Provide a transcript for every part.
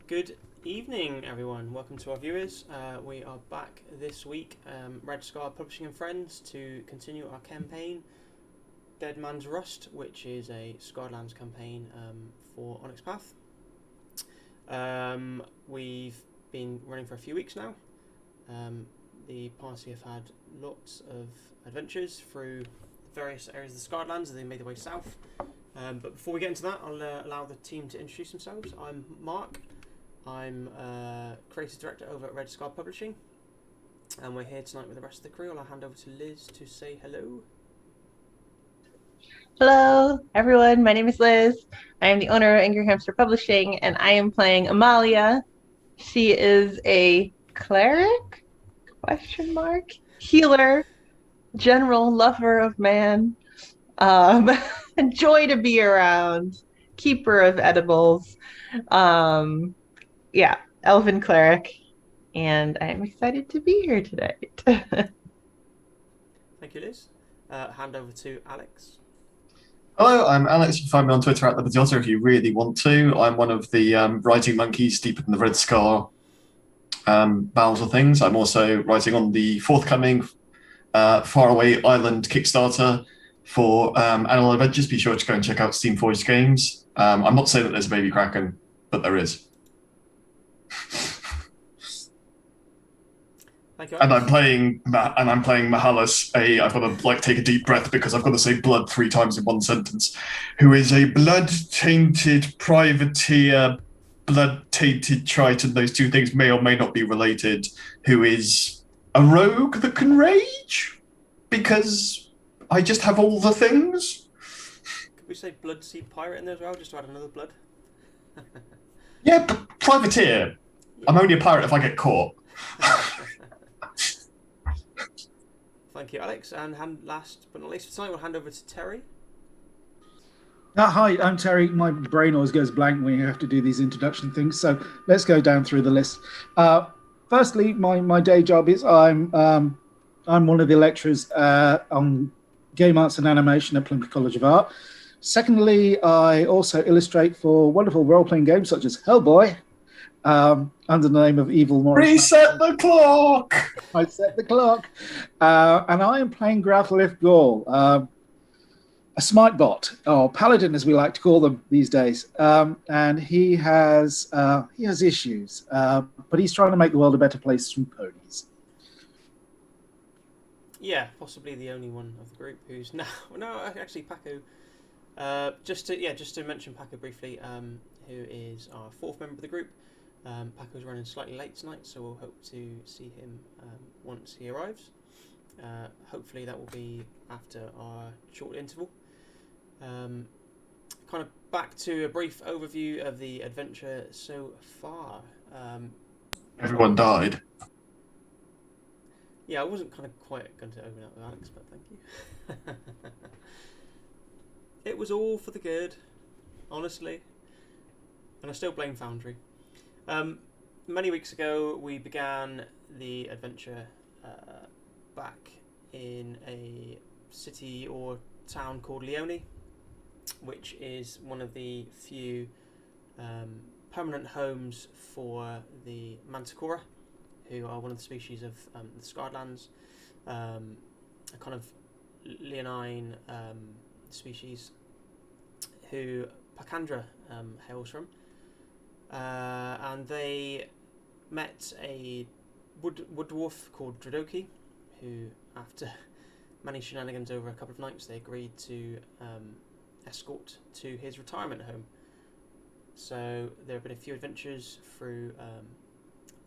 Good evening, everyone. Welcome to our viewers. We are back this week, Red Scar Publishing and Friends, to continue our campaign, Dead Man's Rust, which is a Scarlands campaign for Onyx Path. We've been running for a few weeks now. The party have had lots of adventures through various areas of the Scarlands, and they made their way south. But before we get into that, I'll allow the team to introduce themselves. I'm Mark. I'm creative director over at Red Scar Publishing, and we're here tonight with the rest of the crew. I'll hand over to Liz to say hello. Hello, everyone. My name is Liz. I am the owner of Angry Hamster Publishing, and I am playing Amalia. She is a cleric? Question mark. Healer, general lover of man, um, joy to be around, keeper of edibles. Um, yeah, elven cleric, and I'm excited to be here today. Thank you, Liz. Hand over to Alex. Hello, I'm Alex. You can find me on Twitter at @LibertyOtter if you really want to. I'm one of the writing monkeys deep in the Red Scar bowels of things. I'm also writing on the forthcoming Faraway Island Kickstarter for Animal Adventures. Be sure to go and check out Steam Forged Games. I'm not saying that there's a baby kraken, but there is. Thank you, And Alex. I'm playing Mahalis. I've got to take a deep breath because I've got to say blood 3 times in one sentence. Who is a blood-tainted privateer, blood-tainted Triton. Those two things may or may not be related. Who is a rogue that can rage because I just have all the things. Could we say Blood Sea Pirate in there as well, just to add another blood? Yeah, but privateer. Yeah. I'm only a pirate if I get caught. Thank you, Alex. And last but not least for tonight, we'll hand over to Terry. Hi, I'm Terry. My brain always goes blank when you have to do these introduction things. So let's go down through the list. Firstly, my day job is I'm one of the lecturers on game arts and animation at Plymouth College of Art. Secondly, I also illustrate for wonderful role-playing games such as Hellboy, under the name of Evil Morris. Reset the clock! I set the clock. And I am playing Growlithe Gaul, a smart bot, or paladin as we like to call them these days. And he has issues, but he's trying to make the world a better place through ponies. Yeah, possibly the only one of the group who's now... No, actually, Paco. Just to mention Paco briefly, who is our 4th member of the group. Paco's running slightly late tonight, so we'll hope to see him once he arrives. Hopefully that will be after our short interval. Kind of back to a brief overview of the adventure so far. Everyone died. Yeah, I wasn't kind of quite going to open up with Alex, but thank you. It was all for the good, honestly. And I still blame Foundry. Many weeks ago, we began the adventure back in a city or town called Leone, which is one of the few permanent homes for the Manticora, who are one of the species of the Scarlands, a kind of leonine species who Pacandra hails from. And they met a wood dwarf called Dradoki, who, after many shenanigans over a couple of nights, they agreed to escort to his retirement home. So there have been a few adventures through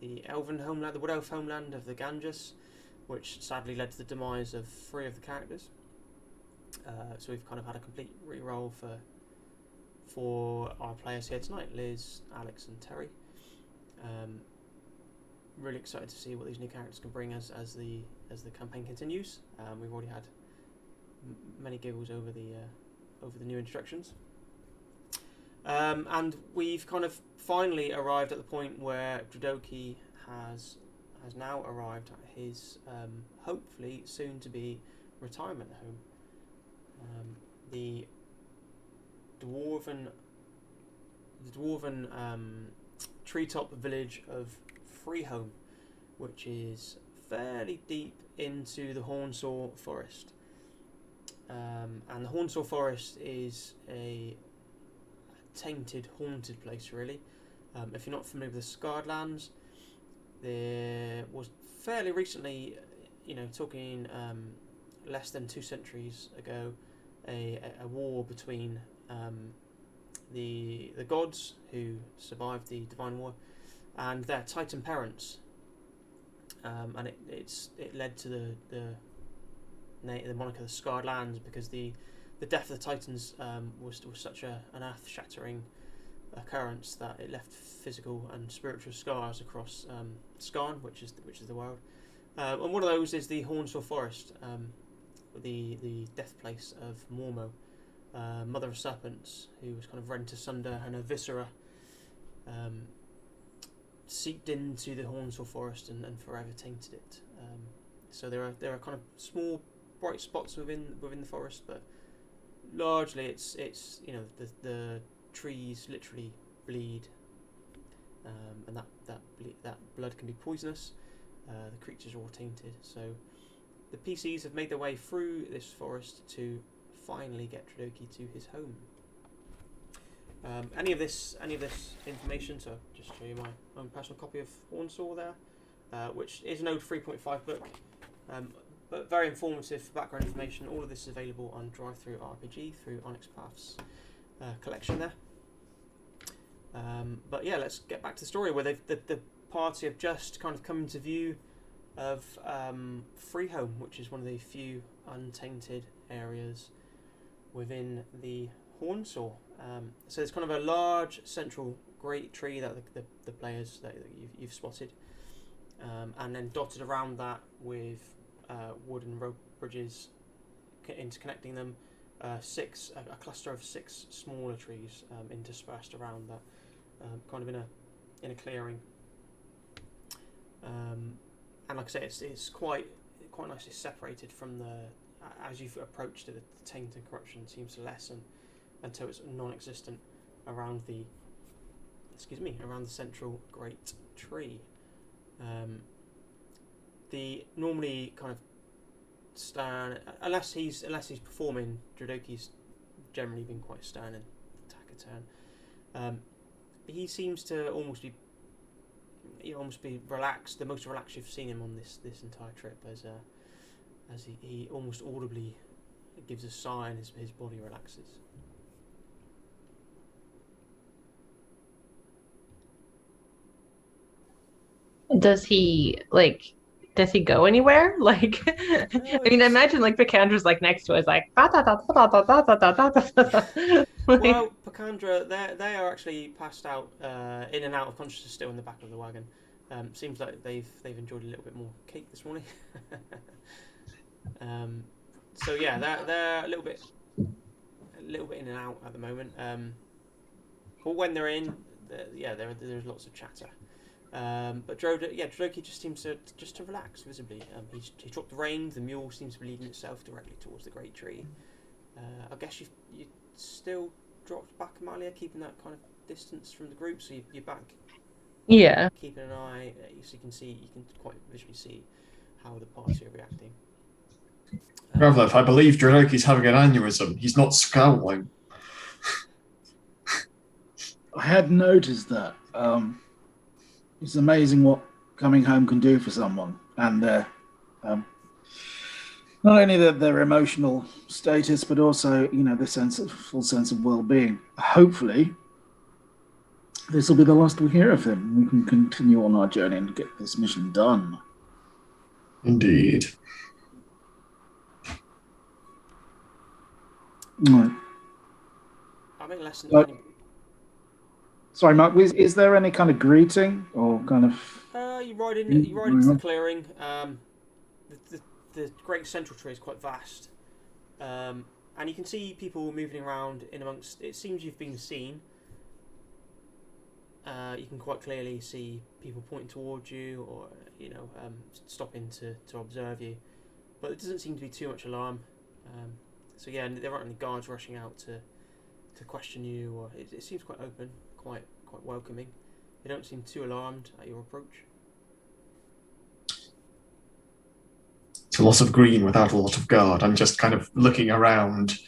the elven homeland, the wood elf homeland of the Ganges, which sadly led to the demise of 3 of the characters. So we've kind of had a complete re-roll for our players here tonight, Liz, Alex and Terry. Really excited to see what these new characters can bring as the campaign continues. We've already had many giggles over the new instructions. And we've kind of finally arrived at the point where Dradoki has now arrived at his hopefully soon to be retirement home. The dwarven treetop village of Freeholm, which is fairly deep into the Hornsaw Forest. And the Hornsaw Forest is a tainted, haunted place, really. If you're not familiar with the Scarred Lands, there was fairly recently, talking less than 2 centuries ago, a war between the gods who survived the Divine War and their Titan parents, and it led to the moniker the Scarred Lands, because the death of the Titans was such an earth-shattering occurrence that it left physical and spiritual scars across Skarn, which is the world. And one of those is the Hornsaw Forest, the death place of Mormo, mother of serpents, who was kind of rent asunder, and her viscera seeped into the Hornsaw Forest and forever tainted it. So there are kind of small bright spots within the forest, but largely it's the trees literally bleed, and that blood can be poisonous. The creatures are all tainted. So the PCs have made their way through this forest to finally get Tradoki to his home. Any of this information, so just show you my own personal copy of Hornsaw there, which is an old 3.5 book, but very informative for background information. All of this is available on Drive-Thru RPG through Onyx Path's collection there. But yeah, let's get back to the story, where the party have just kind of come into view of Freeholm, which is one of the few untainted areas within the Hornsaw. So there's kind of a large central great tree that the players that you've spotted, and then dotted around that with wooden rope bridges interconnecting them, a cluster of 6 smaller trees interspersed around that, kind of in a clearing. And like I say, it's quite nicely separated from as you've approached it, the taint and corruption seems to lessen until it's non-existent around the central great tree. The normally kind of stern, unless he's performing, Tradoki's generally been quite stern and attack a turn. He seems to almost be relaxed, the most relaxed you've seen him on this entire trip, as he almost audibly gives a sigh and his body relaxes. Does he go anywhere? Like, I mean, I imagine like Picandra's like next to us, like da da da da da da da da da da. Well, Picandra, they are actually passed out, in and out of consciousness, still in the back of the wagon. Seems like they've enjoyed a little bit more cake this morning. So yeah, they're a little bit in and out at the moment. But when they're in, there's lots of chatter. But Tradoki just seems to relax visibly. He dropped the reins. The mule seems to be leading itself directly towards the great tree. I guess you still dropped back, Amalia, keeping that kind of distance from the group, so you're back. Yeah. Keeping an eye, so you can quite visually see how the party are reacting. Ravlev, I believe Tradoki's having an aneurysm. He's not scowling. I had noticed that. It's amazing what coming home can do for someone, and not only their emotional status, but also the full sense of well-being. Hopefully, this will be the last we hear of him. We can continue on our journey and get this mission done. Indeed. I think less than. Sorry, Mark. Is there any kind of greeting or kind of? You ride into the clearing. The great central tree is quite vast, and you can see people moving around in amongst. It seems you've been seen. You can quite clearly see people pointing towards you, or stopping to observe you, but it doesn't seem to be too much alarm. So yeah, there aren't any guards rushing out to question you, or it seems quite open, quite welcoming. They don't seem too alarmed at your approach. It's a lot of green without a lot of guard. I'm just kind of looking around,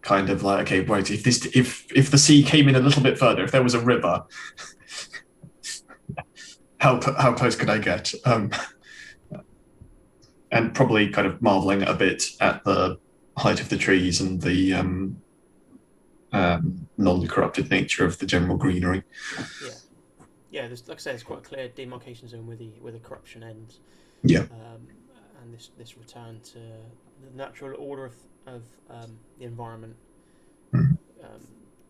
kind of like, okay, right, if the sea came in a little bit further, if there was a river, how close could I get? And probably kind of marveling a bit at the height of the trees and the non-corrupted nature of the general greenery. Yeah. There's, like I said, it's quite a clear demarcation zone where the corruption ends. Yeah. And this return to the natural order of the environment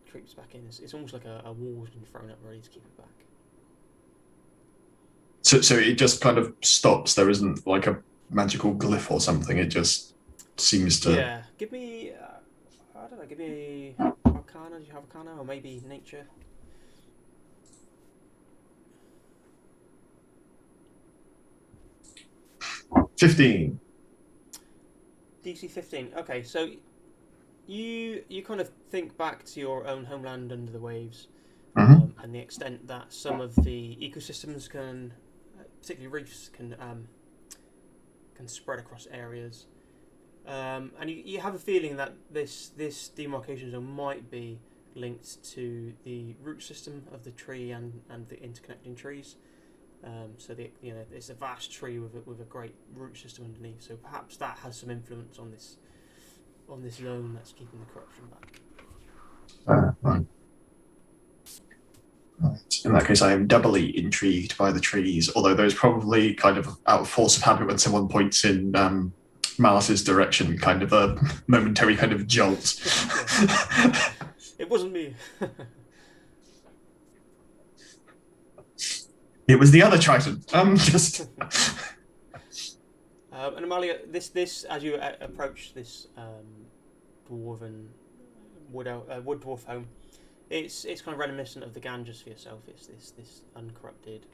creeps back in. It's almost like a wall's been thrown up ready to keep it back. So it just kind of stops. There isn't like a magical glyph or something. It just seems to. Yeah. Give me. I don't know. Give me Arcana. Do you have Arcana, or maybe Nature? $15. DC 15. Okay, so you kind of think back to your own homeland under the waves, and the extent that some of the ecosystems can, particularly reefs, can spread across areas, and you have a feeling that this demarcation zone might be linked to the root system of the tree and the interconnecting trees. So it's a vast tree with a great root system underneath. So perhaps that has some influence on this zone that's keeping the corruption back. Right. In that case, I am doubly intrigued by the trees, although those probably kind of out of force of habit when someone points in Malice's direction, kind of a momentary kind of jolt. It wasn't me. It was the other Triton. Just. And Amalia, this as you approach this dwarven wood dwarf home, it's kind of reminiscent of the Ganges for yourself. It's this uncorrupted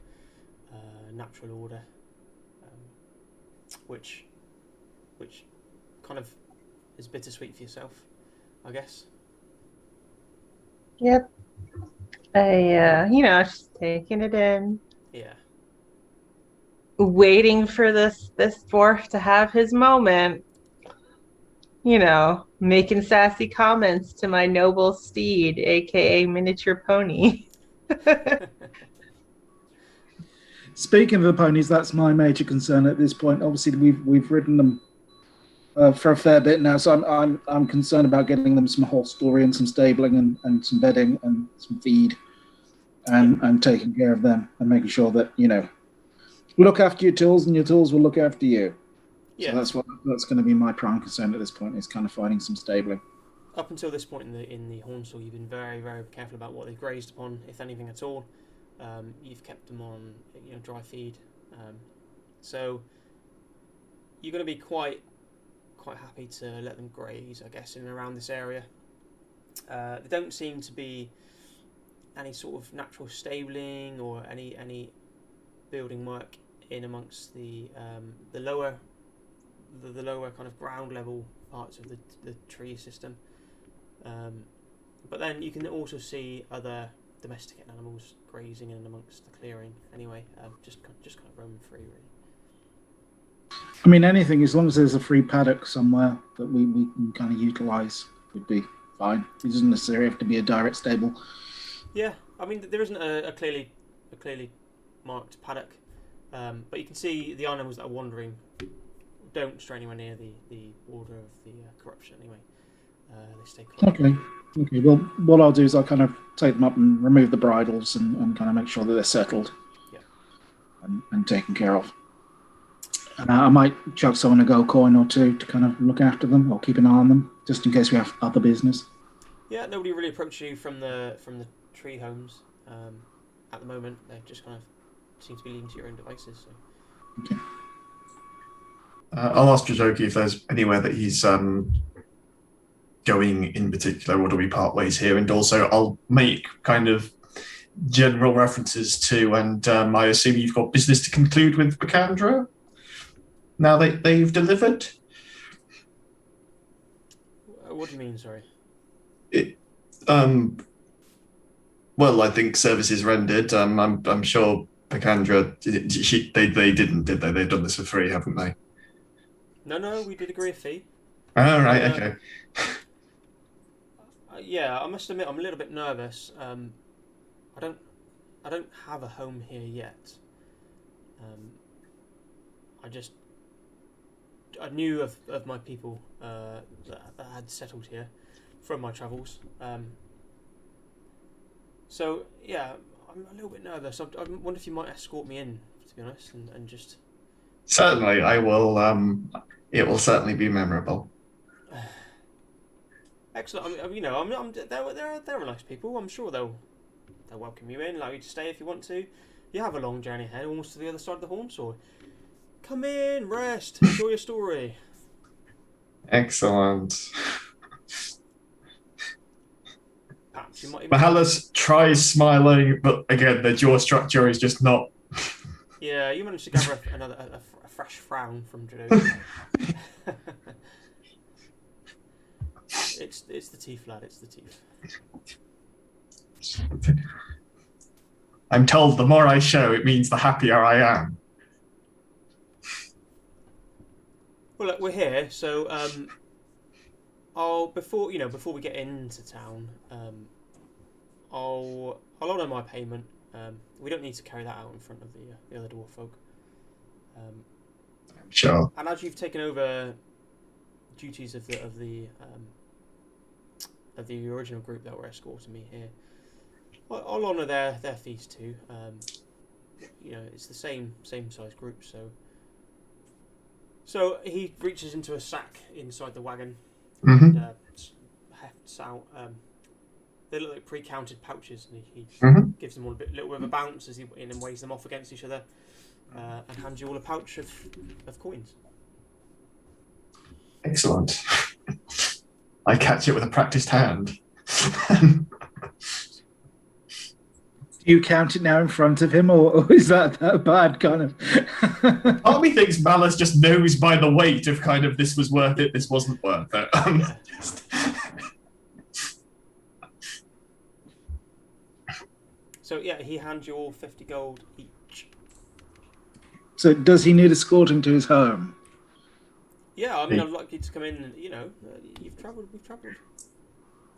natural order, which kind of is bittersweet for yourself, I guess. Yep. I just taking it in. Yeah. Waiting for this dwarf to have his moment. Making sassy comments to my noble steed, aka miniature pony. Speaking of the ponies, that's my major concern at this point. Obviously, we've ridden them for a fair bit now, so I'm concerned about getting them some hostelry and some stabling and some bedding and some feed, and taking care of them and making sure that look after your tools and your tools will look after you. Yeah. So that's going to be my prime concern at this point, is kind of finding some stabling. Up until this point in the Hornsel, you've been very, very careful about what they've grazed upon, if anything at all. You've kept them on dry feed, so you're going to be quite happy to let them graze, I guess, in and around this area. There don't seem to be any sort of natural stabling or any building work in amongst the lower kind of ground level parts of the tree system. But then you can also see other domesticated animals grazing in amongst the clearing. Anyway, just kind of roaming free, really. I mean, anything, as long as there's a free paddock somewhere that we can kind of utilise, would be fine. It doesn't necessarily have to be a direct stable. Yeah, I mean, there isn't a clearly marked paddock, but you can see the animals that are wandering don't stray anywhere near the border of the corruption. Anyway, they stay close. Okay. Well, what I'll do is I'll kind of take them up and remove the bridles and kind of make sure that they're settled, and taken care of. I might chuck someone a gold coin or two to kind of look after them or keep an eye on them, just in case we have other business. Yeah, nobody really approached you from the tree homes at the moment. They just kind of seem to be leaving to your own devices. So. Okay. I'll ask Jojoki if there's anywhere that he's going in particular, or do we part ways here? And also, I'll make kind of general references to, and I assume you've got business to conclude with Bacandra now that they've delivered. What do you mean? Sorry. Well, I think services rendered. I'm sure Picandra. They didn't, did they? They've done this for free, haven't they? No, we did agree a fee. Oh, right. Uh, Okay. Yeah, I must admit I'm a little bit nervous. I don't have a home here yet. I knew of my people that had settled here from my travels. So yeah, I'm a little bit nervous. I wonder if you might escort me in, to be honest, and just. Certainly, I will. It will certainly be memorable. Excellent. I mean, they're nice people. I'm sure they'll welcome you in, allow you to stay if you want to. You have a long journey ahead, almost to the other side of the Horn Sword. Come in, rest, enjoy your story. Excellent. Perhaps you might even. Mahalis tries smiling, but again, the jaw structure is just not. Yeah, you managed to gather a fresh frown from Jadot. It's the teeth, lad. It's the teeth. I'm told the more I show, it means the happier I am. Well, look, we're here, so before we get into town, I'll honour my payment. We don't need to carry that out in front of the other dwarf folk. Sure. And as you've taken over duties of the original group that were escorting me here, I'll honour their fees too. It's the same size group, so. So he reaches into a sack inside the wagon and hefts out. They look like pre-counted pouches, and he gives them all a little bit of a bounce as he weighs them off against each other, and hands you all a pouch of coins. Excellent. I catch it with a practiced hand. Do you count it now in front of him, or is that bad kind of? Part of me thinks Malice just knows by the weight of kind of this was worth it, this wasn't worth it. So yeah, he hands you all 50 gold each. So does he need escorting to his home? Yeah, I mean, I'd like you to come in and, we've travelled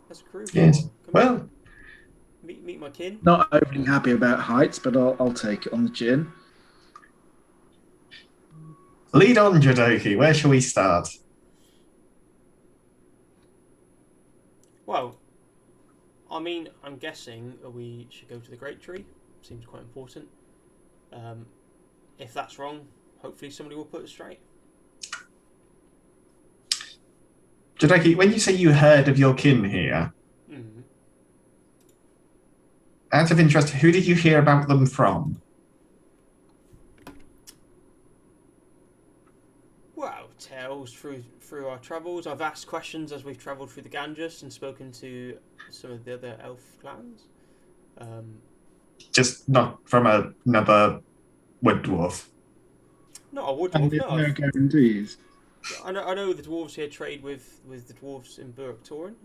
as a crew. Yes. Well, meet my kin. Not overly happy about heights, but I'll take it on the chin. Lead on, Jadoki. Where shall we start? Well, I mean, I'm guessing we should go to the Great Tree. Seems quite important. If that's wrong, hopefully somebody will put it straight. Jadoki, when you say you heard of your kin here, out of interest, who did you hear about them from? Well, tales through our travels. I've asked questions as we've travelled through the Ganges and spoken to some of the other elf clans. Just not from another wood dwarf. Not a wood And dwarf, there's no guarantees. I know the dwarves here trade with the dwarves in Burok Torn.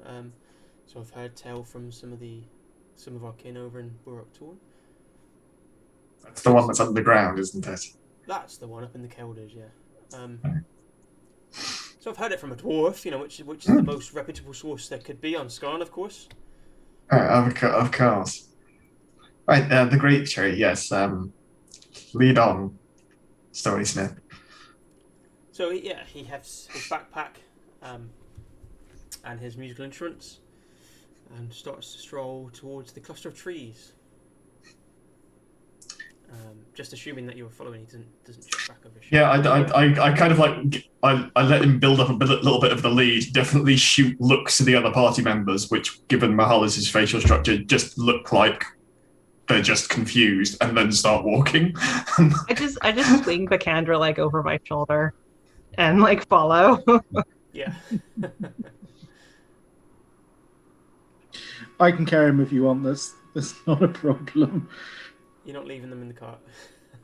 So I've heard tell from some of our kin over in Burok Torn. That's the one that's underground, isn't it? That's the one up in the Kelders, yeah. So I've heard it from a dwarf, which is the most reputable source there could be on Skarn, of course. Of course. Right, the Great Tree, yes. Lead on, Storysmith. So he has his backpack and his musical instruments and starts to stroll towards the cluster of trees. Just assuming that you were following, he doesn't check back over his shoulder. Yeah, I kind of I let him build up a little bit of the lead. Definitely shoot looks to the other party members, which, given Mahalis' facial structure, just look like they're just confused, and then start walking. I just swing Picandra over my shoulder and follow. Yeah. I can carry him if you want. That's not a problem. You're not leaving them in the cart.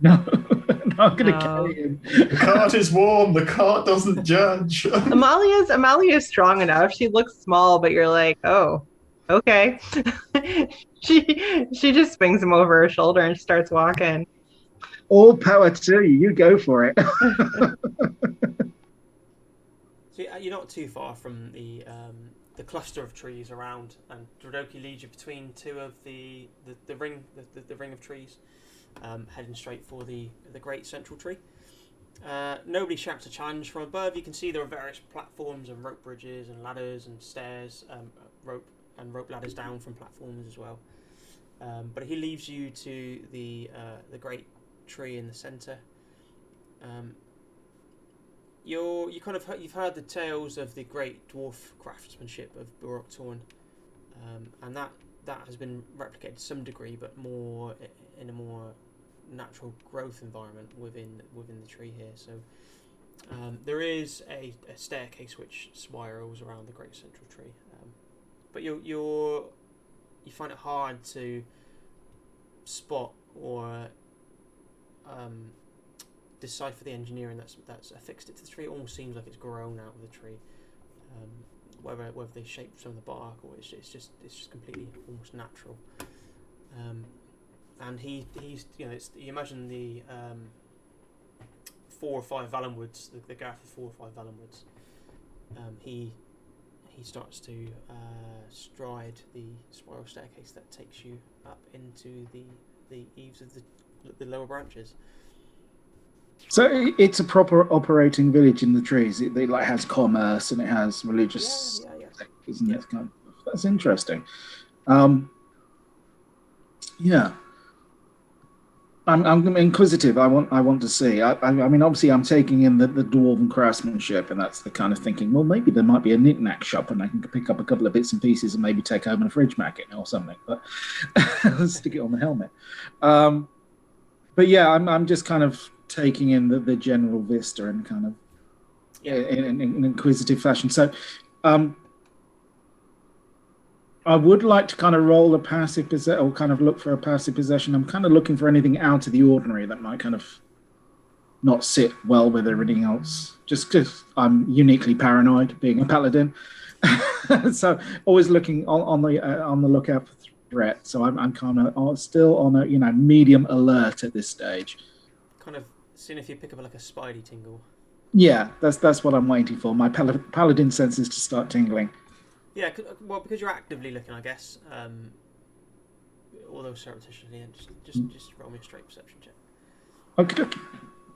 No, I'm not going to carry him. The cart is warm. The cart doesn't judge. Amalia's strong enough. She looks small, but you're like, oh, Okay. She just swings him over her shoulder and starts walking. All power to you. You go for it. So you're not too far from the cluster of trees around, and Drodoki leads you between two of the ring of trees, heading straight for the great central tree. Nobody shouts a challenge from above. You can see there are various platforms and rope bridges and ladders and stairs, rope ladders down from platforms as well. But he leaves you to the great tree in the centre. You've heard the tales of the great dwarf craftsmanship of Burok Torn, and that has been replicated to some degree, but more in a more natural growth environment within the tree here. So there is a staircase which spirals around the great central tree, but you find it hard to spot or decipher the engineering that's affixed it to the tree. It almost seems like it's grown out of the tree, whether they shaped some of the bark or it's just completely almost natural. And he's you imagine the 4 or 5 Valenwoods, the Garth of 4 or 5 Valenwoods. He starts to stride the spiral staircase that takes you up into the eaves of the lower branches. So it's a proper operating village in the trees. It like has commerce and it has religious, isn't it? Kind of, that's interesting. Yeah. I'm inquisitive. I want to see. I mean, obviously, I'm taking in the dwarven craftsmanship, and that's the kind of thinking. Well, maybe there might be a knick-knack shop, and I can pick up a couple of bits and pieces and maybe take home a fridge magnet or something. But stick it on the helmet. But yeah, I'm just kind of taking in the general vista and kind of in an inquisitive fashion. So, I would like to kind of roll a passive possession, or kind of look for a passive possession. I'm kind of looking for anything out of the ordinary that might kind of not sit well with everything else. Just because I'm uniquely paranoid, being a paladin, so always looking on the lookout for threat. So I'm kind of still on a medium alert at this stage. Kind of seeing if you pick up like a spidey tingle. Yeah, that's what I'm waiting for. My paladin senses to start tingling. Yeah, well, because you're actively looking, I guess. Although surreptitiously, just roll me a straight perception check. Okay.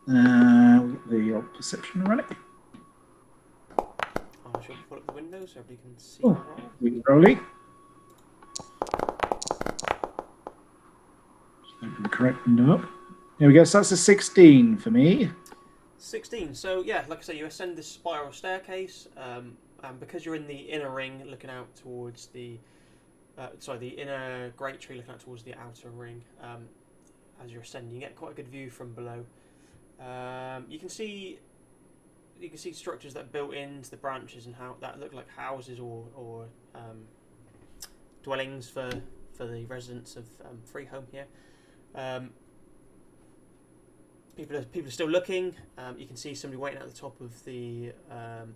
The old perception running. I shall pull up the window so everybody can see. We can roll it. Open the correct window up. Here we go. So that's a 16 for me. 16. So yeah, like I say, you ascend this spiral staircase. And because you're in the inner ring, looking out towards the inner great tree, looking out towards the outer ring, as you're ascending, you get quite a good view from below. You can see structures that are built into the branches and how that look like houses or dwellings for the residents of Freeholm here. People are still looking. You can see somebody waiting at the top of the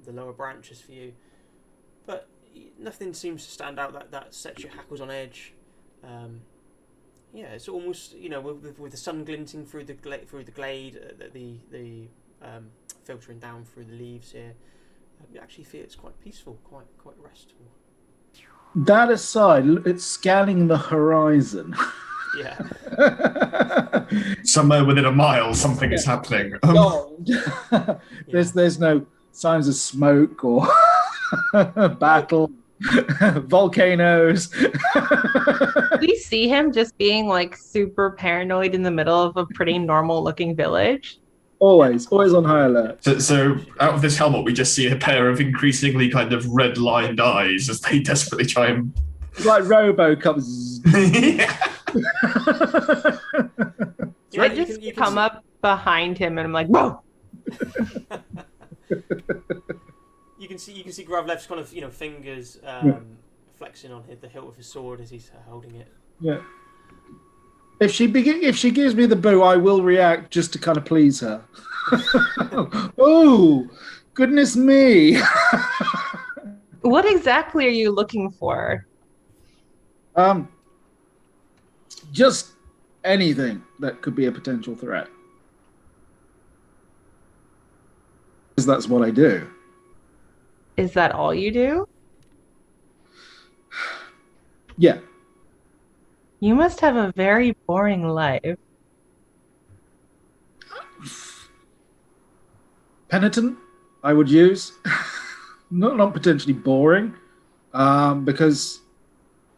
lower branches for you, but nothing seems to stand out that sets your hackles on edge. Yeah, it's almost with the sun glinting through the glade, the filtering down through the leaves here. You actually feel it's quite peaceful, quite restful. That aside, it's scanning the horizon. Yeah. Somewhere within a mile, something is happening. There's no signs of smoke or battle, volcanoes. We see him just being like super paranoid in the middle of a pretty normal looking village. Always on high alert. So out of this helmet, we just see a pair of increasingly kind of red-lined eyes as they desperately try and... It's like Robo comes... I just come up behind him and I'm like, whoa! You can see Gravlev's kind of fingers flexing on the hilt of his sword as he's holding it. Yeah. If she gives me the boo, I will react just to kind of please her. Oh, goodness me! What exactly are you looking for? Just anything that could be a potential threat. Because that's what I do. Is that all you do? Yeah. You must have a very boring life. Penitent, I would use. Not potentially boring, because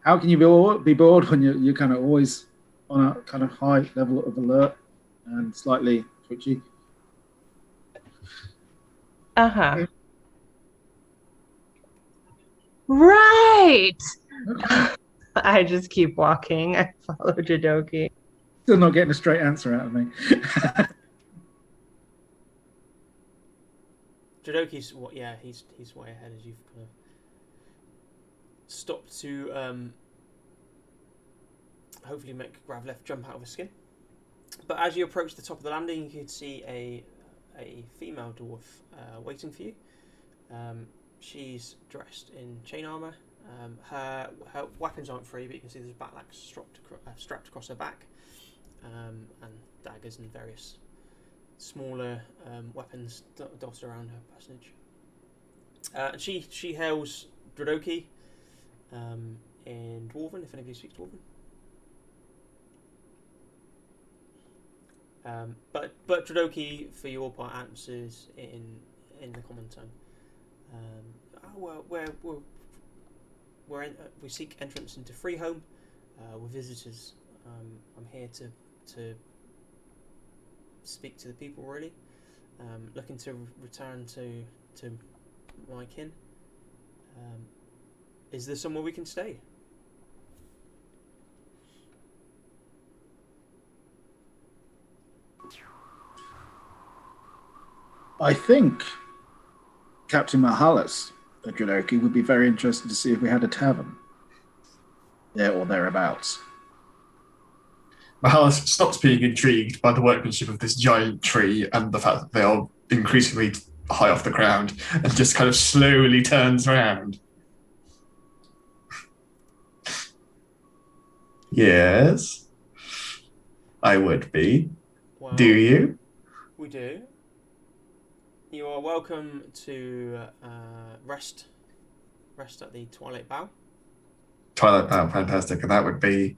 how can you be bored when you're kind of always on a kind of high level of alert and slightly twitchy? Uh-huh. Right. I just keep walking. I follow Jadoki. Still not getting a straight answer out of me. Jadoki's he's way ahead as you've kind of stopped to hopefully make Gravlef jump out of his skin. But as you approach the top of the landing, you can see a female dwarf waiting for you. She's dressed in chain armor. Her weapons aren't free, but you can see there's a backpack strapped across her back, and daggers and various smaller weapons dotted around her personage. She hails Dradoki in Dwarven, if anybody speaks Dwarven. But Dradoki, for your part, answers in the common tongue. We seek entrance into Freehome. We're visitors. I'm here to speak to the people, really. Looking to return to my kin. Is there somewhere we can stay? I think Captain Mahalis at Jadoki would be very interested to see if we had a tavern there or thereabouts. Mahalis stops being intrigued by the workmanship of this giant tree and the fact that they are increasingly high off the ground, and just kind of slowly turns around. Yes, I would be. Well, Do you? We do. You are welcome to rest at the Twilight Bow. Twilight Bow, fantastic. And that would be...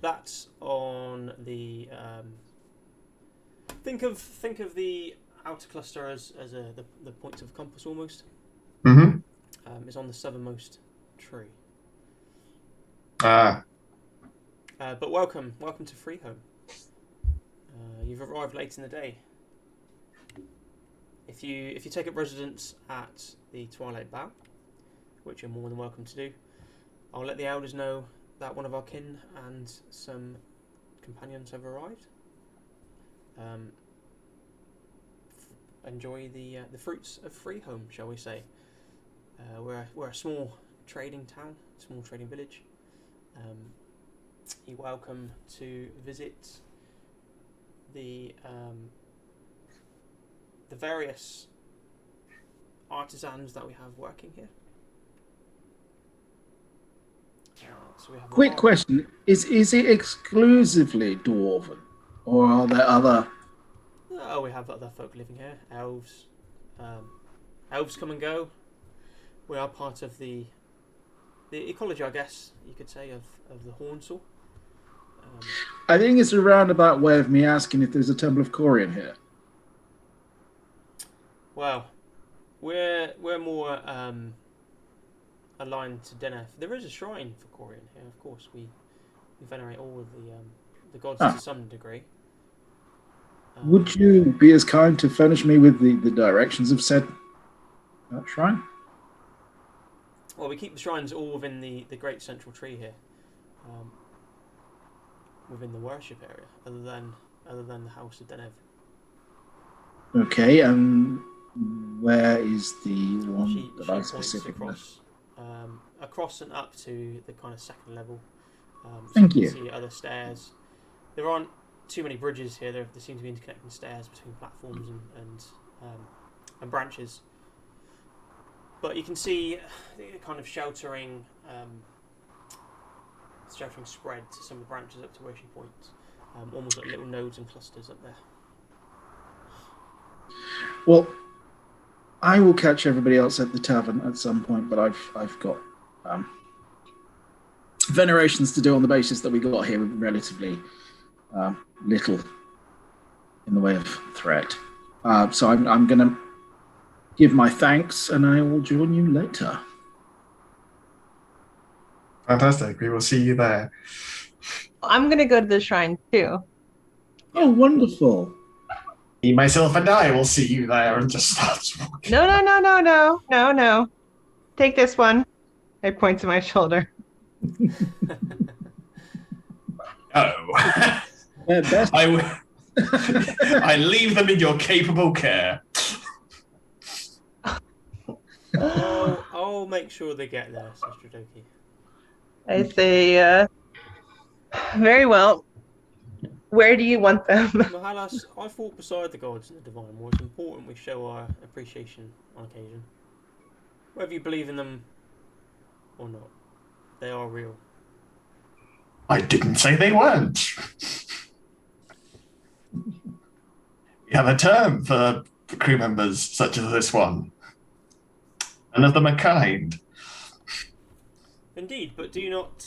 That's on the think of the outer cluster as the point of compass almost. Mm-hmm. It's on the southernmost tree. Ah. But welcome to Freehome. You've arrived late in the day. If you take up residence at the Twilight Bow, which you're more than welcome to do, I'll let the elders know that one of our kin and some companions have arrived. Enjoy the fruits of Freehome, shall we say? We're a small trading town, small trading village. You're welcome to visit the various artisans that we have working here. So we have Quick question: Is it exclusively dwarven, or are there other? Oh, we have other folk living here. Elves. Elves come and go. We are part of the ecology, I guess you could say, of the Hornsel. I think it's a roundabout way of me asking if there's a Temple of Corian here. Well, we're more aligned to Deneth. There is a shrine for Corian here, of course. We venerate all of the gods to some degree. Would you be as kind to furnish me with the directions of said shrine? Well, we keep the shrines all within the great central tree here, within the worship area, other than the House of Deneth. Okay, and where is the one She I points specifically? across and up to the kind of second level. Thank you you. can see other stairs. There aren't too many bridges here. There seem to be interconnecting stairs between platforms and branches. But you can see the kind of sheltering shouting spread to some of the branches up to where she points. Almost like little nodes and clusters up there. Well, I will catch everybody else at the tavern at some point, but I've got venerations to do on the basis that we got here with relatively little in the way of threat. So I'm going to give my thanks, and I will join you later. Fantastic. We will see you there. I'm gonna go to the shrine too. Oh, wonderful. Me, myself, and I will see you there, and just starts walking. No. Take this one. I point to my shoulder. Oh. Best. I leave them in your capable care. I'll make sure they get there, says Drodoki. I say, very well. Where do you want them? Mahalas, I fought beside the gods in the Divine War. It's important we show our appreciation on occasion. Whether you believe in them or not, they are real. I didn't say they weren't. We have a term for crew members such as this one. None of them are kind. Indeed, but do you not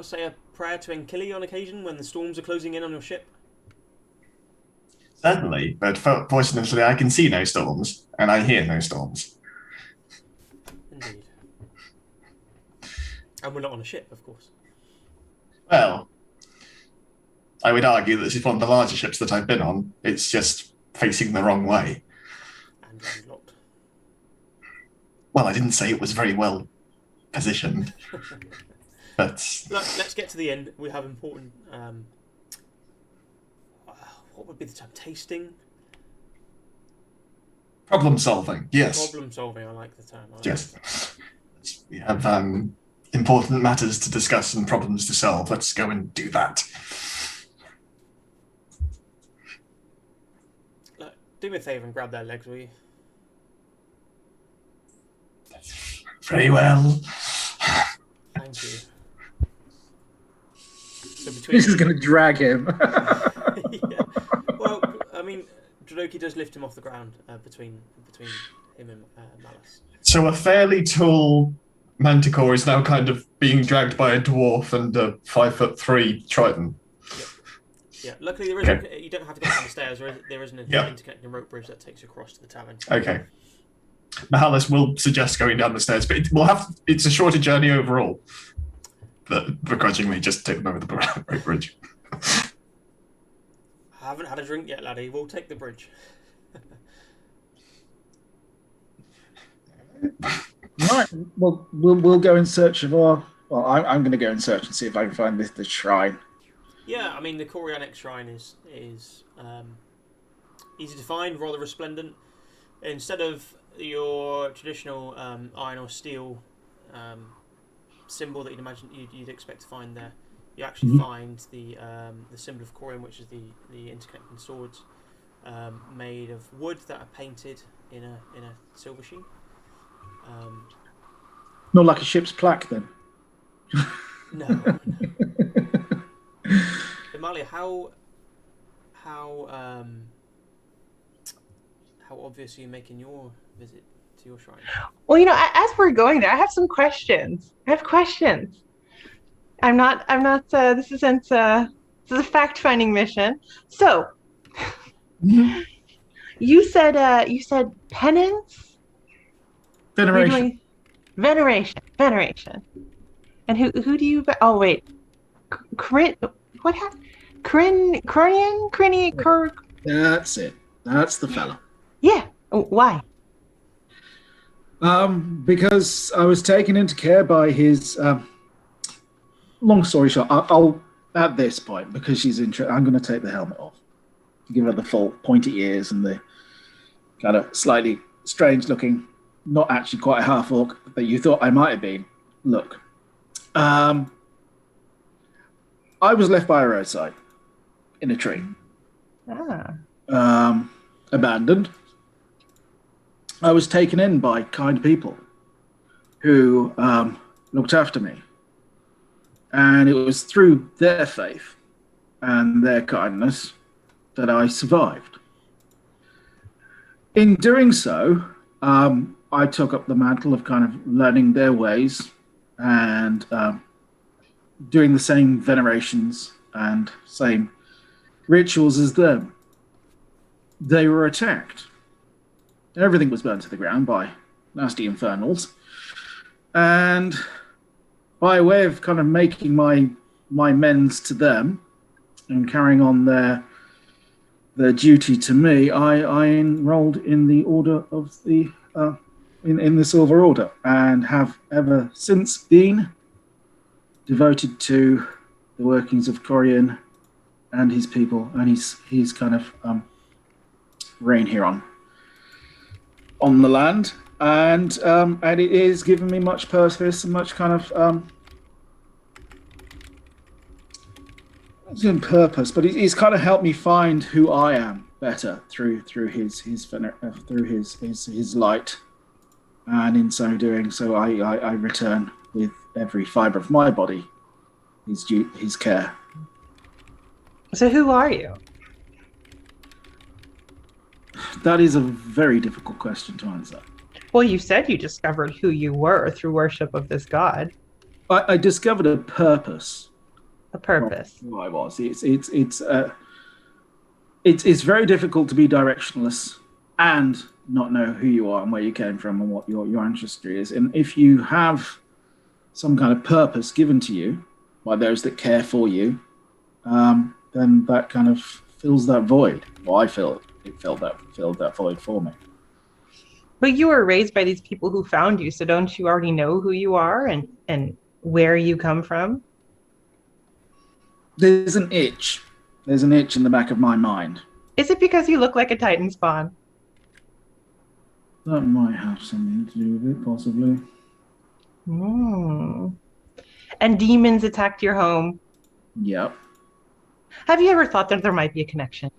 say a prayer to Enkili on occasion when the storms are closing in on your ship? Certainly, but fortunately I can see no storms, and I hear no storms. Indeed. And we're not on a ship, of course. Well, I would argue that this is one of the larger ships that I've been on. It's just facing the wrong way. And locked. Well, I didn't say it was very well positioned. But Let's get to the end. We have important. What would be the term? Tasting? problem solving, yes. Problem solving, I like the term. Yes. We have important matters to discuss and problems to solve. Let's go and do that. Look, do me a favour and grab their legs, will you? Very well. Thank you. So between This is going to drag him. yeah. Well, I mean, Drodoki does lift him off the ground between him and Malice. So a fairly tall manticore is now kind of being dragged by a dwarf and a 5'3" Triton. Yeah. Luckily, there isn't. Okay. You don't have to go down the stairs. There is an interconnecting rope bridge that takes you across to the tavern. Okay. Mahalis will suggest going down the stairs, but it's a shorter journey overall. But begrudgingly, just take them over the rope bridge. I haven't had a drink yet, laddie. We'll take the bridge. Right. Well, we'll go in search of our. Well, I'm going to go in search and see if I can find the shrine. Yeah, I mean the Onyx shrine is easy to find, rather resplendent. Instead of your traditional iron or steel symbol that you'd imagine you'd expect to find there, you actually find the symbol of Corian, which is the interconnecting swords made of wood that are painted in a silver sheen. Not like a ship's plaque, then. No. Amalia, how obvious are you making your visit to your shrine? Well, as we're going there, I have some questions. I'm not. This is a fact-finding mission. So, you said penance, Veneration. Veneration. And who do you? Oh wait, what happened? Crinian. That's it. That's the fella. Yeah. Why? Because I was taken into care by his. Long story short, I'll at this point, because she's interested, I'm going to take the helmet off, give her the full pointy ears and the kind of slightly strange-looking, not actually quite a half-orc that you thought I might have been. Look, I was left by a roadside in a tree, abandoned. I was taken in by kind people who looked after me And it was through their faith and their kindness that I survived. In doing so, I took up the mantle of kind of learning their ways and doing the same venerations and same rituals as them. They were attacked. Everything was burned to the ground by nasty infernals. And by way of kind of making my amends to them and carrying on their duty to me, I enrolled in the order of the in the Silver Order, and have ever since been devoted to the workings of Corian and his people, and his kind of reign here on the land, and it is giving me much purpose and much kind of it's in purpose, but he's kind of helped me find who I am better through his light, and in so doing, so I return with every fibre of my body his care. So who are you? That is a very difficult question to answer. Well, you said you discovered who you were through worship of this god. I discovered a purpose. A purpose. Who I was. It's very difficult to be directionless and not know who you are and where you came from and what your ancestry is. And if you have some kind of purpose given to you by those that care for you, then that kind of fills that void. Well, I feel it filled that void for me. But you were raised by these people who found you, so don't you already know who you are and where you come from? There's an itch. There's an itch in the back of my mind. Is it because you look like a Titan spawn? That might have something to do with it, possibly. And demons attacked your home. Yep. Have you ever thought that there might be a connection?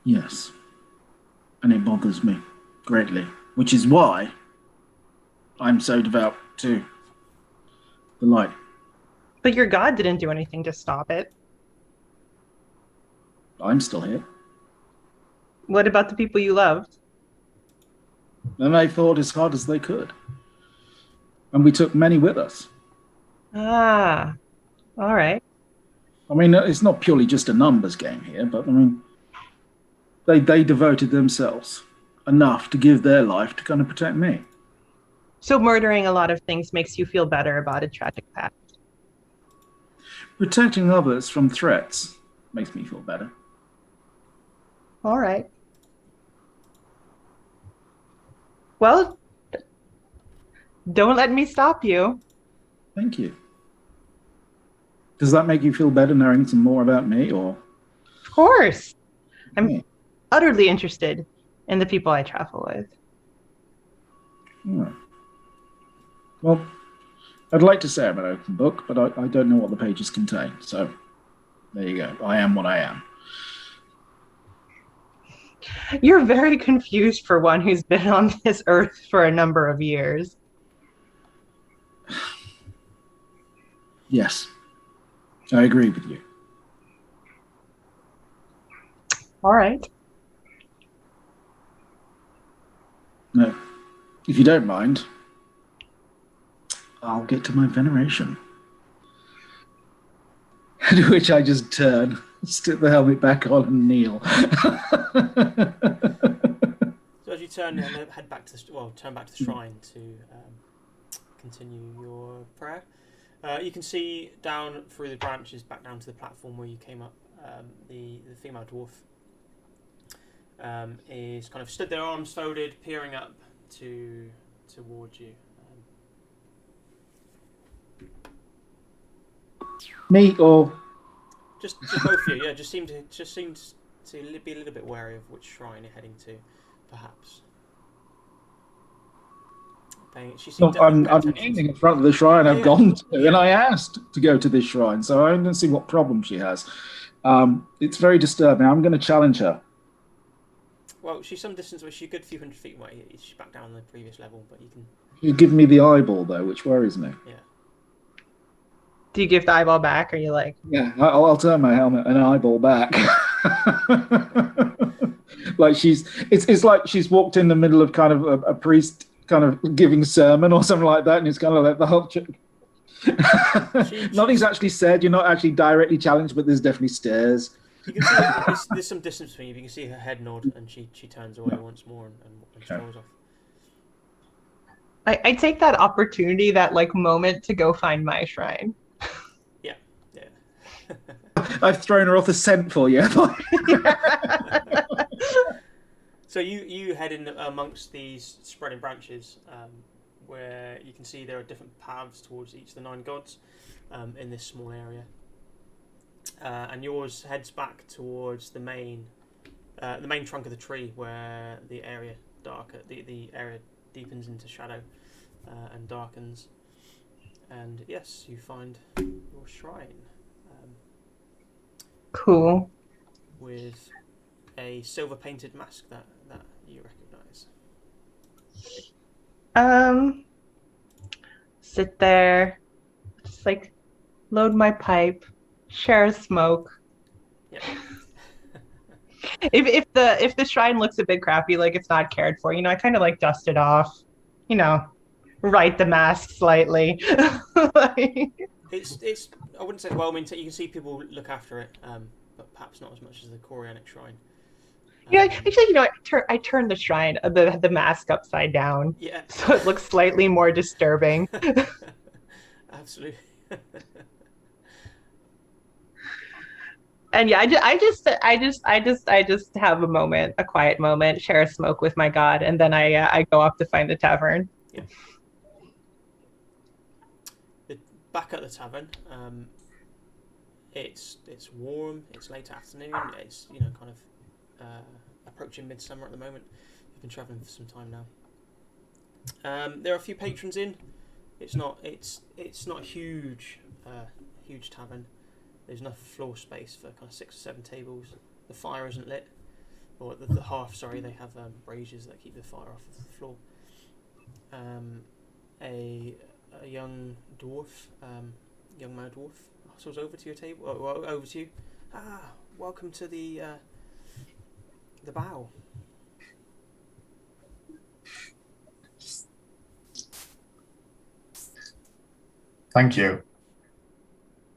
Yes. And it bothers me greatly, which is why I'm so devout to the light. But your god didn't do anything to stop it. I'm still here. What about the people you loved? And they fought as hard as they could. And we took many with us. Ah, all right. I mean, it's not purely just a numbers game here, but I mean, they devoted themselves enough to give their life to kind of protect me. So murdering a lot of things makes you feel better about a tragic past. Protecting others from threats makes me feel better. All right. Well, don't let me stop you. Thank you. Does that make you feel better knowing some more about me, or? Of course. I'm utterly interested in the people I travel with. Yeah. Well, I'd like to say I'm an open book, but I don't know what the pages contain. So there you go. I am what I am. You're very confused for one who's been on this earth for a number of years. Yes, I agree with you. All right. No, if you don't mind, I'll get to my veneration. To which I just turn, stick the helmet back on, and kneel. So as you turn and head back to turn back to the shrine to continue your prayer, you can see down through the branches back down to the platform where you came up. The female dwarf is kind of stood there, arms folded, peering up towards you. Me or Just both of you, yeah. Just seems to be a little bit wary of which shrine you're heading to, perhaps. She seemed I'm kneeling in front of the shrine I've gone to, and I asked to go to this shrine, so I don't see what problem she has. It's very disturbing. I'm going to challenge her. Well, she's some distance away. She's a good few hundred feet away. She's back down the previous level, but you can. You give me the eyeball though, which worries me. Yeah. Do you give the eyeball back, or you like? Yeah, I'll turn my helmet and eyeball back. Like it's like she's walked in the middle of kind of a priest kind of giving sermon or something like that, and it's kind of like the whole. Nothing's actually said. You're not actually directly challenged, but there's definitely stares. You can see there's some distance between you. You can see her head nod, and she turns away once more and strolls off. I take that opportunity, that like moment, to go find my shrine. Yeah. I've thrown her off the scent for you. So you head in amongst these spreading branches, where you can see there are different paths towards each of the 9 gods in this small area. And yours heads back towards the main trunk of the tree, where the area the area deepens into shadow and darkens. And yes, you find your shrine. Cool. With a silver painted mask that you recognise. Sit there, just like load my pipe, share a smoke. Yeah. If the shrine looks a bit crappy, like it's not cared for, I kind of like dust it off, right the mask slightly. Like, It's I wouldn't say well maintained. You can see people look after it, but perhaps not as much as the Corianic shrine. actually, I turned the shrine, the mask upside down. Yeah. So it looks slightly more disturbing. Absolutely. And yeah, I just have a moment, a quiet moment, share a smoke with my god, and then I go off to find the tavern. Yeah. Back at the tavern, it's warm. It's late afternoon. It's kind of approaching midsummer at the moment. You've been travelling for some time now. There are a few patrons in. It's not a huge tavern. There's enough floor space for kind of 6 or 7 tables. The fire isn't lit, or the hearth. Sorry, they have braziers that keep the fire off of the floor. A young dwarf, young male dwarf, hustles over to your table. Over to you. Welcome to the bow. Thank you.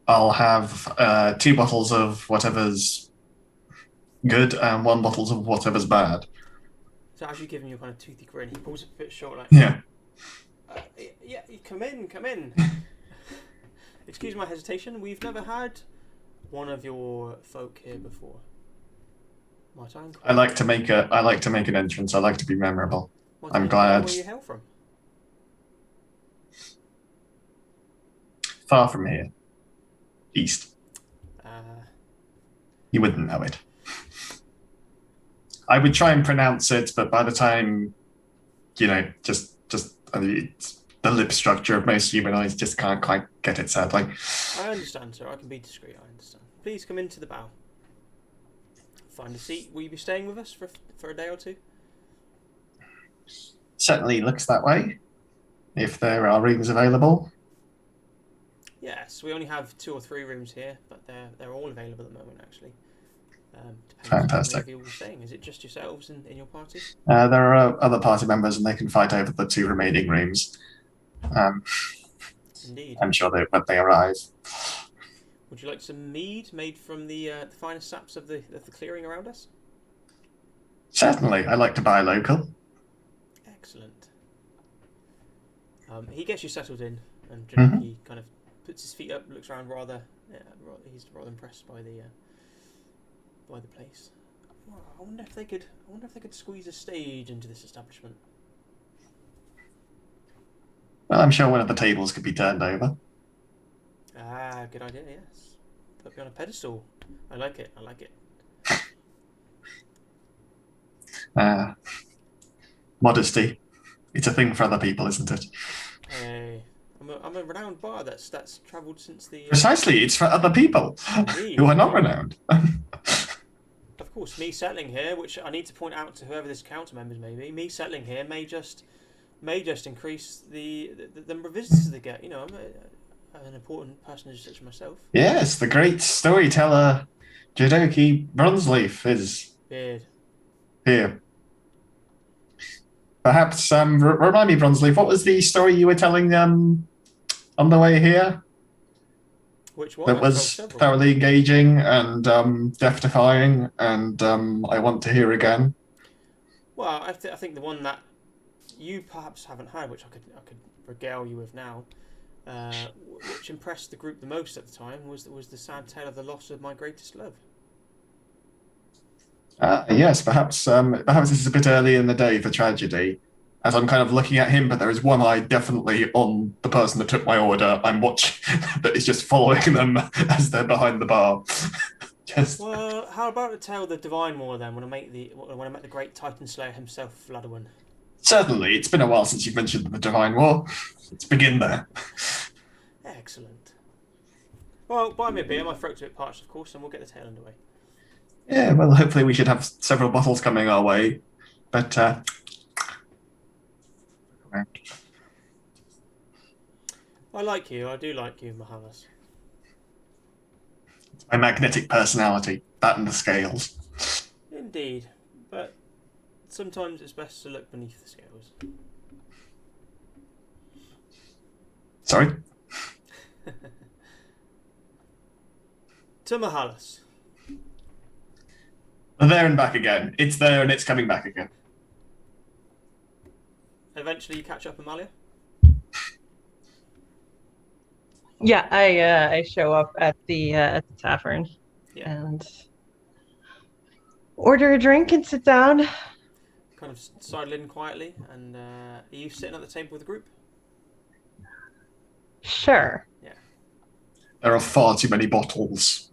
I'll have 2 bottles of whatever's good and 1 bottle of whatever's bad. So as you give him your kind of toothy grin, he pulls it a bit short, like, Yeah. Yeah, come in. Excuse my hesitation. We've never had one of your folk here before. Might I inquire? I like to make an entrance. I like to be memorable. Might I I'm inquire glad. Where you hail from? Far from here. East. You wouldn't know it. I would try and pronounce it, but by the time, just the lip structure of most humanoids just can't quite get it, sadly. I understand, sir. I can be discreet. I understand. Please come into the bow. Find a seat. Will you be staying with us for a day or 2? Certainly looks that way. If there are rooms available. Yes, we only have 2 or 3 rooms here, but they're all available at the moment, actually. Fantastic. You're staying. Is it just yourselves in your party? There are other party members, and they can fight over the 2 remaining rooms. Indeed. I'm sure when they arrive. Would you like some mead made from the finest saps of the clearing around us? Certainly. I like to buy local. Excellent. He gets you settled in, and he kind of puts his feet up, looks around he's rather impressed by the place. I wonder if they could squeeze a stage into this establishment. Well, I'm sure one of the tables could be turned over. Good idea, yes. Put me on a pedestal. I like it. Modesty. It's a thing for other people, isn't it? Hey, I'm a renowned bar that's travelled since the... Precisely, it's for other people Indeed. who are not renowned. of course, me settling here, which I need to point out to whoever this council members may be, me settling here may just increase the number of visitors they get. You know, I'm an important personage such as myself. Yes, the great storyteller Jidoki Bronzeleaf is Beard. here. Perhaps remind me, Bronzeleaf, what was the story you were telling on the way here? Which one? That was thoroughly engaging and death-defying, and I want to hear again. Well, I think the one that you perhaps haven't heard, which I could regale you with now, which impressed the group the most at the time, was the sad tale of the loss of my greatest love. Yes, perhaps this is a bit early in the day for tragedy, as I'm kind of looking at him, but there is one eye definitely on the person that took my order. I'm watching, that is just following them as they're behind the bar. Well, how about the tale of the Divine War then? When I met the great Titan Slayer himself, Vladawin. Certainly, it's been a while since you've mentioned the Divine War. Let's begin there. Excellent. Well, buy me a beer. My throat's a bit parched, of course, and we'll get the tale underway. Yeah, well, hopefully we should have several bottles coming our way, but I like you. I do like you, Mahalas. it's my magnetic personality, that and the scales. Indeed, but sometimes it's best to look beneath the scales. Sorry? To Mahalas. There and back again. It's there and it's coming back again. Eventually you catch up, Amalia? Yeah, I show up at the tavern and order a drink and sit down. Kind of sidle in quietly, and are you sitting at the table with the group? Sure. Yeah. There are far too many bottles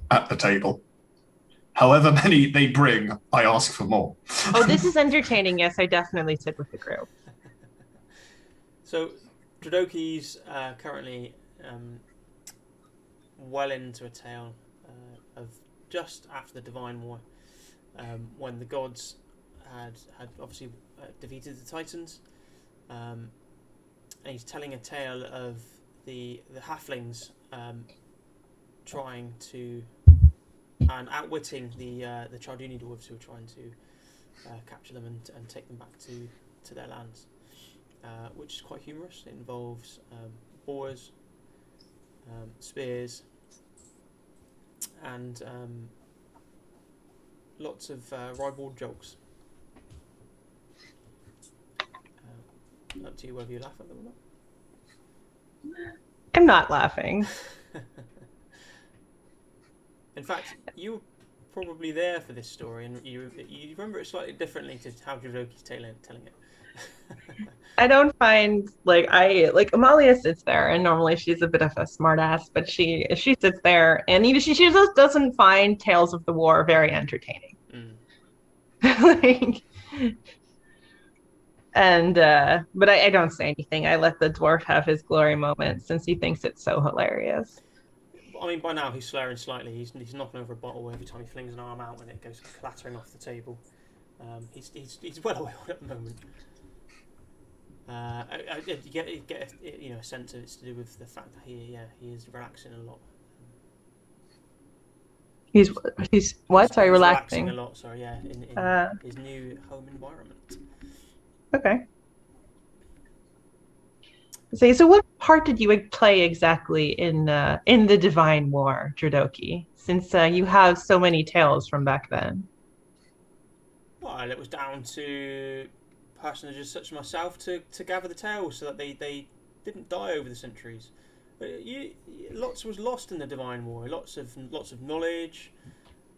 at the table. However many they bring, I ask for more. Oh, this is entertaining. Yes, I definitely sit with the group. So, Jidoki's currently well into a tale of just after the Divine War, when the gods had obviously defeated the Titans, and he's telling a tale of the halflings trying to and outwitting the Charduni dwarves who were trying to capture them and take them back to their lands, which is quite humorous. It involves boars, spears, and lots of ribald jokes. Up to you whether you laugh at them or not. I'm not laughing. In fact, you were probably there for this story, and you remember it slightly differently to how Jidoki's telling it. I don't find Amalia sits there, and normally she's a bit of a smartass, but she sits there, and even she just doesn't find tales of the war very entertaining. But I don't say anything. I let the dwarf have his glory moment since he thinks it's so hilarious. I mean, by now he's slurring slightly. He's knocking over a bottle every time he flings an arm out, and it goes clattering off the table. He's well away at the moment. You get a sense of it's to do with the fact that he is relaxing a lot. He's what? Sorry, relaxing a lot. Sorry, yeah, in his new home environment. Okay. So what part did you play exactly in the Divine War, Jidoki? Since you have so many tales from back then. Well, it was down to personages such as myself to gather the tales so that they didn't die over the centuries. But lots was lost in the Divine War. Lots of knowledge.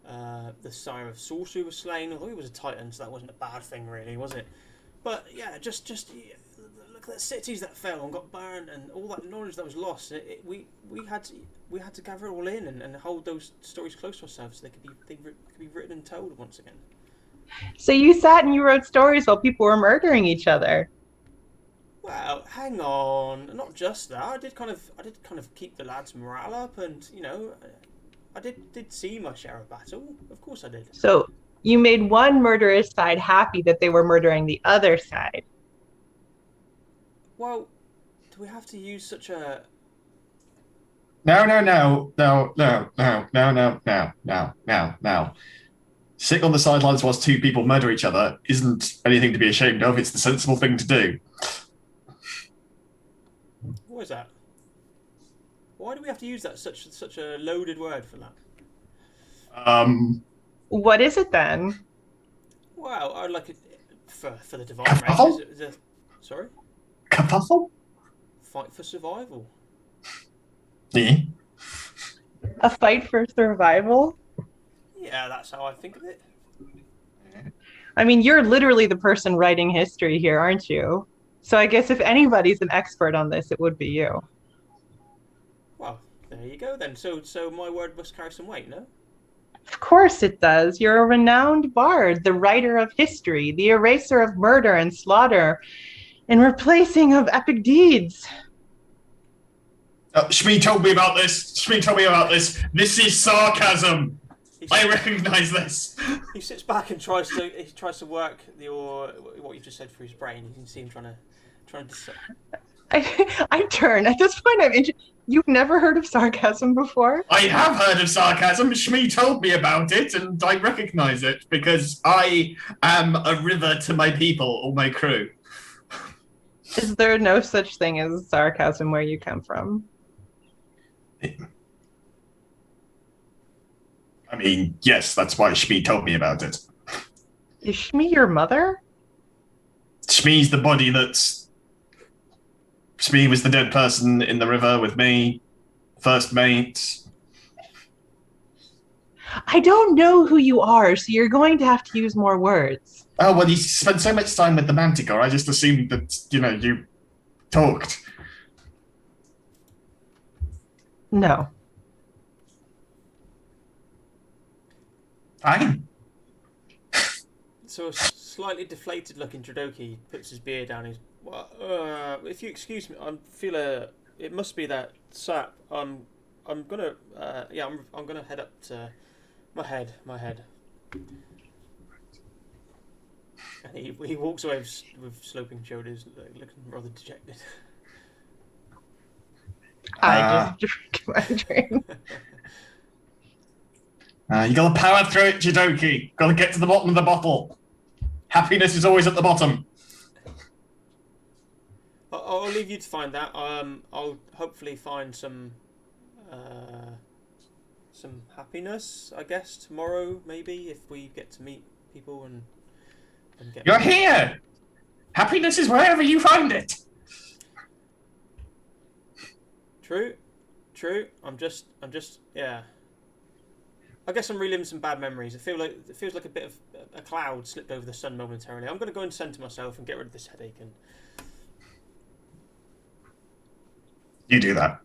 The Sire of Sorcery was slain, although he was a Titan, so that wasn't a bad thing, really, was it? But yeah, just look at the cities that fell and got burned, and all that knowledge that was lost. We had to gather it all in and hold those stories close to ourselves so they could be written and told once again. So you sat and you wrote stories while people were murdering each other. Well, hang on, not just that. I did kind of keep the lads' morale up, and I did see my share of battle. Of course I did. So you made one murderous side happy that they were murdering the other side. Well, do we have to use such a... No. Sitting on the sidelines whilst two people murder each other isn't anything to be ashamed of. It's the sensible thing to do. What is that? Why do we have to use that such a loaded word for that? What is it then? Well, I'd like it for the divine Kerfuffle? race. Sorry? Kerfuffle? Fight for survival. Yeah. A fight for survival? Yeah, that's how I think of it. I mean, you're literally the person writing history here, aren't you? So I guess if anybody's an expert on this, it would be you. Well, there you go then. So my word must carry some weight, no? Of course it does. You're a renowned bard, the writer of history, the eraser of murder and slaughter, and replacing of epic deeds. Shmi told me about this. This is sarcasm. I recognise this. He sits back and tries to work what you've just said through his brain. You can see him trying to decide. I turn. At this point, I'm interested. You've never heard of sarcasm before? I have heard of sarcasm. Shmi told me about it, and I recognise it because I am a river to my people or my crew. Is there no such thing as sarcasm where you come from? I mean, yes, that's why Shmi told me about it. Is Shmi your mother? Shmi's the body that's... Shmi was the dead person in the river with me, first mate. I don't know who you are, so you're going to have to use more words. Oh, well, you spent so much time with the Manticore, I just assumed that, you talked. No. Fine. So a slightly deflated looking Tradoki puts his beer down. He's, well, if you excuse me, it must be that sap. I'm gonna head up to my head. And he walks away with sloping shoulders, looking rather dejected. I just drink my drink. You gotta power through it, Jidoki. Gotta get to the bottom of the bottle. Happiness is always at the bottom. I'll leave you to find that. I'll hopefully find some happiness, I guess, tomorrow, maybe, if we get to meet people and get... You're here! Happiness is wherever you find it. True. I'm just, yeah. I guess I'm reliving some bad memories. It feels like a bit of a cloud slipped over the sun momentarily. I'm going to go and centre myself and get rid of this headache. And you do that.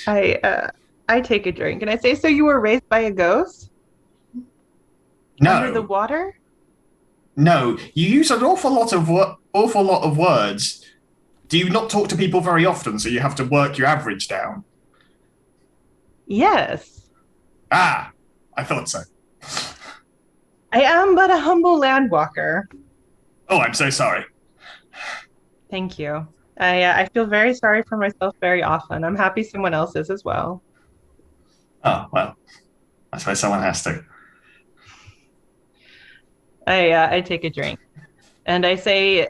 I take a drink and I say, so you were raised by a ghost? No. Under the water? No. You use an awful lot of words. Do you not talk to people very often, so you have to work your average down? Yes. Ah, I thought so. I am but a humble landwalker. Oh, I'm so sorry. Thank you. I feel very sorry for myself very often. I'm happy someone else is as well. Oh, well, I suppose someone has to. I take a drink and I say,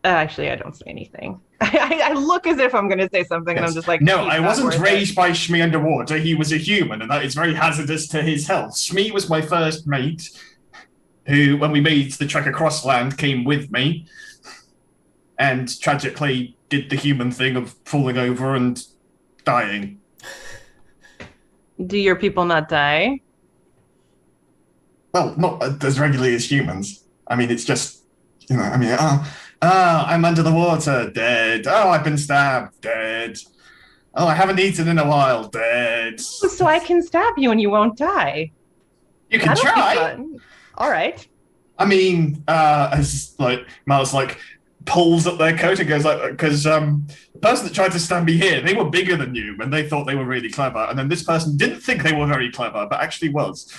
actually, I don't say anything. I look as if I'm going to say something, Yes. and I'm just like, no, I wasn't worth raised it. by Shmi underwater. He was a human, and that is very hazardous to his health. Shmi was my first mate, who, when we made the trek across land, came with me, and tragically did the human thing of falling over and dying. Do your people not die? Well, not as regularly as humans. I mean, it's just, I'm under the water, dead. Oh, I've been stabbed, dead. Oh, I haven't eaten in a while, dead. So I can stab you and you won't die. You can That'll be try. fun. All right. I mean, as like Mal's like, pulls up their coat and goes like, because the person that tried to stand me here, they were bigger than you and they thought they were really clever, and then this person didn't think they were very clever but actually was.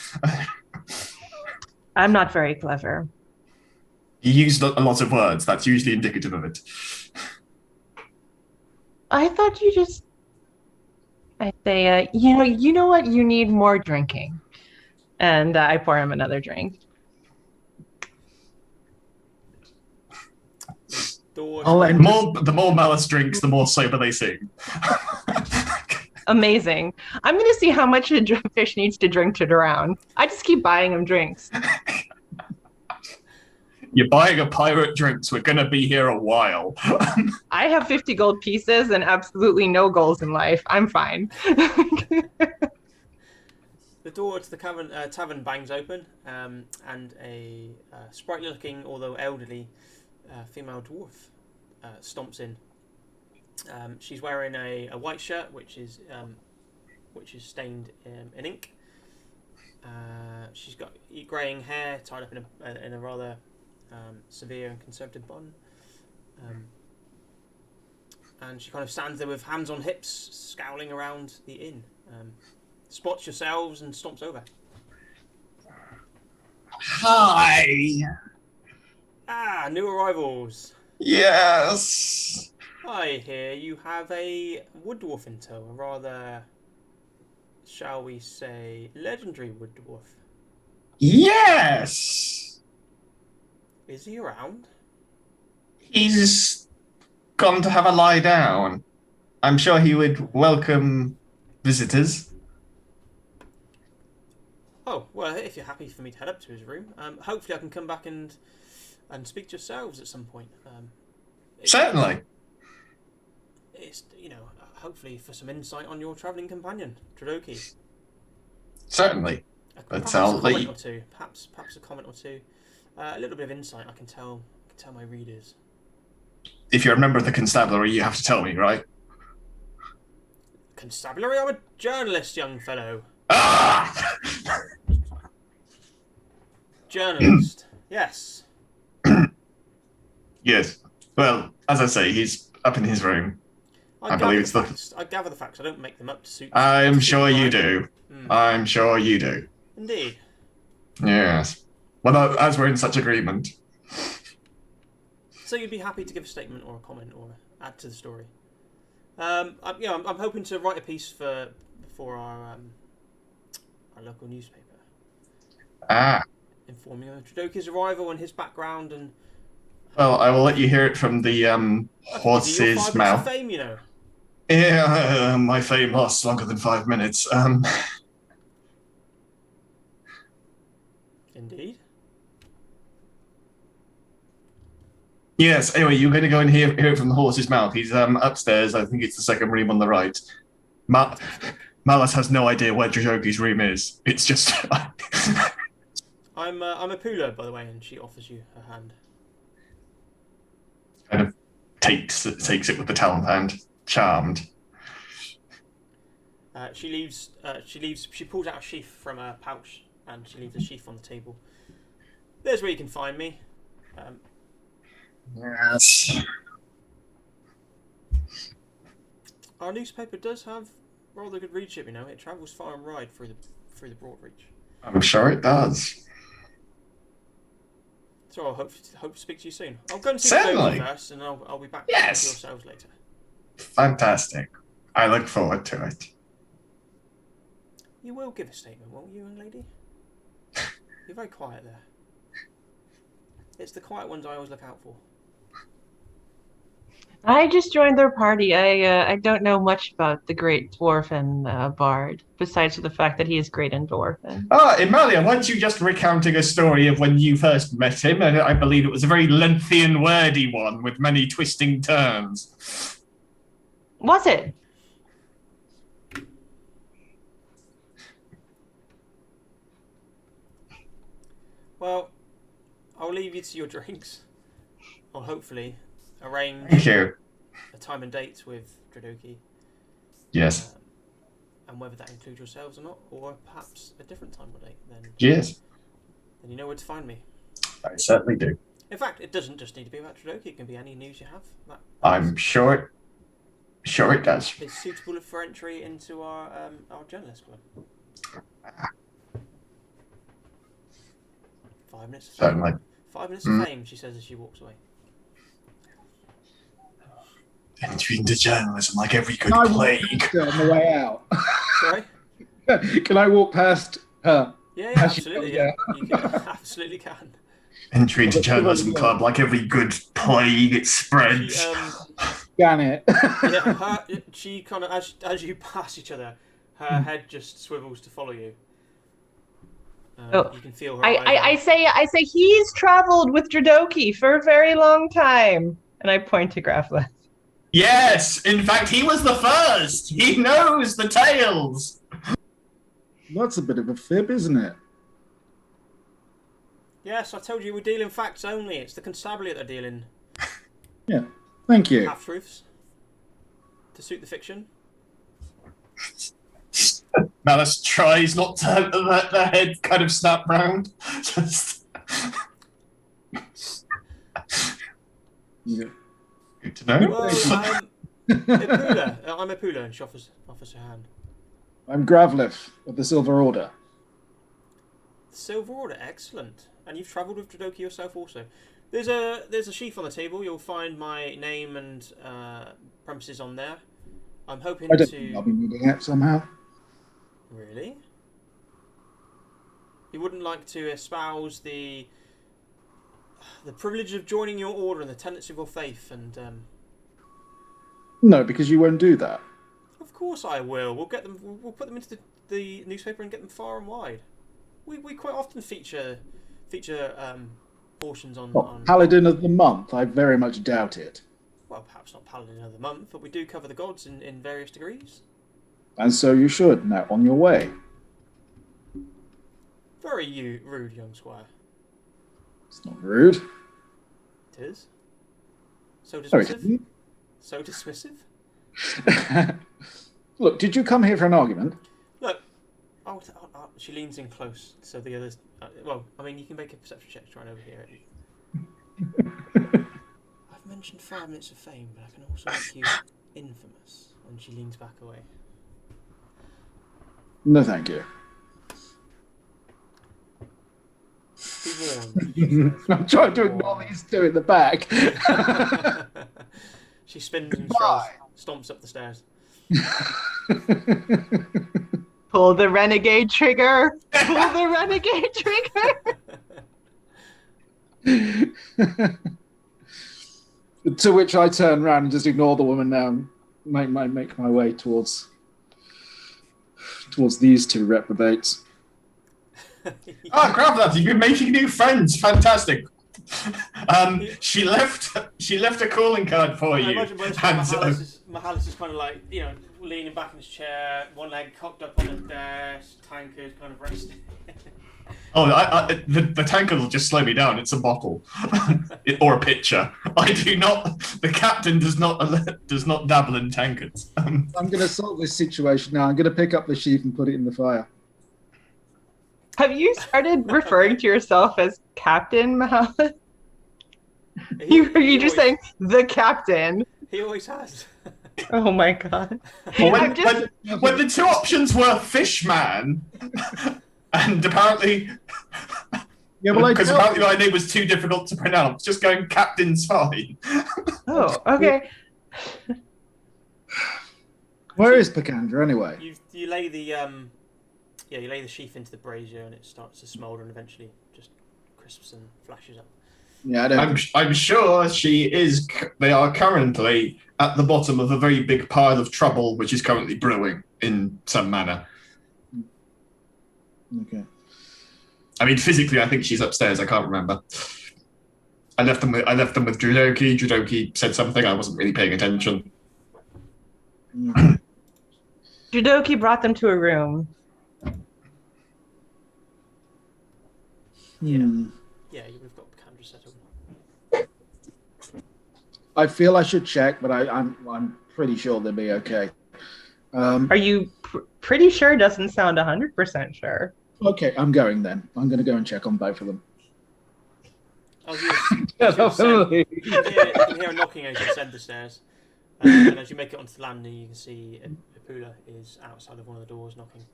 I'm not very clever. You used a lot of words. That's usually indicative of it. I thought you just. I say, you know what? You need more drinking, and I pour him another drink. The more Malice drinks, the more sober they seem. Amazing. I'm gonna see how much a fish needs to drink to drown. I just keep buying him drinks. You're buying a pirate drinks. We're gonna be here a while. I have 50 gold pieces and absolutely no goals in life. I'm fine. The door to the tavern bangs open, and a sprightly-looking, although elderly, female dwarf stomps in. She's wearing a white shirt, which is stained in ink. She's got greying hair tied up in a rather severe and conservative bun, and she kind of stands there with hands on hips, scowling around the inn. Spots yourselves and stomps over. Hi. New arrivals. Yes. I hear you have a wood dwarf in tow, a rather, shall we say, legendary wood dwarf. Yes. Is he around? He's gone to have a lie down. I'm sure he would welcome visitors. Oh, well, if you're happy for me to head up to his room, hopefully I can come back and speak to yourselves at some point. Certainly. It's, hopefully for some insight on your travelling companion, Tradoki. Certainly. Perhaps a comment or two. Perhaps a comment or two. A little bit of insight I can tell my readers. If you're a member of the constabulary, you have to tell me, right? Constabulary? I'm a journalist, young fellow. Ah! Journalist. Yes. Yes. Well, as I say, he's up in his room. I believe it's I gather the facts. I don't make them up to suit. I'm sure you do. I'm sure you do. Indeed. Yes. Well, as we're in such agreement. So you'd be happy to give a statement or a comment or add to the story. I'm hoping to write a piece for our local newspaper. Informing of Tradoki's arrival and his background and. Well, I will let you hear it from the horse's mouth. Fame, you know. Yeah, my fame lasts longer than 5 minutes. Indeed. Yes. Anyway, you're going to go and hear it from the horse's mouth. He's upstairs. I think it's the second room on the right. Malice has no idea where Tradoki's room is. It's just. I'm a Pula, by the way, and she offers you her hand. Kind of takes it with the talent hand. Charmed. She leaves. She pulls out a sheath from a pouch, and she leaves a sheath on the table. There's where you can find me. Yes. Our newspaper does have rather good readership. It travels far and wide through the broad reach. I'm sure it does. So I'll hope to speak to you soon. I'll go and see Certainly. the first, and I'll be back Yes. to yourselves later. Fantastic. I look forward to it. You will give a statement, won't you, young lady? You're very quiet there. It's the quiet ones I always look out for. I just joined their party. I don't know much about the great dwarven bard, besides the fact that he is great in dwarven. Emalia, weren't you just recounting a story of when you first met him? And I believe it was a very lengthy and wordy one with many twisting turns. Was it? Well, I'll leave you to your drinks. I'll hopefully arrange Thank you. a time and date with Tradoki. Yes. And whether that includes yourselves or not, or perhaps a different time or date, then Yes. you know where to find me. I certainly do. In fact, it doesn't just need to be about Tradoki. It can be any news you have. I'm sure it does. It's suitable for entry into our journalist club. 5 minutes of fame. Certainly. 5 minutes of fame, she says as she walks away. Entry into journalism like every good Can I walk plague. past her on the way out? Sorry? Can I walk past her? Yeah, As she absolutely. comes Yeah, you can, absolutely can. Entry into journalism club like every good plague. It spreads. She, Scan it. yeah, she kind of as you pass each other, her head just swivels to follow you. You can feel her eyes. I say he's traveled with Dradoki for a very long time, and I point to Grafleth. Yes, in fact, he was the first. He knows the tales. That's a bit of a fib, isn't it? Yes, I told you we're dealing facts only. It's the constabulary that are dealing Yeah. Thank you. half-truths to suit the fiction. Malice tries not to have the head kind of snap round. Just... Yeah. Good to know. Well, Ipula. I'm Ipula, and she offers her hand. I'm Gravlith of the Silver Order. Silver Order, excellent. And you've travelled with Dradoki yourself also. There's a sheaf on the table. You'll find my name and premises on there. I'm hoping I don't to... think I'll be needing it somehow. Really? You wouldn't like to espouse the privilege of joining your order and the tenets of your faith and... No, because you won't do that. Of course I will. We'll get them. We'll put them into the newspaper and get them far and wide. We quite often feature portions on. Paladin of the Month, I very much doubt it. Well, perhaps not Paladin of the Month, but we do cover the gods in various degrees. And so you should. Now, on your way. Very rude, young squire. It's not rude. It is. So Sorry. dismissive. So dismissive. Look, did you come here for an argument? Look, she leans in close, so the others. Well, I mean, you can make a perception check to try and overhear it. I've mentioned 5 minutes of fame, but I can also make you infamous. And she leans back away. No, thank you. Be warned. I'm trying to ignore these two in the back. She spins and stomps up the stairs. Pull the renegade trigger. Pull the renegade trigger. To which I turn around and just ignore the woman now and make my way towards these two reprobates. Oh, Gravleth, you've been making new friends. Fantastic. She left a calling card for I you. imagine most of Mahalis is kind of like, leaning back in his chair, one leg cocked up on the desk, tankard kind of resting. The tankard will just slow me down. It's a bottle or a pitcher. I do not. The captain does not dabble in tankards. I'm going to solve this situation now. I'm going to pick up the sheaf and put it in the fire. Have you started referring to yourself as Captain Mahalis? Are you just saying the captain? He always has. Oh my god. When the two options were fishman and apparently because apparently my name was too difficult to pronounce, just going captain's fine. Oh, okay. Where is Picandra anyway? You lay the you lay the sheaf into the brazier and it starts to smoulder and eventually just crisps and flashes up. Yeah, I'm sure they are currently at the bottom of a very big pile of trouble which is currently brewing in some manner. Okay. I mean, physically, I think she's upstairs. I can't remember. I left them with Dradoki. Dradoki said something. I wasn't really paying attention. Judoki brought them to a room. Yeah, we've got Picandra settled. I feel I should check, but I'm pretty sure they'll be okay. Are you pretty sure? Doesn't sound 100% sure. Okay, I'm going then. I'm going to go and check on both of them. Shut up, Emily. You can hear a knocking as you ascend the stairs. And as you make it onto the landing, you can see Ipula is outside of one of the doors knocking.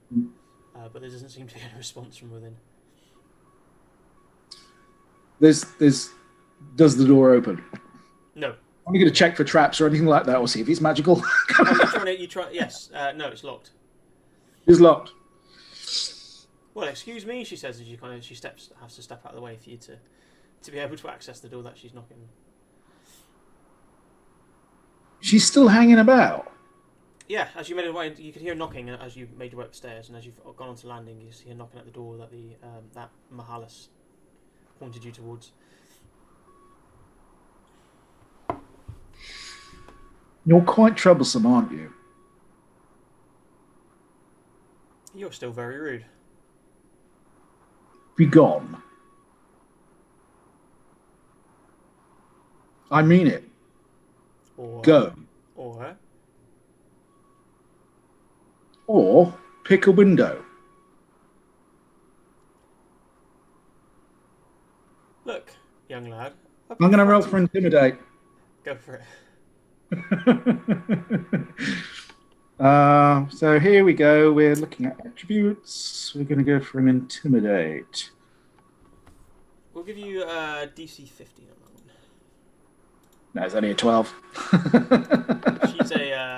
But there doesn't seem to be any response from within. Does the door open? No. I'm going to check for traps or anything like that, or see if it's magical. Yes. No, it's locked. It's locked. Well, excuse me, she says as she has to step out of the way for you to be able to access the door that she's knocking. She's still hanging about. Yeah, as you made your way, you could hear knocking as you made your way upstairs, and as you've gone onto landing, you see her knocking at the door that that Mahalis pointed you towards. You're quite troublesome, aren't you? You're still very rude. Be gone. I mean it. Go. Or pick a window. Look, young lad. I'm going to roll for intimidate. Go for it. So here we go. We're looking at attributes. We're going to go for an intimidate. We'll give you DC 50 on that one. No, it's only a 12.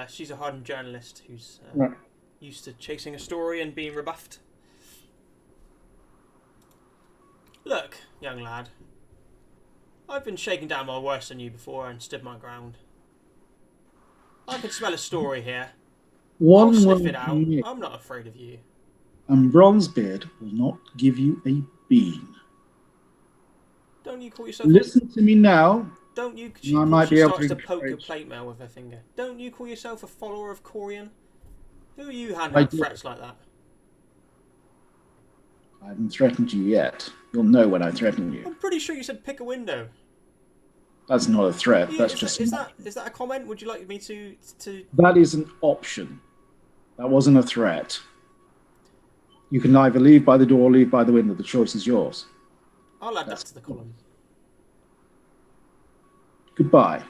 She's a hardened journalist who's Right. used to chasing a story and being rebuffed. Look, young lad. I've been shaken down by worse than you before and stood my ground. I can smell a story here. I'll sniff it out. I'm not afraid of you. And Bronzebeard will not give you a bean. Don't you call yourself... Listen to me now. Don't you... I might be able starts to to poke your plate mail with her finger. Don't you call yourself a follower of Corian? Who are you handing out threats like that? I haven't threatened you yet. You'll know when I threaten you. I'm pretty sure you said pick a window. That's not a threat. Yeah, That's is just... that a comment? Would you like me to... That is an option. That wasn't a threat. You can either leave by the door or leave by the window. The choice is yours. I'll add that to the column. Goodbye.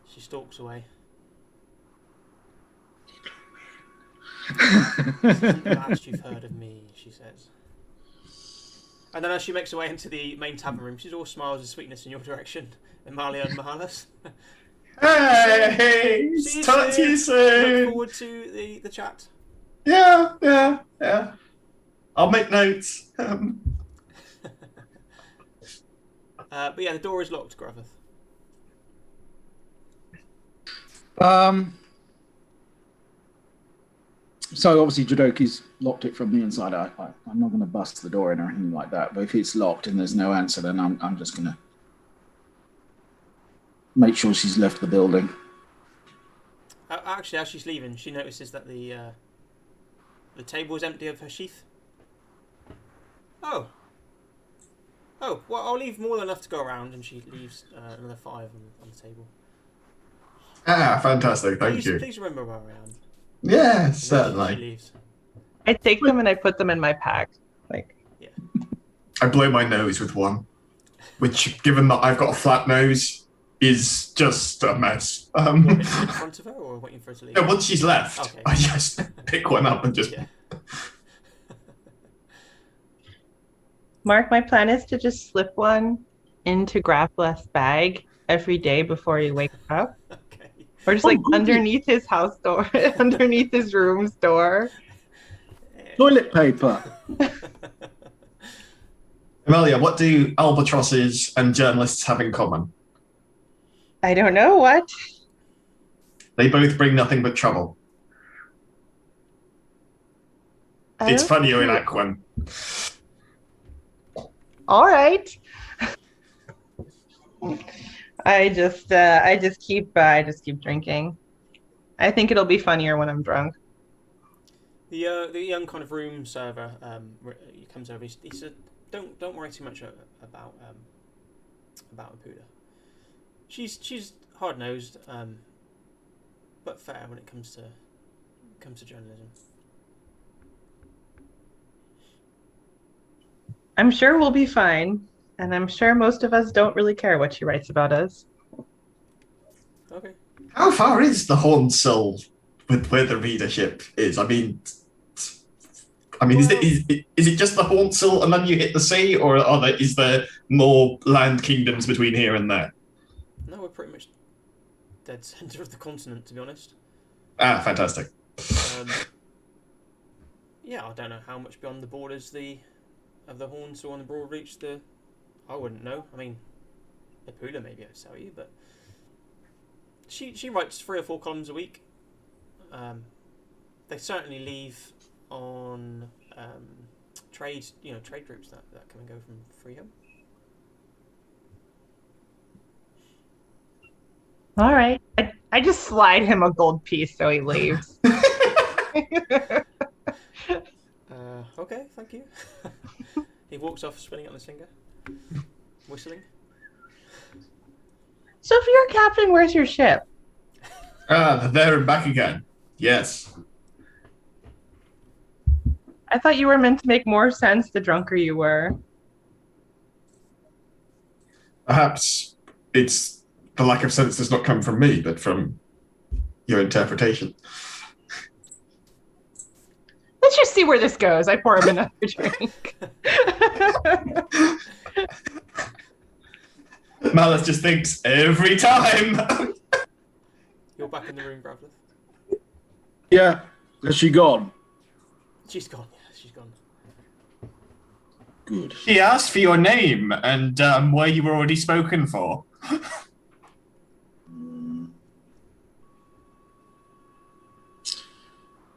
She stalks away. The last you've heard of me, she says. And then as she makes her way into the main tavern room, she's all smiles and sweetness in your direction, Amalia and Mahalis. Hey! Talk to you soon! Look forward to the chat. Yeah. I'll make notes. But yeah, the door is locked, Graveth. So obviously Jadoki's locked it from the inside. I'm not going to bust the door in or anything like that. But if it's locked and there's no answer, then I'm just going to make sure she's left the building. Actually, as she's leaving, she notices that the table is empty of her sheath. Oh, well, I'll leave more than enough to go around, and she leaves another 5 on the table. Ah, fantastic, thank you. Please remember where I am. Yes, She certainly. leaves. I take them and I put them in my pack. Yeah. I blow my nose with one, which, given that I've got a flat nose, is just a mess. What, in front of her, or waiting for her to leave? No, once she's left, Okay. I just pick one up and just... Yeah. Mark, my plan is to just slip one into Grappleth's bag every day before he wakes up. Okay. Or just underneath his house door, underneath his room's door. Toilet paper. Amelia, what do albatrosses and journalists have in common? I don't know what. They both bring nothing but trouble. It's funny you're in Aquan. All right. I just keep drinking. I think it'll be funnier when I'm drunk. The young kind of room server he comes over. He said, "Don't worry too much about Apuda. She's hard nosed, but fair when it comes to journalism." I'm sure we'll be fine. And I'm sure most of us don't really care what she writes about us. Okay. How far is the Hornsel with where the readership is? Is Well- it just the Hornsel and then you hit the sea, or is there more land kingdoms between here and there? No, we're pretty much dead centre of the continent, to be honest. Ah, fantastic. Yeah, I don't know how much beyond the borders of the Hornsel and the Broadreach I wouldn't know. I mean, the Pula maybe I'd tell you, but she writes 3 or 4 columns a week. They certainly leave on trade groups that come and go from Freeham. All right. I just slide him a gold piece so he leaves. Okay, thank you. He walks off, spinning on his finger, whistling. So if you're a captain, where's your ship? Ah, there and back again. Yes. I thought you were meant to make more sense the drunker you were. Perhaps it's the lack of sense does not come from me, but from your interpretation. Let's just see where this goes. I pour him another drink. Malice just thinks every time. You're back in the room, Gravlith. Yeah. Has she gone? She's gone. Yeah, she's gone. Good. He asked for your name and where you were already spoken for.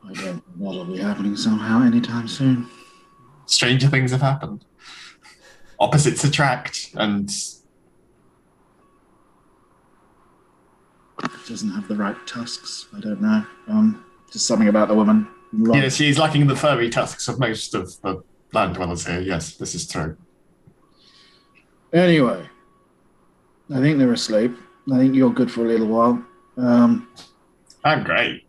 I don't think that'll be happening somehow anytime soon. Stranger things have happened. Opposites attract, and It doesn't have the right tusks. I don't know. Just something about the woman. Right. yeah, she's lacking the furry tusks of most of the land dwellers here. Yes, this is true. Anyway, I think they're asleep. I think you're good for a little while. I'm great.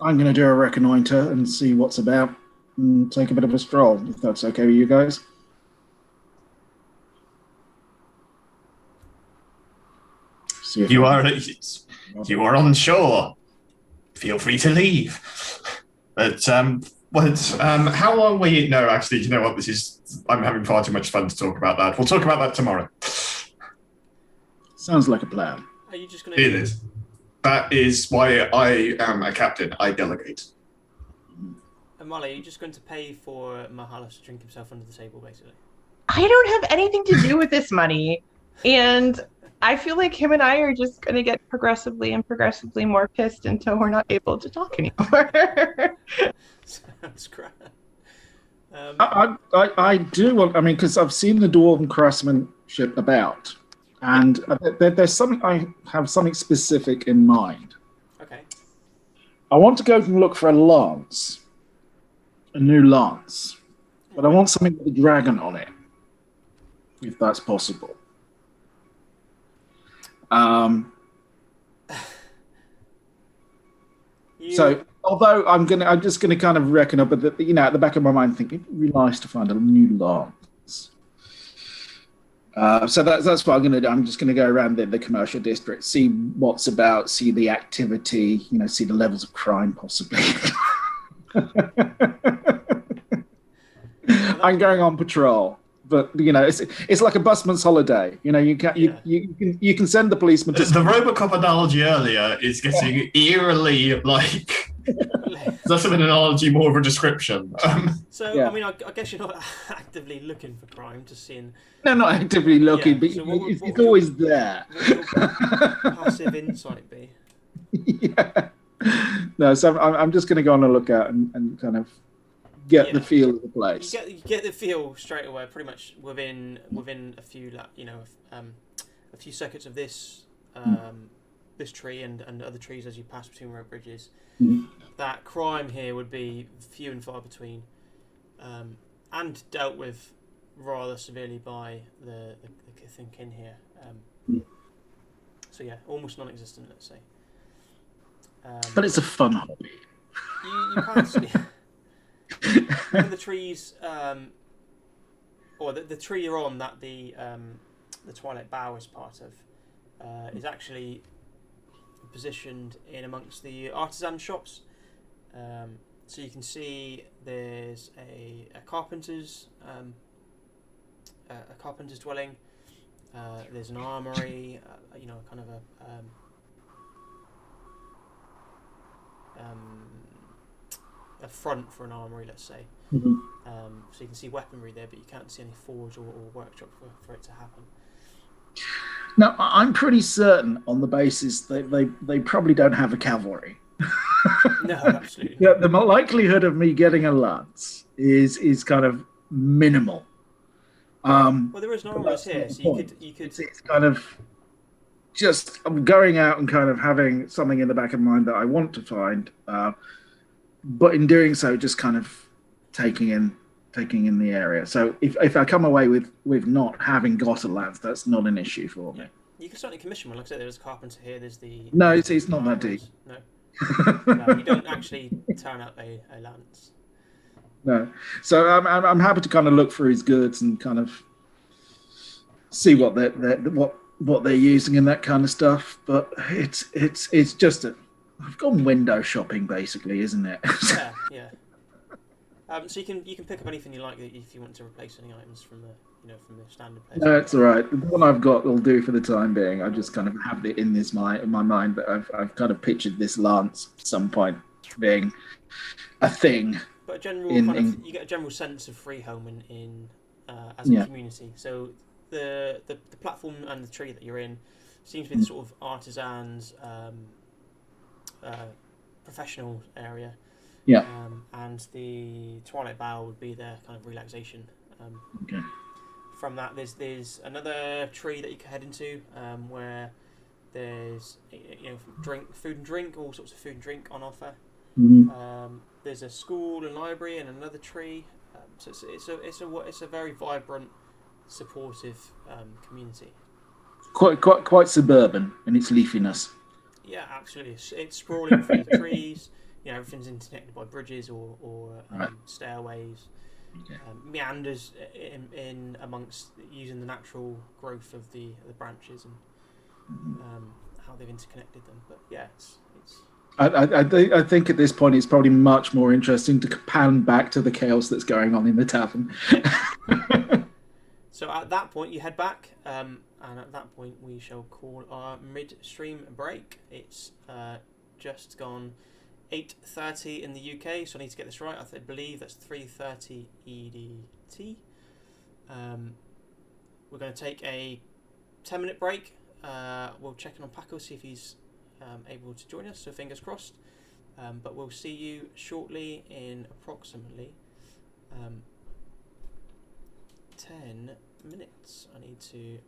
I'm going to do a reconnoiter and see what's about and take a bit of a stroll, if that's okay with you guys. See if You I- are on shore. Feel free to leave. But how long were you? No, actually, you know what? I'm having far too much fun to talk about that. We'll talk about that tomorrow. Sounds like a plan. Are you just going It is. That is why I am a captain. I delegate. Molly, are you just going to pay for Mahalas to drink himself under the table, basically? I don't have anything to do with this money. And I feel like him and I are just going to get progressively more pissed until we're not able to talk anymore. Sounds great. I do want, because I've seen the Dwarven craftsmanship about, and there's something, I have something specific in mind. Okay. I want to go and look for a lance, a new lance, but I want something with a dragon on it, if that's possible. So, although I'm just gonna kind of reckon up, but at the back of my mind, thinking it'd be nice to find a new lance. So that's what I'm gonna do. I'm just gonna go around the commercial district, see what's about, see the activity, see the levels of crime possibly. I'm going on patrol. But it's like a busman's holiday. You can send the policeman to The Robocop analogy earlier is getting eerily like less of an analogy, more of a description. So Yeah. I guess you're not actively looking for crime, just seeing. No, not actively looking, Yeah, but so what it's would always there. What would your passive insight be? Yeah. No, so I'm just going to go on a lookout and kind of get the feel of the place. You get the feel straight away, pretty much within a few a few seconds of this this tree and other trees as you pass between road bridges. That crime here would be few and far between, and dealt with rather severely by the Kithinkin here. So yeah, almost non-existent, let's say. But it's a fun hobby. You pass. The trees or the tree you're on that the Twilight Bough is part of is actually positioned in amongst the artisan shops. So you can see there's a carpenter's dwelling. There's an armory, kind of a front for an armory, let's say. Mhm. So you can see weaponry there, but you can't see any forge or workshop for it to happen. Now, I'm pretty certain on the basis that they probably don't have a cavalry. No, absolutely. Yeah, the likelihood of me getting a lance is kind of minimal. Well, there is an But armorers that's not here, the so point. you could. It's kind of just I'm going out and kind of having something in the back of mind that I want to find, but in doing so, just kind of taking in the area. So if I come away with not having got a lance, that's not an issue for me. Yeah. You can certainly commission one. Like I said, there's a carpenter here. There's the No, it's not that deep. No. No, you don't actually turn up a lance. No, so I'm happy to kind of look through his goods and kind of see what they're using and that kind of stuff. But it's just I've gone window shopping basically, isn't it? Yeah, yeah. So you can pick up anything you like if you want to replace any items from the standard place. No, it's all right. The one I've got will do for the time being. I just kind of have it in my mind that I've kind of pictured this lance at some point being a thing. But a general you get a general sense of Freeholm in as a community. So the platform and the tree that you're in seems to be the sort of artisans, professional area. Yeah. And the Twilight Bough would be their kind of relaxation. Okay. From that, there's another tree that you can head into where there's food and drink, all sorts of food and drink on offer. Mm-hmm. There's a school and library and another tree. So it's a very vibrant, supportive community. Quite suburban in its leafiness. Yeah, absolutely. It's sprawling through the trees. Everything's interconnected by bridges or stairways. Okay. Meanders in amongst using the natural growth of the branches and how they've interconnected them. But yeah, it's. I think at this point it's probably much more interesting to pan back to the chaos that's going on in the tavern. So at that point you head back, and at that point we shall call our midstream break. It's just gone 8:30 in the UK, so I need to get this right. I believe that's 3:30 EDT. We're going to take a 10-minute break. We'll check in on Paco, see if he's able to join us, so fingers crossed. But we'll see you shortly in approximately 10 minutes. I need to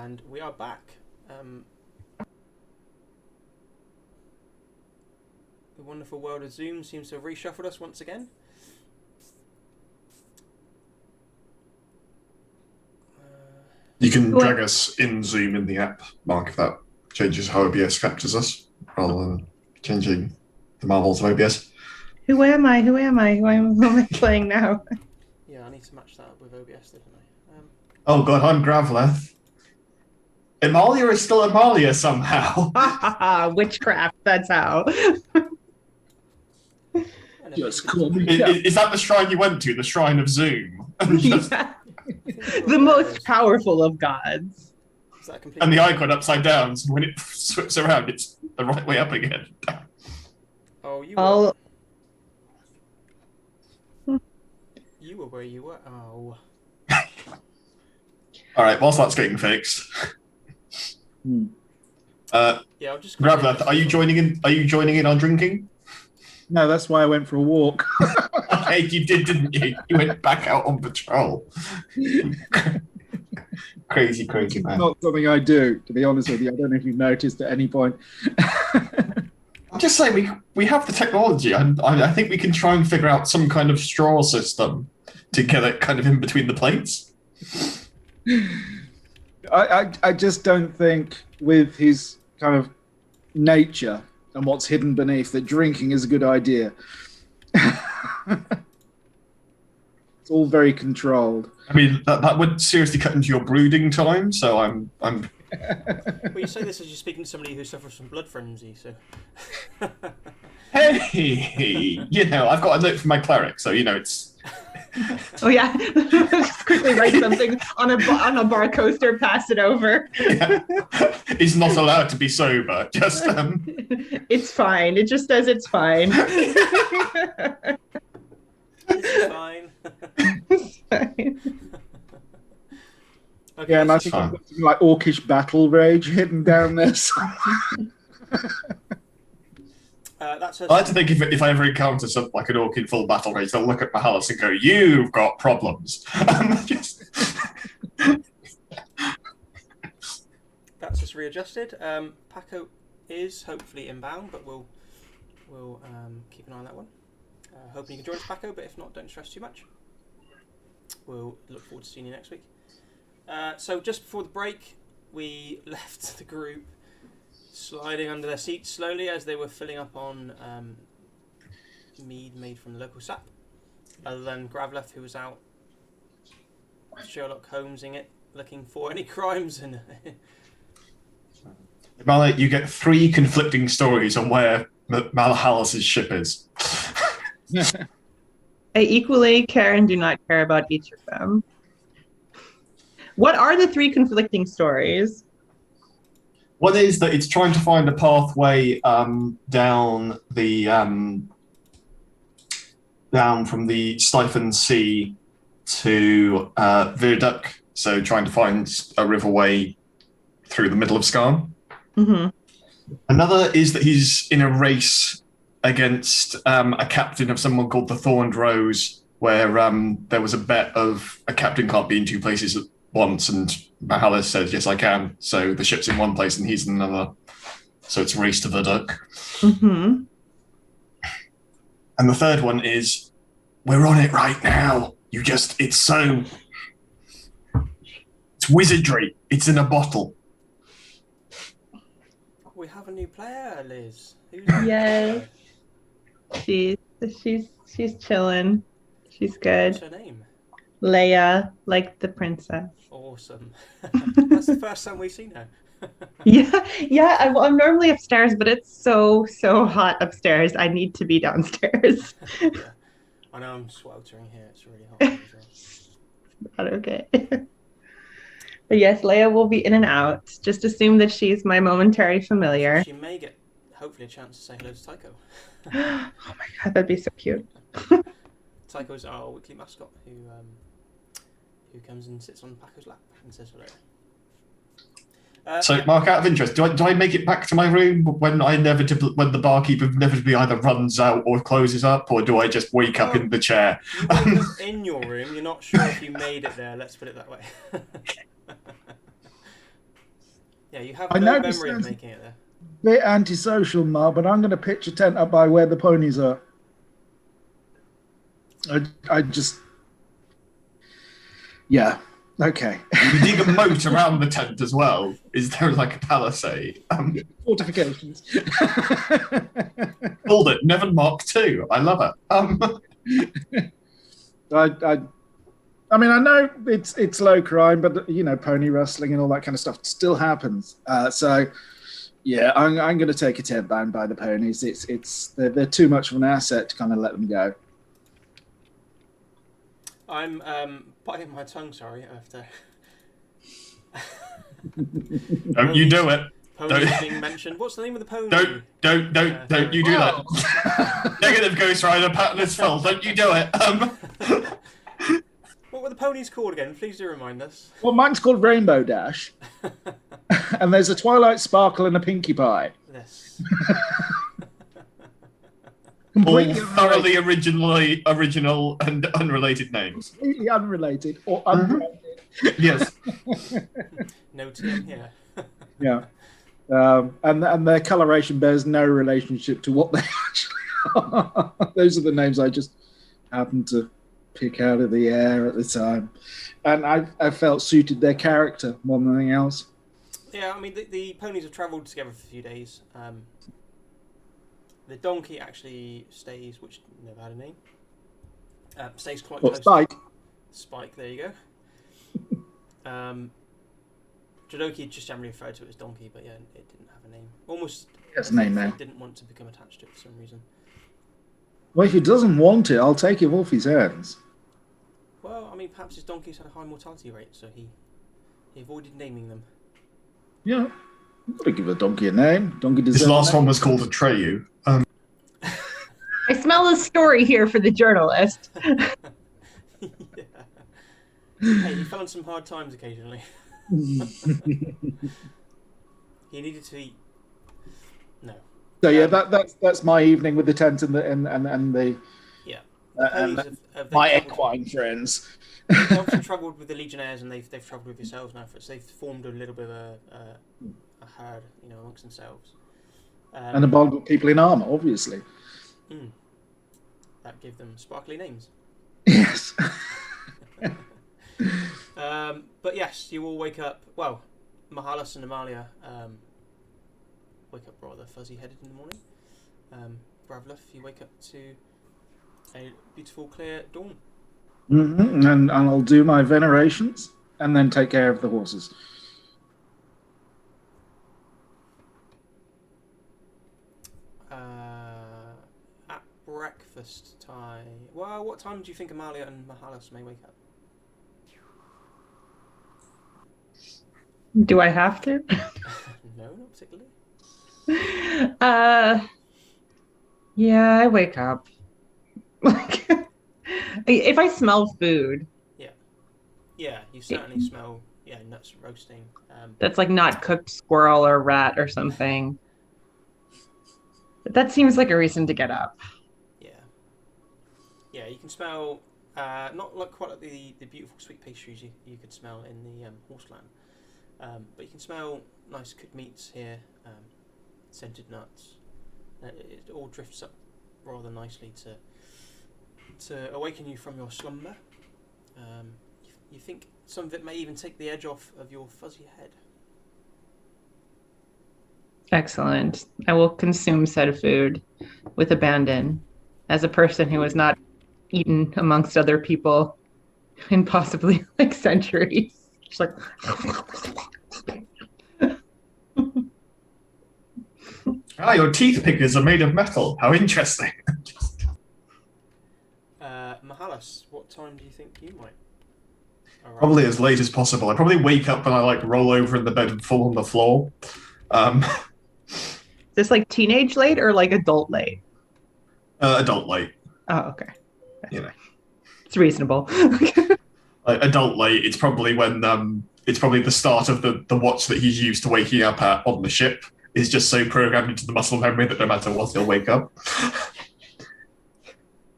And we are back. The wonderful world of Zoom seems to have reshuffled us once again. You can drag us in Zoom in the app, Mark, if that changes how OBS captures us, rather than changing the marvels of OBS. Who am I? Who am I? Who am I playing now? Yeah, I need to match that up with OBS, don't I? Oh god, I'm Gravleth. Amalia is still Amalia somehow. Witchcraft, that's how. Just call me. Is that the shrine you went to, the Shrine of Zoom? Yeah. The most powerful of gods. Is that And the icon upside down, so when it flips around, it's the right way up again. Oh, you were where you were. Oh. Alright, whilst that's getting fixed. Yeah, I'll just. Gravleth, are you joining in? Are you joining in on drinking? No, that's why I went for a walk. Okay, you did, didn't you? You went back out on patrol. Crazy man. Not something I do, to be honest with you. I don't know if you've noticed at any point. I'm just saying, we have the technology, and I think we can try and figure out some kind of straw system to get it kind of in between the plates. I just don't think, with his kind of nature and what's hidden beneath, that drinking is a good idea. It's all very controlled. I mean, that would seriously cut into your brooding time, so I'm. Well, you say this as you're speaking to somebody who suffers from blood frenzy, so. Hey, you know, I've got a note from my cleric, so you know it's. Oh yeah, just quickly write something on a bar coaster, pass it over. Yeah. He's not allowed to be sober. Just It's fine. It just says it's fine. It's fine. It's fine. Okay, Yeah, and I think I've got something like orcish battle rage hidden down there. That's I like to think if I ever encounter something like an orc in full battle rage, they'll look at Mahalis and go, "You've got problems." That's just readjusted. Paco is hopefully inbound, but we'll keep an eye on that one. Hoping you can join us, Paco, but if not, don't stress too much. We'll look forward to seeing you next week. So just before the break, we left the group sliding under their seats slowly as they were filling up on mead made from the local sap. Other than Gravleth, who was out Sherlock Holmesing it, looking for any crimes. And Mala, you get 3 conflicting stories on where Malahalis' ship is. I equally care and do not care about each of them. What are the 3 conflicting stories? One is that it's trying to find a pathway down from the Stifan Sea to Viaduct, so trying to find a riverway through the middle of Skarn. Mm-hmm. Another is that he's in a race against a captain of someone called the Thorned Rose, where there was a bet of a captain can't be in 2 places at once, and Mahalis says, yes, I can. So the ship's in one place and he's in another. So it's a race to Viaduct. Mm-hmm. And the third one is, we're on it right now. It's wizardry. It's in a bottle. we have a new player, Liz. Yes. She's chilling. She's good. What's her name? Leia, like the princess. Awesome. That's the first time we've seen her. Yeah. I'm normally upstairs, but it's so hot upstairs. I need to be downstairs. Yeah. I know I'm sweltering here. It's really hot. Not okay. But yes, Leia will be in and out. Just assume that she's my momentary familiar. She may get, hopefully, a chance to say hello to Tycho. Oh my god, that'd be so cute. Tycho's our weekly mascot who comes and sits on Paco's lap and says hello. So, Mark, out of interest, do I make it back to my room when the barkeeper inevitably either runs out or closes up, or do I just wake up in the chair? You were in your room. You're not sure if you made it there. Let's put it that way. Yeah, you have I no know this memory of sounds making it there. a bit antisocial, Ma, but I'm going to pitch a tent up by where the ponies are. I just... Yeah. Okay. You dig a moat around the tent as well. Is there like a palisade? Fortifications. Called it Nevin Mark II. I love it. I mean, I know it's low crime, but you know, pony rustling and all that kind of stuff still happens. So, yeah, I'm going to take a tent down by the ponies. They're too much of an asset to kind of let them go. I'm biting my tongue. Sorry, after. Don't you do it. Ponies being mentioned. What's the name of the pony? Don't you do that. Negative Ghost Rider, pattern is full. Don't you do it. What were the ponies called again? Please do remind us. Well, mine's called Rainbow Dash, and there's a Twilight Sparkle and a Pinkie Pie. Yes. All thoroughly original and unrelated names. Completely unrelated or unbranded. Yes. No TM here. Yeah. And their coloration bears no relationship to what they actually are. Those are the names I just happened to pick out of the air at the time. And I felt suited their character more than anything else. Yeah, I mean, the ponies have travelled together for a few days. The donkey actually stays, which never had a name, stays quite close. Spike. Spike, there you go. Jodoki just generally referred to it as donkey, but yeah, it didn't have a name. Almost Yes, name he now. didn't want to become attached to it for some reason. Well, if he doesn't want it, I'll take it off his hands. Well, I mean, perhaps his donkeys had a high mortality rate, so he avoided naming them. Yeah. You've got to give a donkey a name. Donkey deserves This last a name. one was called Atreyu. I smell a story here for the journalist. Yeah. Hey, he fell on some hard times occasionally. He needed to eat. No. So yeah, that's my evening with the tent and the Yeah. and Ponies have my travelled- equine friends. They've obviously travelled with the Legionnaires, and they've travelled with yourselves now. So they've formed a little bit of a herd, you know, amongst themselves. And a bog of people in armour, obviously. That give them sparkly names. Yes. But yes, you all wake up. Well, Mahalas and Amalia wake up rather fuzzy-headed in the morning. Bravleth, you wake up to a beautiful, clear dawn. And I'll do my venerations and then take care of the horses. At breakfast time. Well, what time do you think Amalia and Mahalas may wake up? Do I have to? No, not particularly. Yeah, I wake up. Like, if I smell food Yeah, you certainly smell nuts roasting. that's like not cooked squirrel or rat or something, that seems like a reason to get up. Yeah, you can smell not like quite like the beautiful sweet pastries you could smell in the horseland, but you can smell nice cooked meats here, scented nuts. It all drifts up rather nicely to awaken you from your slumber. You think some of it may even take the edge off of your fuzzy head. Excellent. I will consume said food with abandon as a person who has not eaten amongst other people in possibly like centuries. Just like Your teeth pickers are made of metal. How interesting. Mahalas, what time do you think you might arrive? Probably as late as possible. I probably wake up and I like roll over in the bed and fall on the floor. is this like teenage late or like adult late? Adult late. Oh, okay. You know. It's reasonable. Adult late. It's probably when it's probably the start of the watch that he's used to waking up at on the ship is just so programmed into the muscle memory that no matter what, he'll wake up.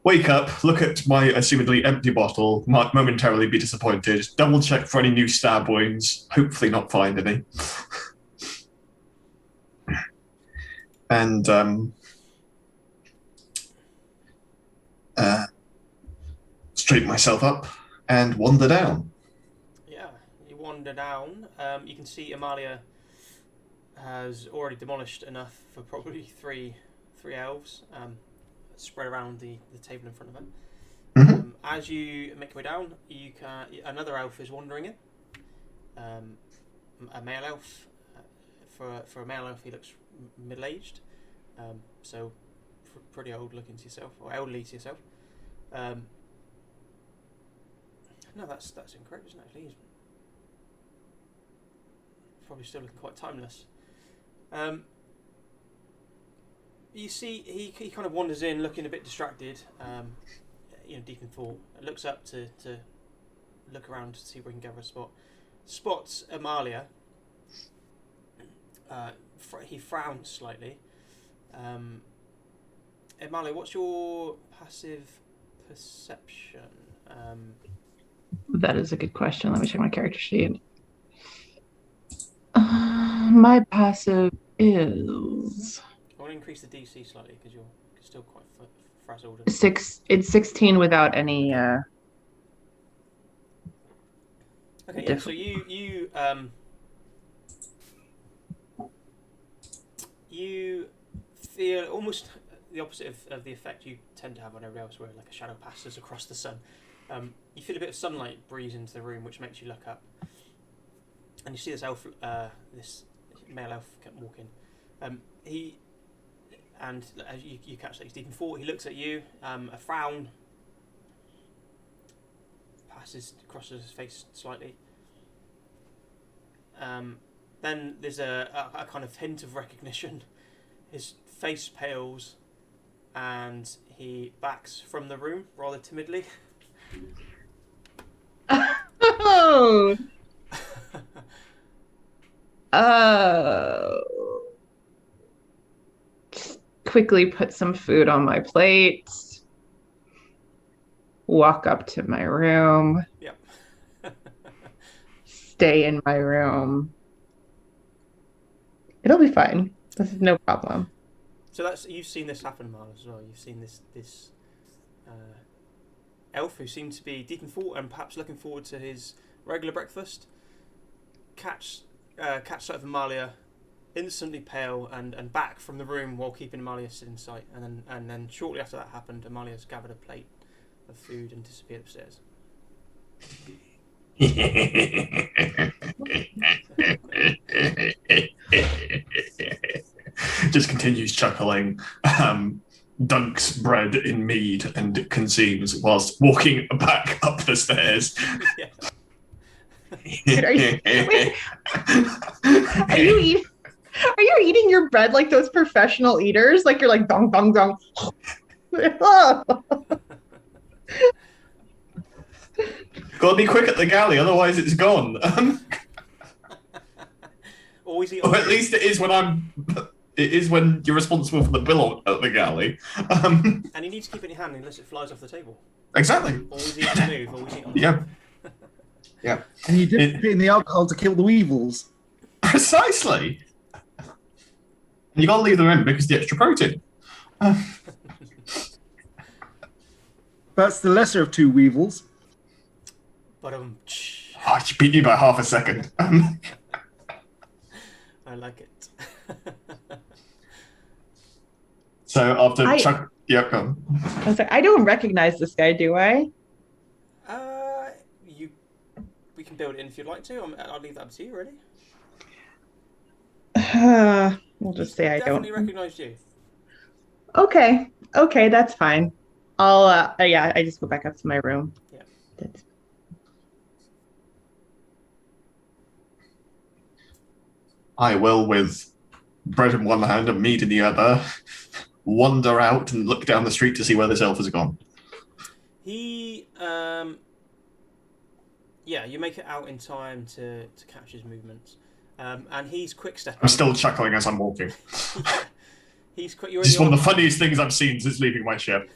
Wake up, look at my assumedly empty bottle, might momentarily be disappointed, double check for any new stab wounds, hopefully not find any. and straighten myself up and wander down. Yeah, you wander down. You can see Amalia has already demolished enough for probably three elves spread around the table in front of her. Mhm. As you make your way down, another elf is wandering in. A male elf. For a male elf, he looks middle-aged, so pretty old looking to yourself, or elderly to yourself. No, that's incorrect, isn't it? Actually, he's probably still looking quite timeless. You see, he kind of wanders in, looking a bit distracted. Deep in thought. Looks up to look around to see where he can gather a spot. Spots Amalia. He frowns slightly. Amalia, what's your passive perception? That is a good question. Let me check my character sheet. My passive is I want to increase the DC slightly because you're still quite frazzled. It's 16 without any. Okay, yeah. So you feel almost the opposite of the effect you tend to have on everybody else, where like a shadow passes across the sun. You feel a bit of sunlight breeze into the room, which makes you look up, and you see this elf, this male elf, walk in. And as you catch that he's deep in thought, he looks at you. A frown crosses his face slightly. Then there's a kind of hint of recognition. His face pales, and he backs from the room rather timidly. Oh. Quickly put some food on my plate. Walk up to my room. Yep. Stay in my room. It'll be fine. This is no problem. So you've seen this happen, Miles, as well. You've seen this elf who seemed to be deep in thought and perhaps looking forward to his regular breakfast. Catch sight of Amalia, instantly pale and back from the room while keeping Amalia still in sight. And then shortly after that happened, Amalia's gathered a plate of food and disappeared upstairs. Just continues chuckling, dunks bread in mead and consumes whilst walking back up the stairs. Yeah. Dude, are you eating your bread like those professional eaters? Like you're like dong dong dong. Gotta be quick at the galley, otherwise it's gone. Always eat. Or at least it is when you're responsible for the bill at the galley. And you need to keep it in your hand unless it flies off the table. Exactly. Always eat on the move. Always eat on the Yeah. move. Yeah. And you dip it in the alcohol to kill the weevils. Precisely. And you gotta leave them in because of the extra protein. That's the lesser of two weevils. But Oh, she beat you by half a second. I like it. So after Chuck, yeah, go on. I was like, I don't recognize this guy, do I? We can build it in if you'd like to. I'll leave that up to you, really. We'll just say I don't. Definitely recognised you. Okay, that's fine. I'll I just go back up to my room. Yeah. I will, with bread in one hand and meat in the other, wander out and look down the street to see where this elf has gone. You make it out in time to catch his movements. And he's quick stepping. I'm still chuckling as I'm walking. He's quick. This is one of the funniest things I've seen since leaving my ship.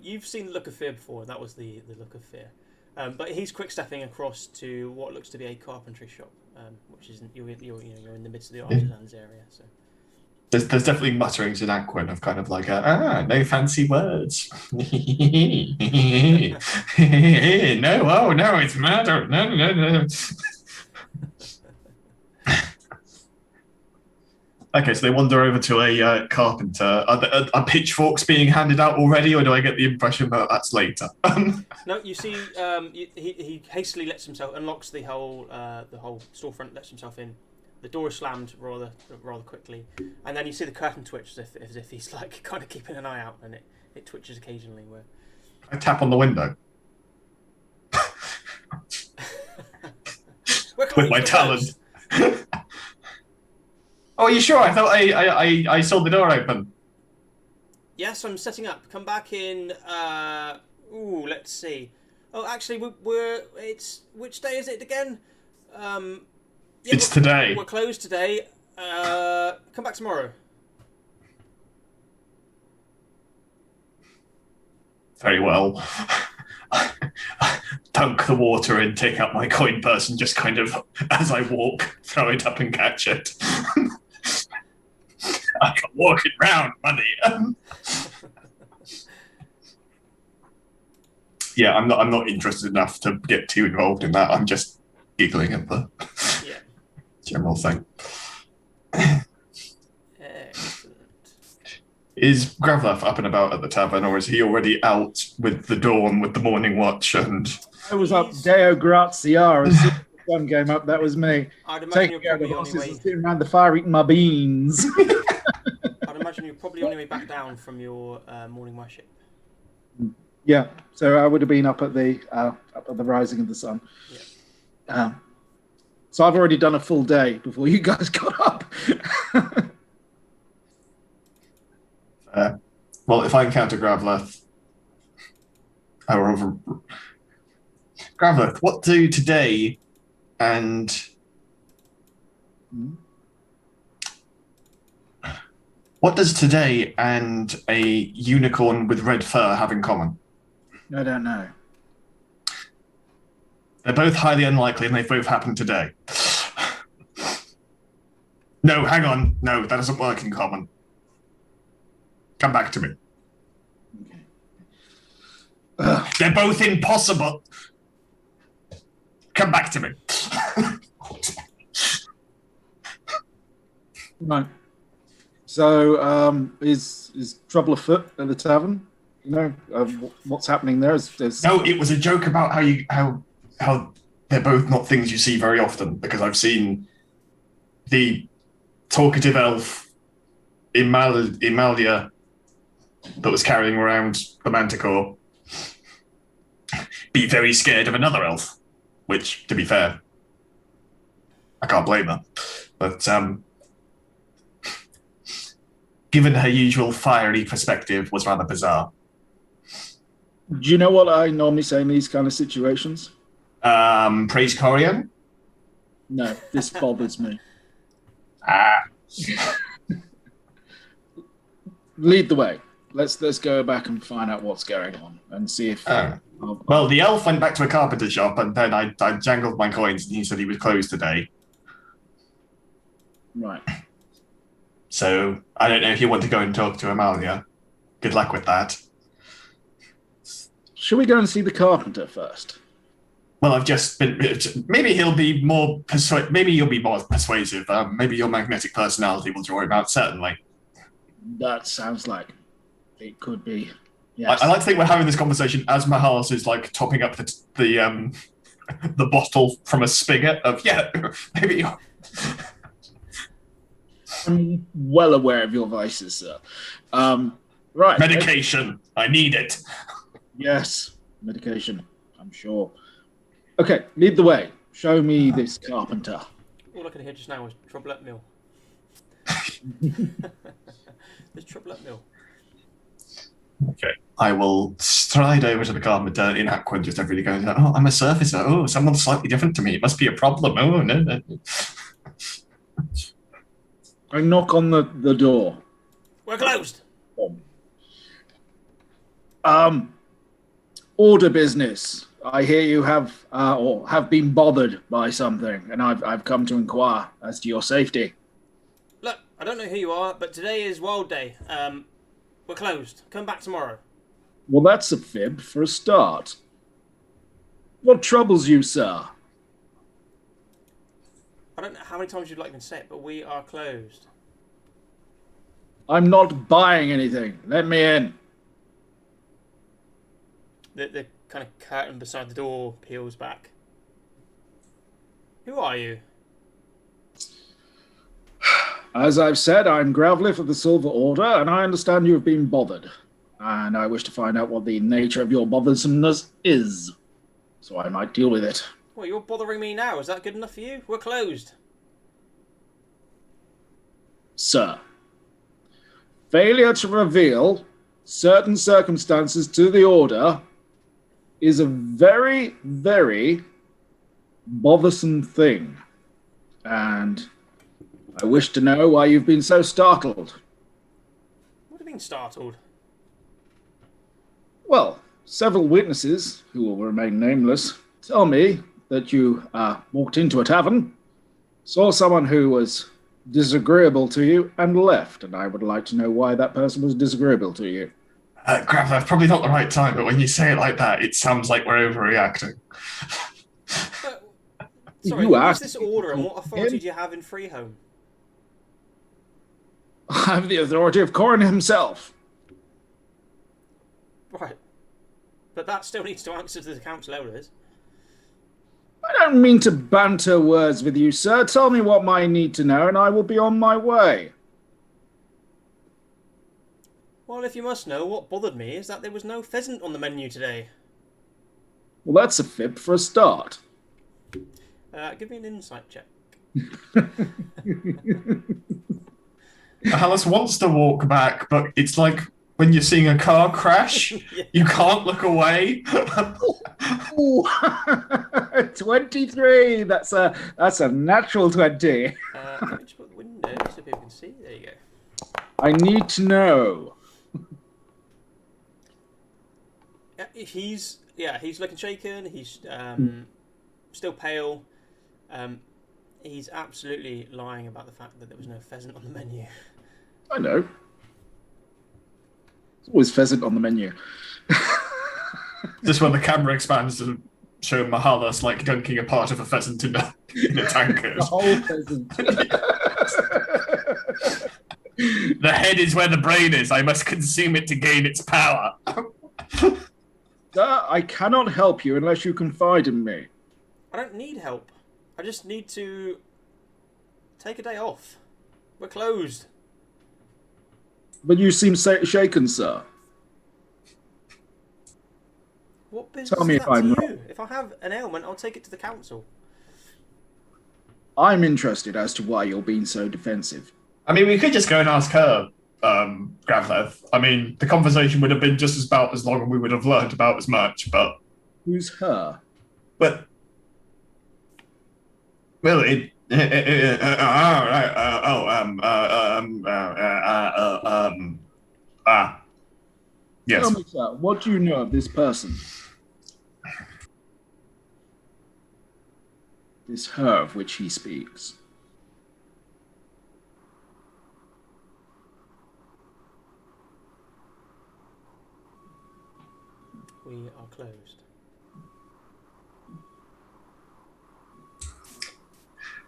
You've seen the look of fear before, and that was the look of fear. But he's quick stepping across to what looks to be a carpentry shop. which isn't you're in the midst of the artisans area. So There's definitely mutterings in Aquin of kind of like, no fancy words. No, oh no, it's murder. No. Okay, so they wander over to a carpenter. Are pitchforks being handed out already, or do I get the impression that that's later? no, you see, he hastily unlocks the whole storefront, lets himself in. The door is slammed rather quickly, and then you see the curtain twitch as if he's like kind of keeping an eye out, and it twitches occasionally. Where I tap on the window with my talent. Oh, are you sure? I thought I saw the door open. Yes, I'm setting up. Come back in. Let's see. Oh, actually, it's which day is it again? It's today. We're closed today. Come back tomorrow. Very well. Dunk the water in, take out my coin purse, and just kind of, as I walk, throw it up and catch it. I can walk it round, money. Yeah, I'm not interested enough to get too involved in that. I'm just giggling at the general thing. Excellent. Is Gravlath up and about at the tavern, or is he already out with the dawn, with the morning watch? And I was up Deo Grazia. As soon as the sun came up, that was me. I'd imagine Taking you're care of the probably on horses your and way. sitting around the fire eating my beans. I'd imagine you're probably on your way back down from your morning worship. Yeah, so I would have been up at the rising of the sun. Yeah. So I've already done a full day before you guys got up. well, if I encounter Gravlath, Gravlath, what do today and what does today and a unicorn with red fur have in common? I don't know. They're both highly unlikely, and they've both happened today. No, hang on. No, that doesn't work in common. Come back to me. Okay. They're both impossible. Come back to me. Right. So, is trouble afoot at the tavern? You know, what's happening there? No, it was a joke about how they're both not things you see very often, because I've seen the talkative elf Imalia that was carrying around the manticore be very scared of another elf, which, to be fair, I can't blame her. But given her usual fiery perspective, was rather bizarre. Do you know what I normally say in these kind of situations? Praise Corian? No, this bothers me. Lead the way. Let's go back and find out what's going on and see if. Well, the elf went back to a carpenter shop, and then I jangled my coins, and he said he was closed today. Right. So I don't know if you want to go and talk to Amalia. Good luck with that. Should we go and see the carpenter first? Well, I've just been. Maybe he'll be more Maybe you'll be more persuasive. Maybe your magnetic personality will draw him out. Certainly. That sounds like it could be. Yes. I like to think we're having this conversation as Mahalas is like topping up the bottle from a spigot of maybe. I'm well aware of your vices, sir. Right. Medication. I need it. Yes, medication. I'm sure. Okay, lead the way. Show me this carpenter. All I could hear just now was trouble at mill. There's trouble at mill. Okay. I will stride over to the carpenter in Aquin, just everybody goes, oh, I'm a surfacer. Oh, someone's slightly different to me. It must be a problem. Oh, no. I knock on the door. We're closed. Order business. I hear you have or have been bothered by something, and I've come to inquire as to your safety. Look, I don't know who you are, but today is Wild Day. We're closed. Come back tomorrow. Well, that's a fib for a start. What troubles you, sir? I don't know how many times you'd like me to say it, but we are closed. I'm not buying anything. Let me in. The kind of curtain beside the door peels back. Who are you? As I've said, I'm Graveliff of the Silver Order, and I understand you have been bothered. And I wish to find out what the nature of your bothersomeness is, so I might deal with it. Well, you're bothering me now. Is that good enough for you? We're closed. Sir, failure to reveal certain circumstances to the Order is a very, very bothersome thing. And I wish to know why you've been so startled. What do you mean startled? Well, several witnesses, who will remain nameless, tell me that you walked into a tavern, saw someone who was disagreeable to you, and left. And I would like to know why that person was disagreeable to you. Grab, that's probably not the right time, but when you say it like that, it sounds like we're overreacting. Sorry, You what is asked this order and what authority do you have in Freeholm? I have the authority of Corin himself. Right. But that still needs to answer to the council elders. I don't mean to banter words with you, sir. Tell me what I need to know, and I will be on my way. Well, if you must know, what bothered me is that there was no pheasant on the menu today. Well, that's a fib for a start. Give me an insight check. Alice wants to walk back, but it's like when you're seeing a car crash, Yeah. you can't look away. Ooh, 23. That's a natural 20. Let me just put the window so people can see. There you go. I need to know. He's looking shaken. He's still pale. He's absolutely lying about the fact that there was no pheasant on the menu. I know. There's always pheasant on the menu. Just when the camera expands to show Mahalas like dunking a part of a pheasant in a tankard. The whole pheasant. The head is where the brain is. I must consume it to gain its power. Sir, I cannot help you unless you confide in me. I don't need help. I just need to take a day off. We're closed. But you seem shaken, sir. What business Tell me is if that I'm to wrong. you? If I have an ailment, I'll take it to the council. I'm interested as to why you're being so defensive. I mean, we could just go and ask her, Gravlev. I mean, the conversation would have been just about as long and we would have learned about as much, but... Who's her? But... Well, yes. Tell me, sir, what do you know of this person? This her of which he speaks. We are closed.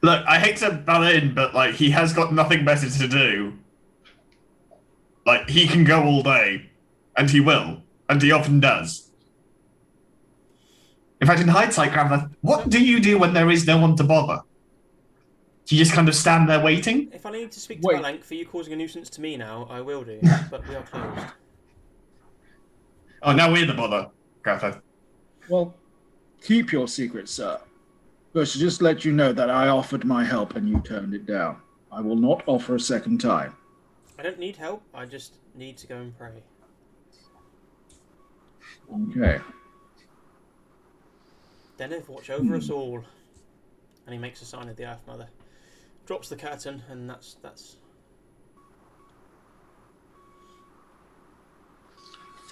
Look, I hate to butt in, but like he has got nothing better to do. Like he can go all day, and he will, and he often does. In fact, in hindsight, Grandma, what do you do when there is no one to bother? Do you just kind of stand there waiting? If I need to speak to Wait. Alank for you causing a nuisance to me now, I will do. But we are closed. Oh, now we're the bother, Grandpa. Well, keep your secret, sir. But to just let you know that I offered my help and you turned it down. I will not offer a second time. I don't need help. I just need to go and pray. Okay. Deneth, watch over us all. And he makes a sign of the Earth Mother. Drops the curtain, and that's...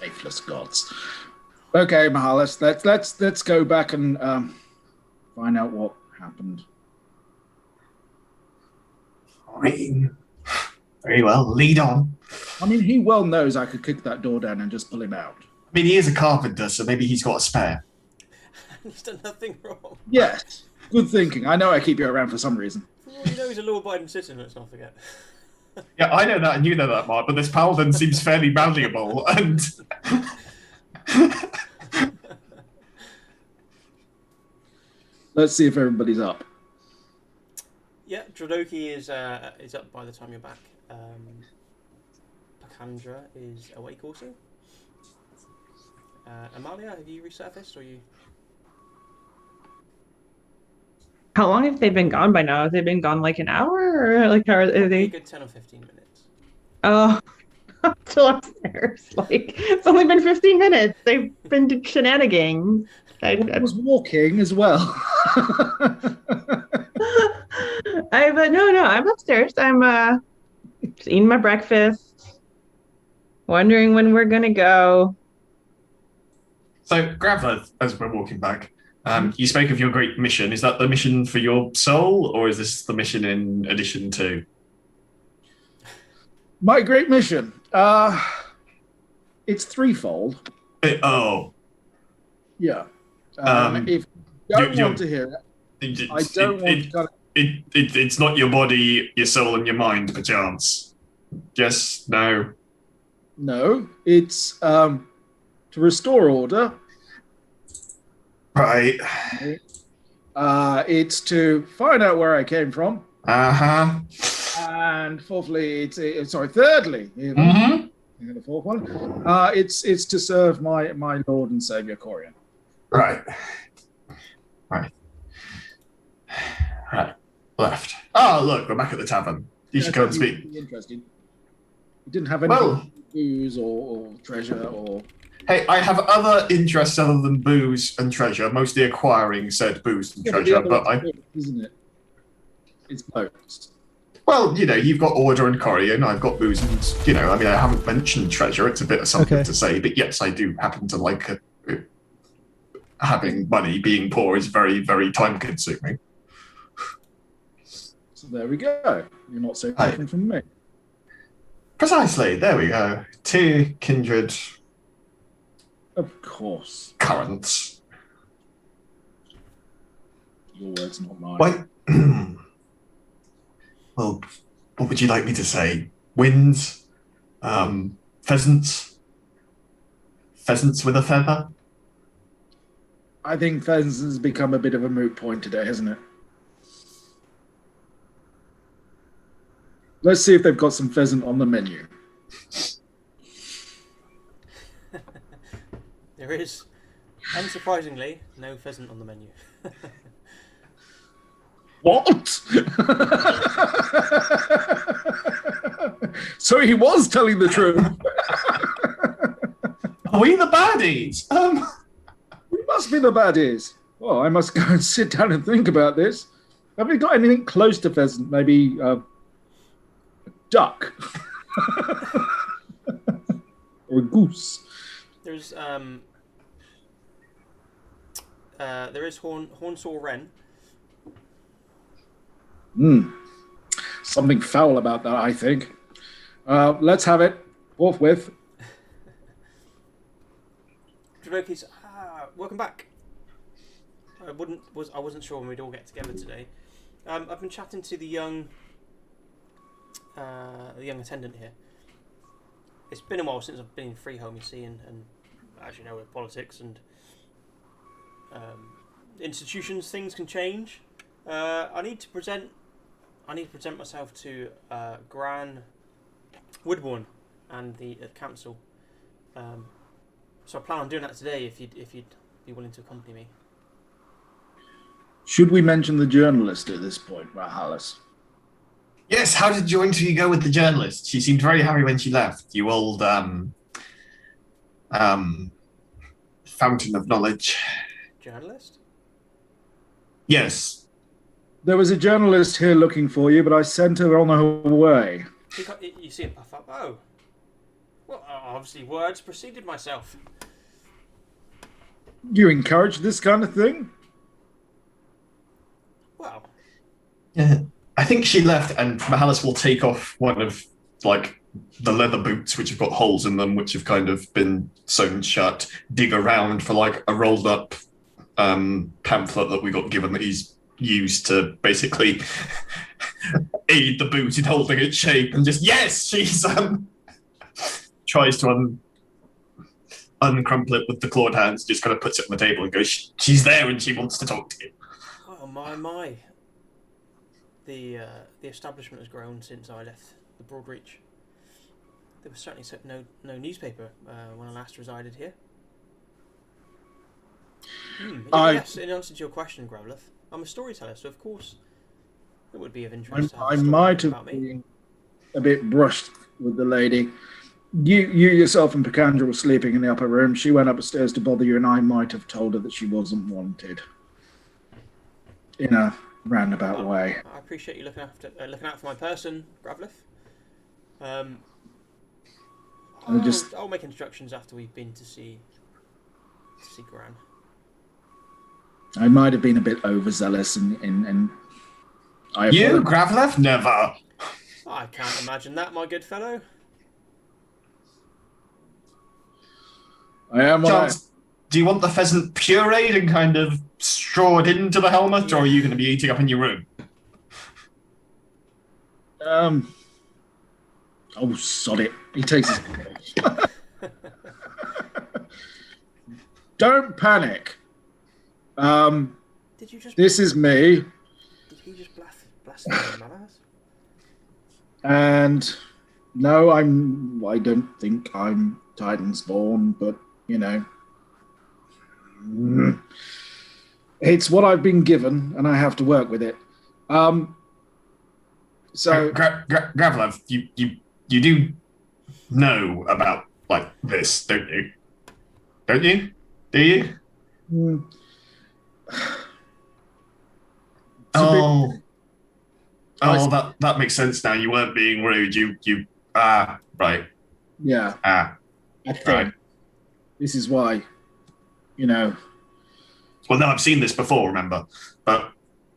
Faithless gods. Okay, Mahalis, let's go back and find out what happened. Very well, lead on. I mean, he well knows I could kick that door down and just pull him out. I mean, he is a carpenter, so maybe he's got a spare. He's done nothing wrong. Yes, good thinking. I know I keep you around for some reason. Well, you know he's a law-abiding citizen, let's not forget. Yeah, I know that, and you know that, Mark, but this paladin seems fairly malleable, and... Let's see if everybody's up. Yeah, Drodoki is up by the time you're back. Pakandra is awake also. Amalia, have you resurfaced, or you? How long have they been gone by now? Have they been gone like an hour, or like are A they? good 10 or 15 minutes. Oh, I'm still upstairs. Like it's only been 15 minutes. They've been shenanigans. I was walking as well. No, I'm upstairs. I'm just eating my breakfast, wondering when we're gonna go. So, Graveth, as we're walking back, you spoke of your great mission. Is that the mission for your soul, or is this the mission in addition to? My great mission. It's threefold. Oh. Yeah. If you don't want to hear it, I don't want to. It's not your body, your soul, and your mind, perchance. Yes, no. No, it's to restore order. Right. It's to find out where I came from. Uh-huh. And fourthly, thirdly, the fourth one, it's to serve my Lord and Savior Corian. Right. Left. Oh, look, we're back at the tavern. You should go and speak. Interesting. You didn't have any booze or treasure or... Hey, I have other interests other than booze and treasure, mostly acquiring said booze and treasure, but Isn't it? It's both. Well, you've got order and Corian, I've got booze and, I mean, I haven't mentioned treasure, it's a bit of something to say, but yes, I do happen to like having money. Being poor is very, very time-consuming. So there we go. You're not so different from me. Precisely, there we go. Two kindred... Of course. Currents. Your words, not mine. Wait. Well, what would you like me to say? Winds? Pheasants? Pheasants with a feather? I think pheasants has become a bit of a moot point today, hasn't it? Let's see if they've got some pheasant on the menu. There is, unsurprisingly, no pheasant on the menu. What? So he was telling the truth. Are we the baddies? We must be the baddies. Well, I must go and sit down and think about this. Have we got anything close to pheasant? Maybe a duck or a goose. There's there is hornsaw wren. Something foul about that, I think. Let's have it forthwith. Drodoki's, welcome back. I wasn't sure when we'd all get together today. I've been chatting to the young attendant here. It's been a while since I've been in Freeholm, you see, and as you know, with politics and institutions, things can change. I need to present myself to Gran Woodbourne and the council. So I plan on doing that today. If you'd be willing to accompany me. Should we mention the journalist at this point, Rahalis? Yes, how did your interview go with the journalist? She seemed very happy when she left. You old fountain of knowledge. Journalist? Yes. There was a journalist here looking for you, but I sent her on her way. You see him puff up. Oh. Well, obviously words preceded myself. You encourage this kind of thing? Well, Yeah. I think she left, and Mahalis will take off one of like the leather boots, which have got holes in them, which have kind of been sewn shut. Dig around for like a rolled up pamphlet that we got given that he's used to basically aid the boot in holding its shape, and just she's tries to uncrumple it with the clawed hands, just kind of puts it on the table and goes, "She's there, and she wants to talk to you." oh my. The establishment has grown since I left the Broadreach. There was certainly no newspaper when I last resided here. Yes, in answer to your question, Gravleth, I'm a storyteller, so of course it would be of interest to have a I story might have about me. been a bit brushed with the lady. You yourself and Picandra were sleeping in the upper room. She went upstairs to bother you, and I might have told her that she wasn't wanted. In a roundabout way. I appreciate you looking out for my person, Gravleth. I'll make introductions after we've been to see Gran. I might have been a bit overzealous, and I You, Gravlev? Never. I can't imagine that, my good fellow. I am what I am. Chance, do you want the pheasant pureed and kind of strawed into the helmet, or are you going to be eating up in your room? Oh, sod it. He takes his... Don't panic. Did you just? This is me, Did he just blaspheme my ass? and no, I don't think I'm Titan-spawn, but, you know. It's what I've been given, and I have to work with it. So... Gravlev, you do know about, like, this, don't you? Don't you? Do you? Oh, that makes sense now. You weren't being rude. Right. Yeah. I think Right. this is why, you know. Well, no, I've seen this before, remember? But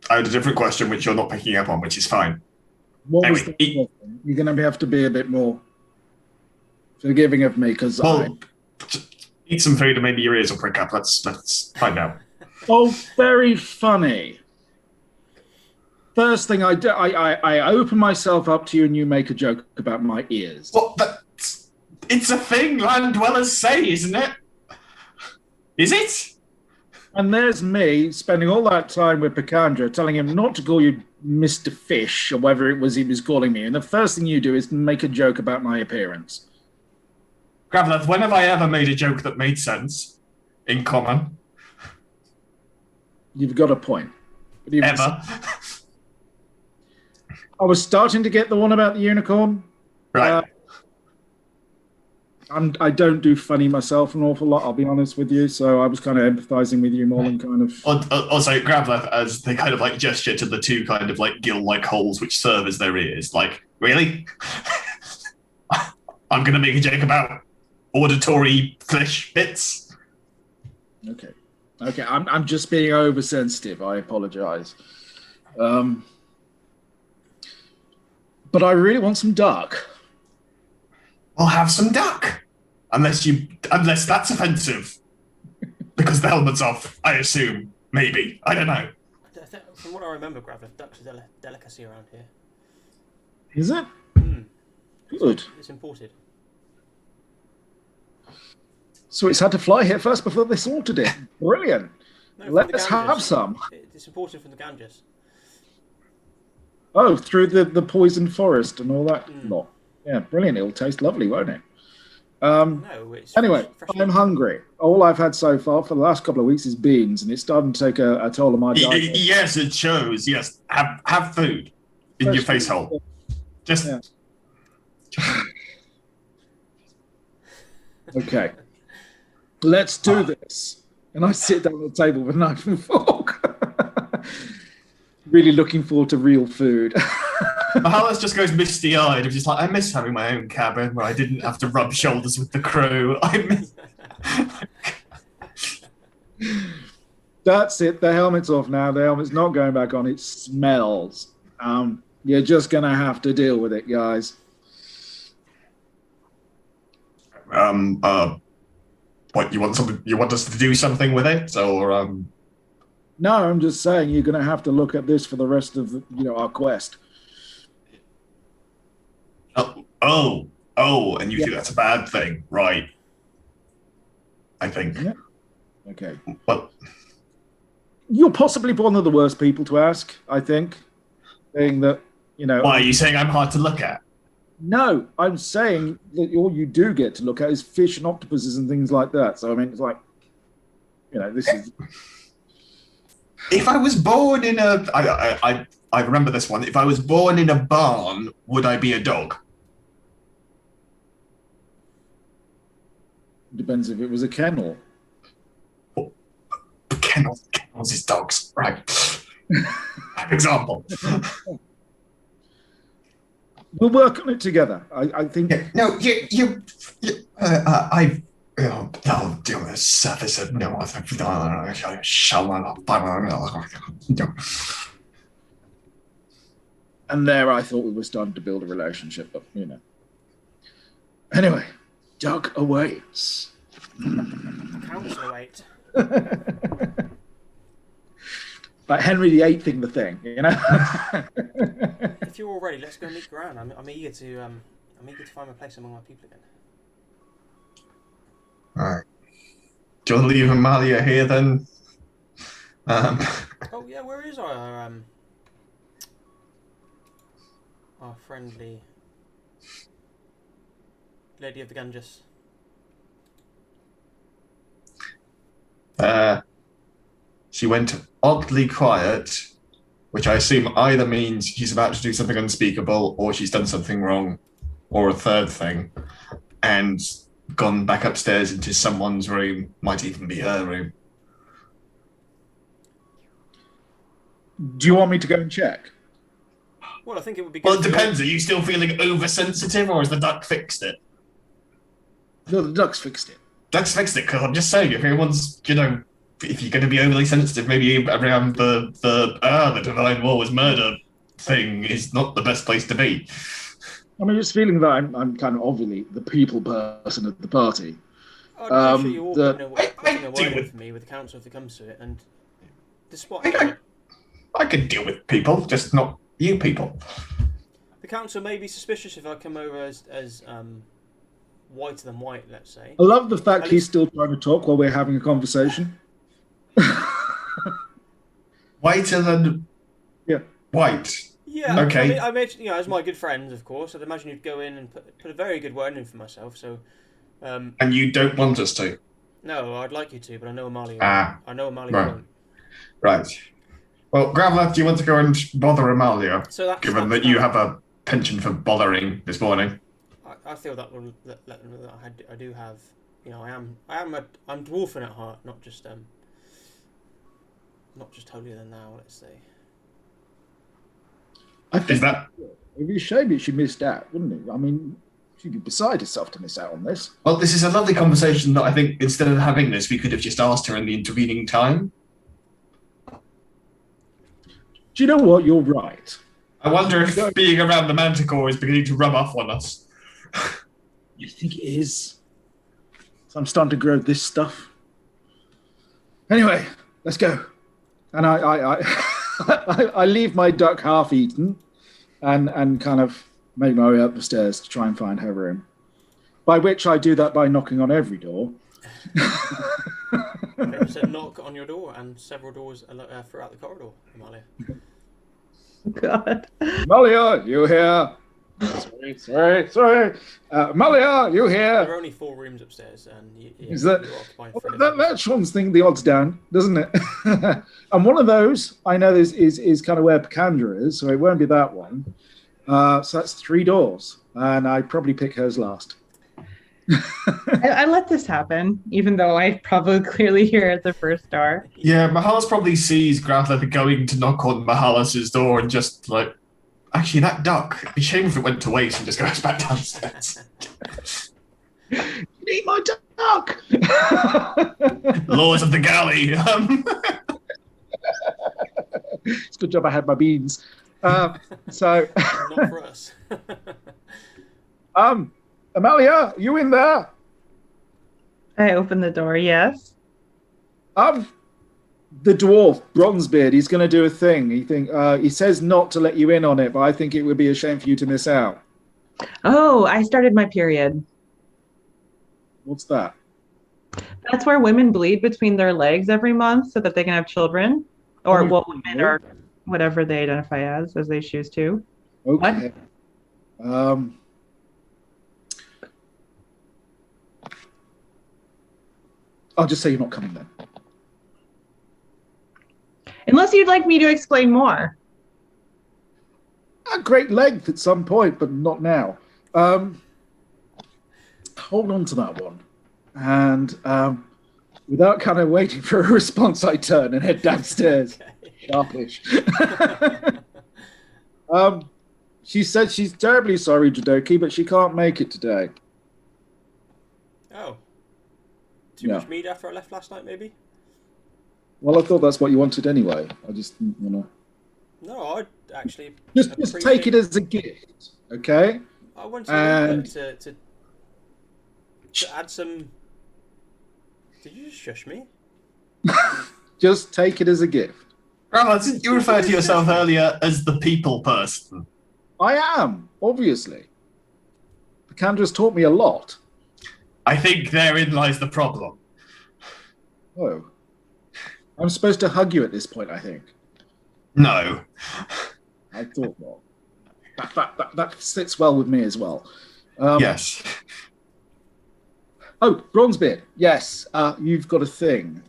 I had a different question, which you're not picking up on, which is fine. What was Anyway, the You're going to have to be a bit more forgiving of me, because eat some food and maybe your ears will prick up. Let's find out. Oh, very funny. First thing I do, I open myself up to you, and you make a joke about my ears. What? It's a thing land dwellers say, isn't it? Is it? And there's me spending all that time with Picandra, telling him not to call you Mr. Fish, or whatever it was he was calling me. And the first thing you do is make a joke about my appearance. Gravlev, when have I ever made a joke that made sense? In common? You've got a point. Ever? I was starting to get the one about the unicorn. Right. I don't do funny myself an awful lot, I'll be honest with you. So I was kind of empathizing with you more than kind of... Also, Gravlev, as they kind of like gesture to the two kind of like gill-like holes which serve as their ears, like, really? I'm going to make a joke about auditory flesh bits? Okay, I'm just being oversensitive. I apologize. But I really want some duck. I'll have some duck. Unless that's offensive. Because the helmet's off, I assume. Maybe. I don't know. From what I remember, Gravleth, duck's a delicacy around here. Is it? Good. It's imported. So it's had to fly here first before they sorted it. Brilliant. No, from Let's the have Ganges. some. It's imported from the Ganges. Oh, through the poisoned forest and all that lot. Yeah, brilliant. It'll taste lovely, won't it? No, it's Anyway, fresh I'm hungry. All I've had so far for the last couple of weeks is beans, and it's starting to take a toll on my diet. Yes, it shows. Yes. Have food in your face hole. Just... Yeah. Okay. Let's do this. And I sit down at the table with a knife and fork. Really looking forward to real food. Mahalis just goes misty-eyed and just like, I miss having my own cabin where I didn't have to rub shoulders with the crew. I miss... That's it. The helmet's off now. The helmet's not going back on. It smells. You're just going to have to deal with it, guys. What, you want something? You want us to do something with it, or No, I'm just saying you're going to have to look at this for the rest of our quest. And you think that's a bad thing, right? I think. Yeah. Okay. Well, you're possibly one of the worst people to ask, I think. Saying that, why are you saying I'm hard to look at? No, I'm saying that all you do get to look at is fish and octopuses and things like that. So, I mean, it's like, this is... If I was born in a... I remember this one. If I was born in a barn, would I be a dog? Depends if it was a kennel. Kennels is dogs, right? Example. We'll work on it together. I think. Yeah, no, deal with the surface of no. And there, I thought we were starting to build a relationship, but Anyway, Doug awaits. Council await. Like Henry VIII thing, the thing, If you're all ready, let's go meet Gran. I'm eager to find my place among my people again. All right. Do you want to leave Amalia here then? Oh yeah, where is our friendly Lady of the Ganges? She went oddly quiet, which I assume either means she's about to do something unspeakable, or she's done something wrong, or a third thing, and gone back upstairs into someone's room, might even be her room. Do you want me to go and check? Well, I think it would be good. Well, it depends. Are you still feeling oversensitive, or has the duck fixed it? No, the duck's fixed it. Duck's fixed it, because I'm just saying, if everyone's, if you're going to be overly sensitive, maybe around the Divine War was murder thing is not the best place to be. I'm just feeling that I'm kind of obviously the people person at the party. I'm sure you all putting a word in for me with the council if it comes to it, and despite I can deal with people, just not you people. the council may be suspicious if I come over as whiter than white, let's say. I love the fact he's still trying to talk while we're having a conversation. Whiter than white. Yeah, okay. I imagine, as my good friends, of course, I'd imagine you'd go in and put a very good word in for myself. So, and you don't want us to? No, I'd like you to, but I know Amalia. I know Amalia won't. Right. Well, Gravlath, do you want to go and bother Amalia? Given that you have a penchant for bothering this morning. I feel that will let them know that I do have. I'm dwarfen at heart, not just holier than thou, let's say. I think it'd be a shame if she missed out, wouldn't it? I mean, she'd be beside herself to miss out on this. Well, this is a lovely conversation that I think instead of having this, we could have just asked her in the intervening time. Do you know what? You're right. I wonder if being around the Manticore is beginning to rub off on us. You think it is? So I'm starting to grow this stuff. Anyway, let's go. And I leave my duck half eaten and kind of make my way up the stairs to try and find her room. By which I do that by knocking on every door. There's a knock on your door and several doors throughout the corridor, Amalia. God. Amalia, you here? Sorry. Amalia, you here? There are only 4 rooms upstairs, and Is that, you're occupying that Sean's thing the odds down, doesn't it? And one of those I know is kind of where Picandra is, so it won't be that one. So that's 3 doors, and I'd probably pick hers last. I let this happen, even though I probably clearly hear at the first door. Yeah, Mahalas probably sees Gravlath going to knock on Mahalas' door and just like, actually, that duck, it'd be a shame if it went to waste and just goes back downstairs. Eat my duck! Laws of the galley. It's a good job I had my beans. So, Not for us. Amalia, you in there? I open the door, yes. The dwarf, Bronzebeard, he's going to do a thing. He says not to let you in on it, but I think it would be a shame for you to miss out. Oh, I started my period. What's that? That's where women bleed between their legs every month so that they can have children. Or, well, women or whatever they identify as they choose to. Okay. What? I'll just say you're not coming then. Unless you'd like me to explain more. At great length at some point, but not now. Hold on to that one. And without kind of waiting for a response, I turn and head downstairs. Sharpish. She said she's terribly sorry, Jadoki, but she can't make it today. Oh. Too much meat after I left last night, maybe? Well, I thought that's what you wanted anyway. I just, No, I'd actually... Just take it as a gift, okay? I wanted to add some... Did you just shush me? Just take it as a gift. Rather, you referred to yourself earlier as the people person. I am, obviously. The Candra's taught me a lot. I think therein lies the problem. Oh. I'm supposed to hug you at this point, I think. No. I thought not. That sits well with me as well. Yes. Oh, Bronzebeard. Yes, you've got a thing.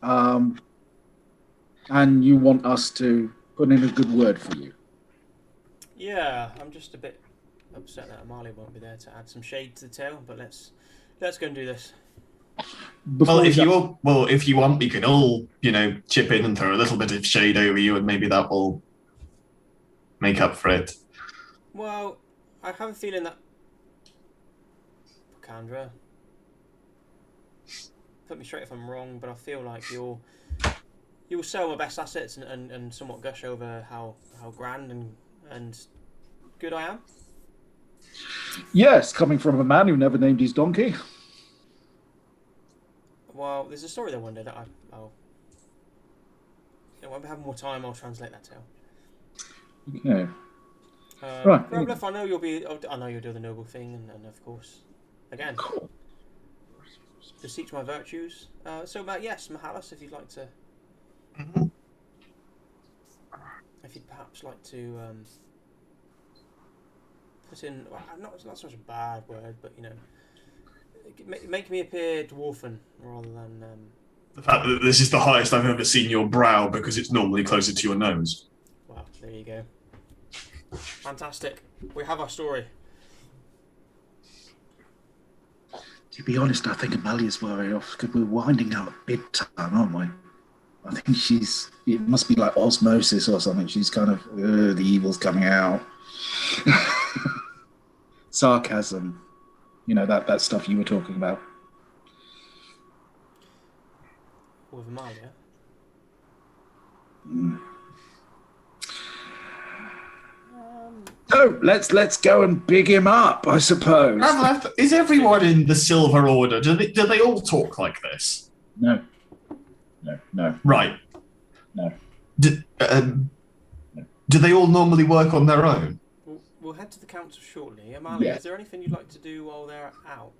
And you want us to put in a good word for you. Yeah, I'm just a bit upset that Amalia won't be there to add some shade to the tale, but let's go and do this. If you want, we can all, chip in and throw a little bit of shade over you, and maybe that will make up for it. Well, I have a feeling that Candra, put me straight if I'm wrong, but I feel like you'll sell my best assets and somewhat gush over how grand and good I am. Yes, coming from a man who never named his donkey. Well, there's a story there one day that I'll when we have more time, I'll translate that tale. Okay. Right. Rebluff, I know you'll do the noble thing, and of course, again, Cool. beseech my virtues. Yes, Mahalis, if you'd like to, if you'd perhaps like to put in, well, not so much a bad word, but make me appear dwarfen rather than. The fact that this is the highest I've ever seen your brow because it's normally closer to your nose. Well, there you go. Fantastic. We have our story. To be honest, I think Amalia's worried off because we're winding up big time, aren't we? I think it must be like osmosis or something. She's kind of, the evil's coming out. Sarcasm. That stuff you were talking about. With Amalia. So let's go and big him up, I suppose. Is everyone in the Silver Order? Do they all talk like this? No. Right. No. Do they all normally work on their own? We'll head to the council shortly. Amalia, Yes. Is there anything you'd like to do while they're out?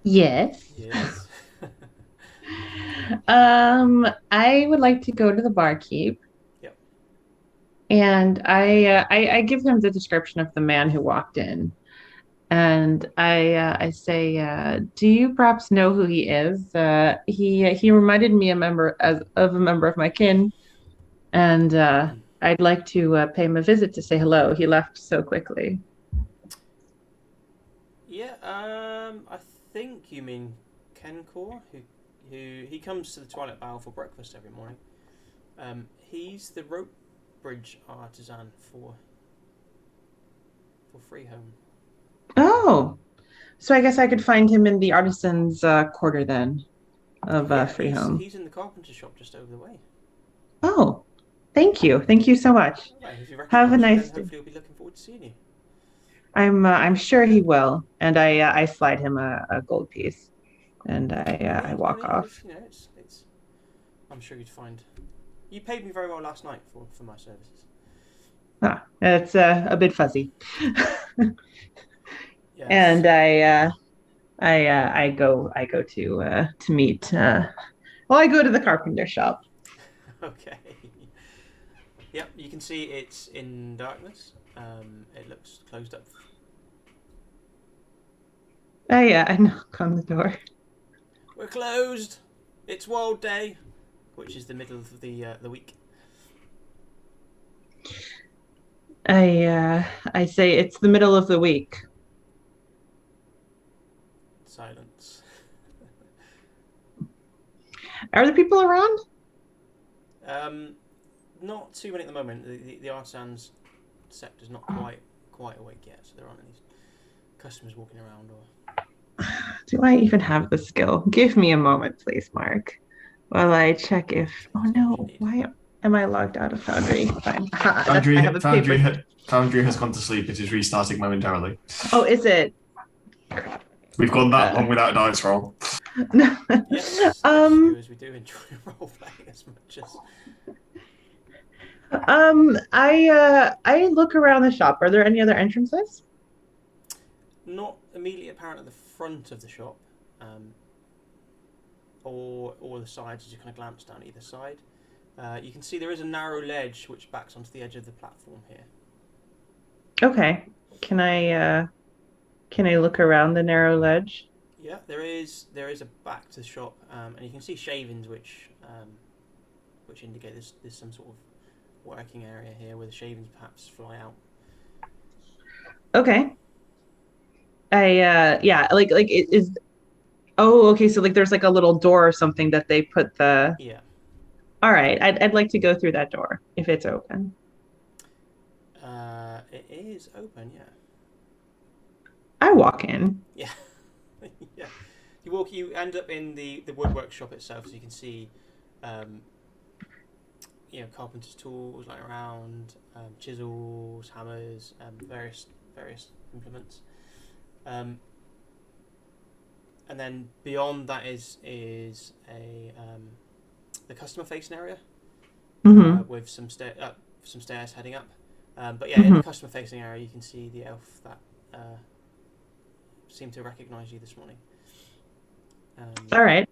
Yes. Yes. I would like to go to the barkeep. Yep. And I give him the description of the man who walked in. And I say, do you perhaps know who he is? He reminded me of a member of my kin. And I'd like to pay him a visit to say hello. He left so quickly. Yeah, I think you mean Kencor, who he comes to the Twilight Bowl for breakfast every morning. He's the rope bridge artisan for Freehome. Oh, so I guess I could find him in the artisan's quarter then. of free home. He's in the carpenter shop just over the way. Oh, thank you. Thank you so much. Well, if you Have a recognise him, nice then day. hopefully he'll be looking forward to seeing you. I'm sure he will, and I slide him a gold piece, and I walk off. It's I'm sure you'd find. You paid me very well last night for my services. Ah, it's a bit fuzzy. Yes. And I go to meet. Well, I go to the carpenter shop. Okay. Yep, you can see it's in darkness. It looks closed up. I knock on the door. We're closed. It's World Day, which is the middle of the week. I say it's the middle of the week. Silence. Are the people around? Not too many at the moment. The Arsan's sector's not quite awake yet, so there aren't any customers walking around or. Do I even have the skill? Give me a moment, please, Mark, while I check if. Oh no! Why am I logged out of Foundry? Fine. Foundry has gone to sleep. It is restarting momentarily. Oh, is it? We've gone that long without a dice roll. Yes, viewers, we do enjoy role playing as much as. I look around the shop. Are there any other entrances? Not immediately apparent at the front of the shop, or the sides as you kind of glance down either side. You can see there is a narrow ledge which backs onto the edge of the platform here. Okay. Can I look around the narrow ledge? Yeah, there is a back to the shop, and you can see shavings which indicate there's some sort of working area here where the shavings perhaps fly out. Okay. Yeah, like it is. Oh, okay. So like there's like a little door or something that they put the. Yeah. All right. I'd like to go through that door if it's open. It is open, yeah. I walk in. Yeah. Yeah. You end up in the woodwork shop itself, so you can see carpenter's tools lying around, chisels, hammers, various implements. And then beyond that is a the customer facing area with some stairs heading up. But yeah, in the customer facing area, you can see the elf that seemed to recognise you this morning. All right,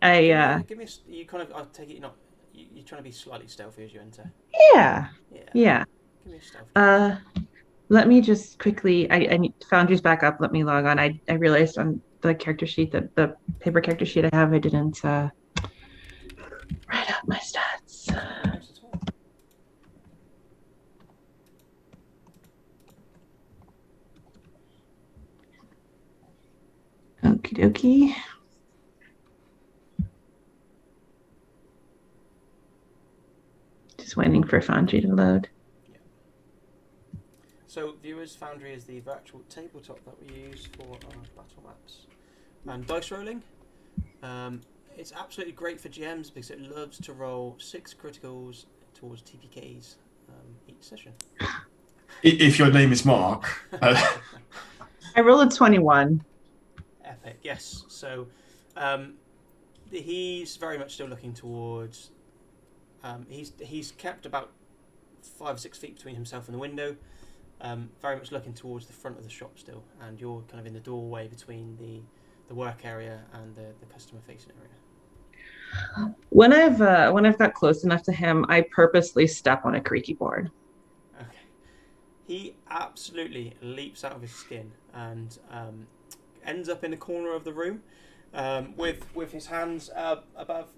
give me you kind of. I take it you're trying to be slightly stealthy as you enter. Yeah. Give me a stealth. Let me just quickly. I need Foundry's back up. Let me log on. I realized on the character sheet that the paper character sheet I have, I didn't write out my stats. Okie dokie. Just waiting for Foundry to load. Yeah. So, viewers, Foundry is the virtual tabletop that we use for our battle maps and dice rolling. It's absolutely great for GMs because it loves to roll 6 criticals towards TPKs each session. If your name is Mark. I rolled a 21. Epic, yes. So he's very much still looking towards. He's kept about 5 or 6 feet between himself and the window. Very much looking towards the front of the shop still, and you're kind of in the doorway between the work area and the customer facing area. When I've got close enough to him, I purposely step on a creaky board. Okay. He absolutely leaps out of his skin and ends up in the corner of the room with his hands above.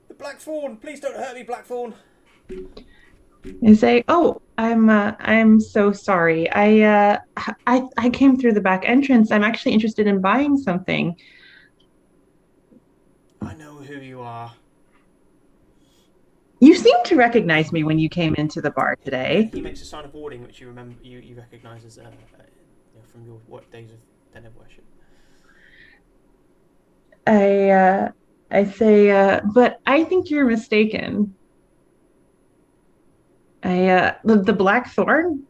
The Blackthorn! Please don't hurt me, Blackthorn! I say, "Oh, I'm so sorry. I came through the back entrance. I'm actually interested in buying something." I know who you are. You seem to recognize me when you came into the bar today. He makes a sign of warding, which you remember, you recognise as from your days of Den of Worship. I say, but I think you're mistaken. The Black Thorn,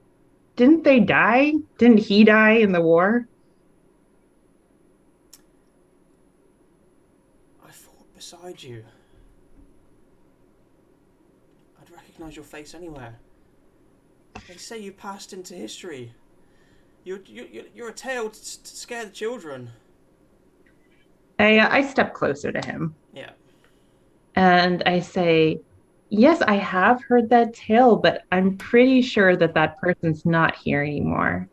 didn't they die? Didn't he die in the war? I fought beside you. I'd recognise your face anywhere. They say you passed into history. You're a tale to scare the children. I step closer to him Yeah. and I say, yes, I have heard that tale, but I'm pretty sure that that person's not here anymore.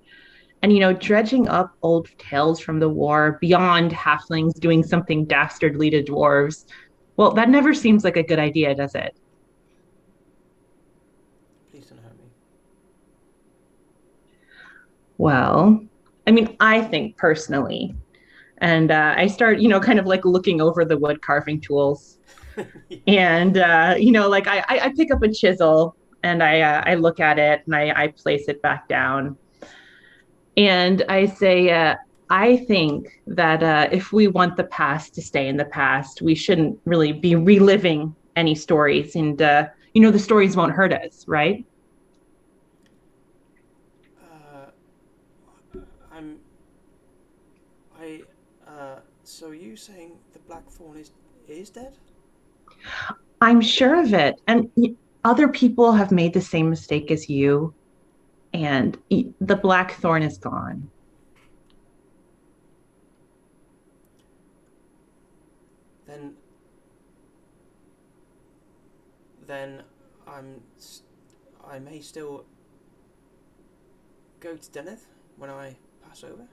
And, dredging up old tales from the war beyond halflings doing something dastardly to dwarves, well, that never seems like a good idea, does it? Please don't hurt me. Well, I mean, I think personally, and I start, kind of like looking over the wood carving tools, and like I pick up a chisel and I look at it and I place it back down, and I say, I think that if we want the past to stay in the past, we shouldn't really be reliving any stories, and the stories won't hurt us, right? I'm. So are you saying the Black Fawn is dead? I'm sure of it. And other people have made the same mistake as you, and the blackthorn is gone. Then I may still go to Deneth when I pass over.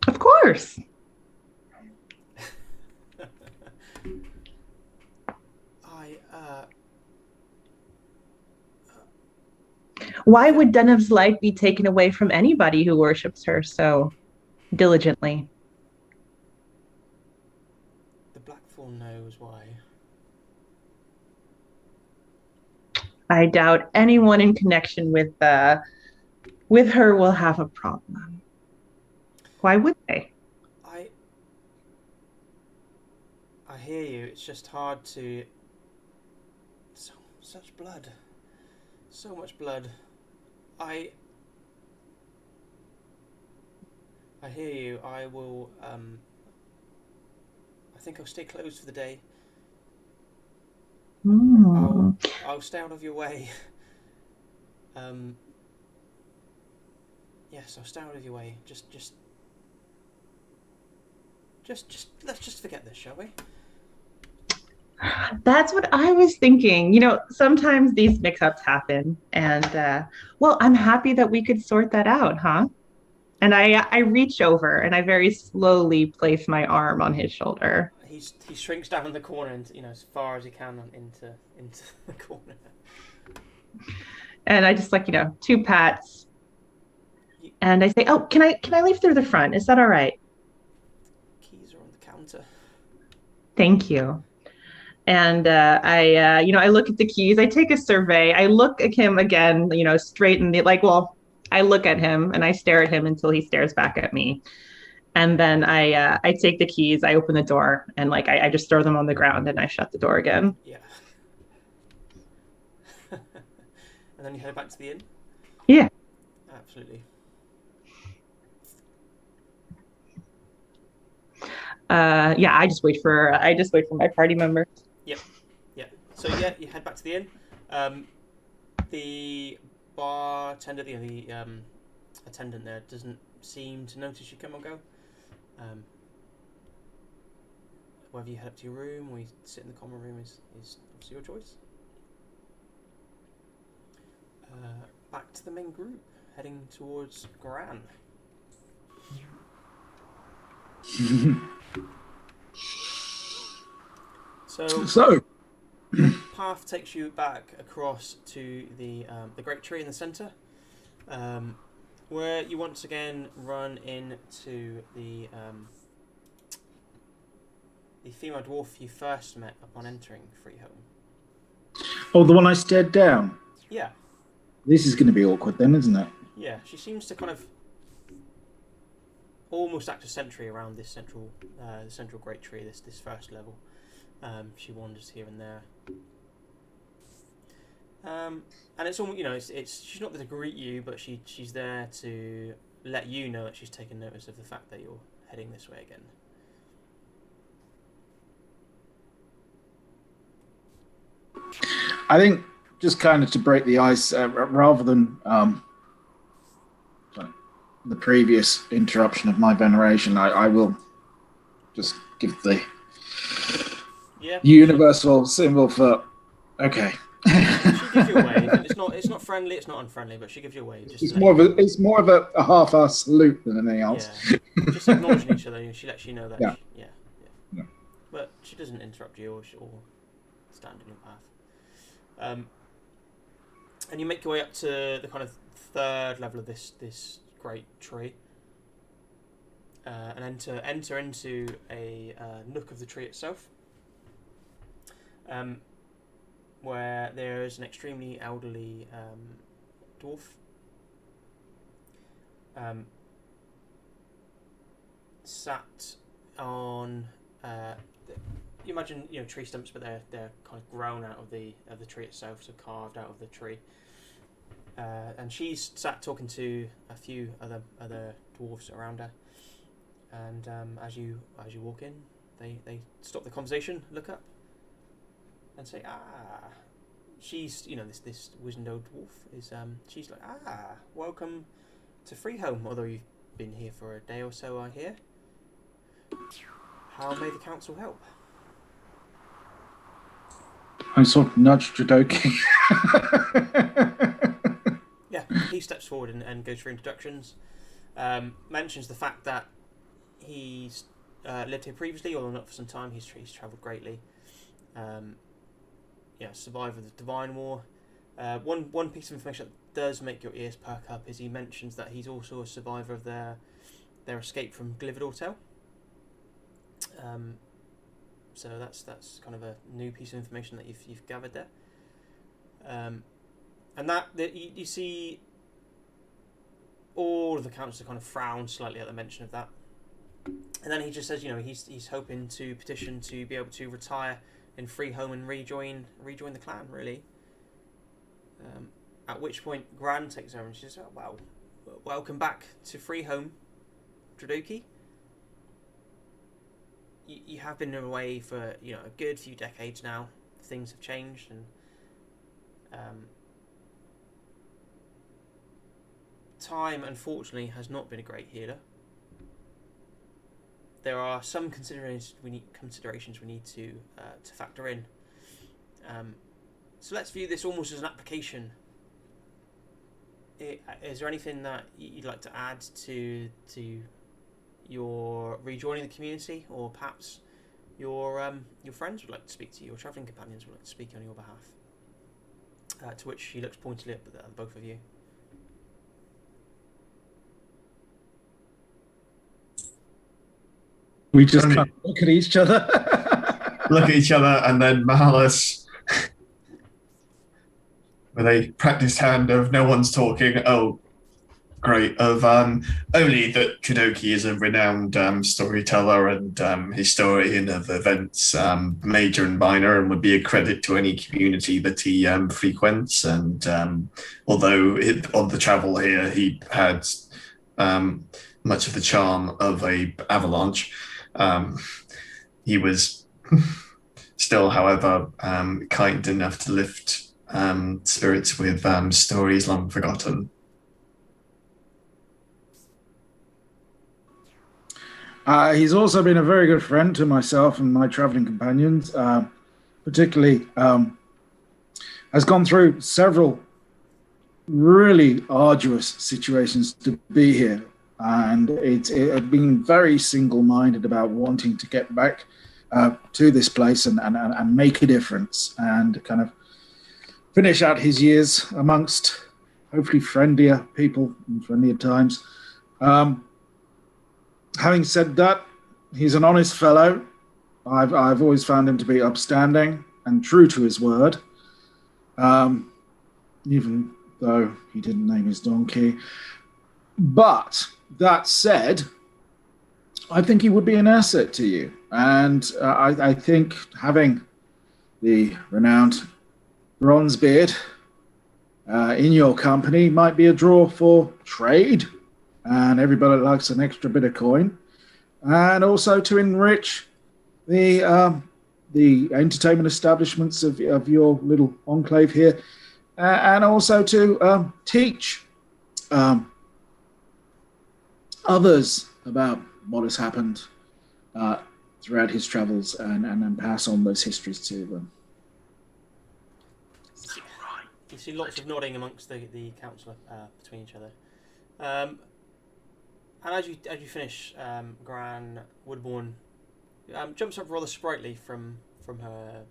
Of course. Why would Denev's life be taken away from anybody who worships her so diligently? The Blackthorn knows why. I doubt anyone in connection with her will have a problem. Why would they? I hear you. It's just hard to. Such blood. So much blood. I hear you. I will. I think I'll stay closed for the day. I'll stay out of your way. Yes, I'll stay out of your way. Just let's just forget this, shall we? That's what I was thinking. Sometimes these mix-ups happen, and well, I'm happy that we could sort that out, huh? And I reach over and I very slowly place my arm on his shoulder. He shrinks down in the corner and as far as he can into the corner. And I just two pats. And I say, "Oh, can I leave through the front? Is that all right?" Keys are on the counter. Thank you. And I look at the keys. I take a survey. I look at him again, straight in the I look at him and I stare at him until he stares back at me. And then I take the keys, I open the door, and I just throw them on the ground and I shut the door again. Yeah. And then you head back to the inn? Yeah. Absolutely. Yeah, I just wait for my party members. Yep. Yeah. So yeah, you head back to the inn. The bartender, the attendant there doesn't seem to notice you come or go. Whether you head up to your room or you sit in the common room is obviously your choice. Back to the main group, heading towards Gran. So the path takes you back across to the great tree in the centre, where you once again run into the female dwarf you first met upon entering Freeholm. Oh, the one I stared down? Yeah. This is going to be awkward then, isn't it? Yeah, she seems to kind of almost act as sentry around this central great tree, this first level. She wanders here and there. And it's almost, it's she's not there to greet you, but she's there to let you know that she's taken notice of the fact that you're heading this way again. I think just kind of to break the ice, rather than the previous interruption of my veneration, I will just give the universal symbol for okay. She gives you a wave. It's not friendly. It's not unfriendly, but she gives you a wave. It's more of a half-ass salute than anything else. Yeah. Just acknowledging each other. She lets you know that. Yeah. Yeah. But she doesn't interrupt you or stand in your path. And you make your way up to the kind of third level of this great tree, and enter into a nook of the tree itself. Where there is an extremely elderly dwarf. Sat on, you imagine tree stumps, but they're kind of grown out of the tree itself, so carved out of the tree. And she's sat talking to a few other dwarves around her. And as you walk in, they stop the conversation, look up, and say, she's, this wizened old dwarf is, she's like, welcome to Freeholm, although you've been here for a day or so, I hear. How may the council help? I sort of nudged Jadoki. Yeah, he steps forward and goes for introductions. Mentions the fact that he's lived here previously, although not for some time. He's travelled greatly. Survivor of the Divine War. One piece of information that does make your ears perk up is he mentions that he's also a survivor of their escape from Glivid Hotel. So that's kind of a new piece of information that you've gathered there. And that you see all of the councillors kind of frown slightly at the mention of that. And then he just says, he's hoping to petition to be able to retire in Freeholm and rejoin the clan, really. At which point Gran takes over and she says, "Oh, wow, welcome back to Freeholm, Dradoki. You have been away for a good few decades now. Things have changed, and time, unfortunately, has not been a great healer. There are some considerations we need to factor in. So let's view this almost as an application. Is there anything that you'd like to add to your rejoining the community, or perhaps your friends would like to speak to you, your travelling companions would like to speak on your behalf?" To which he looks pointedly at the both of you. We just kind of look at each other. And then Malice, with a practiced hand of no one's talking. Oh, great. Of only that Kadoki is a renowned storyteller and historian of events, major and minor, and would be a credit to any community that he frequents. And although on the travel here, he had much of the charm of a avalanche. He was still, however, kind enough to lift spirits with stories long forgotten. He's also been a very good friend to myself and my travelling companions, particularly has gone through several really arduous situations to be here. And it been very single-minded about wanting to get back to this place and make a difference and kind of finish out his years amongst hopefully friendlier people in friendlier times. Having said that, he's an honest fellow. I've always found him to be upstanding and true to his word, even though he didn't name his donkey. But that said, I think he would be an asset to you. And I think having the renowned Bronzebeard in your company might be a draw for trade. And everybody likes an extra bit of coin. And also to enrich the entertainment establishments of your little enclave here. And also to teach others about what has happened throughout his travels and pass on those histories to them. You see lots of nodding amongst the council between each other. And as you finish, Gran Woodbourne jumps up rather sprightly from her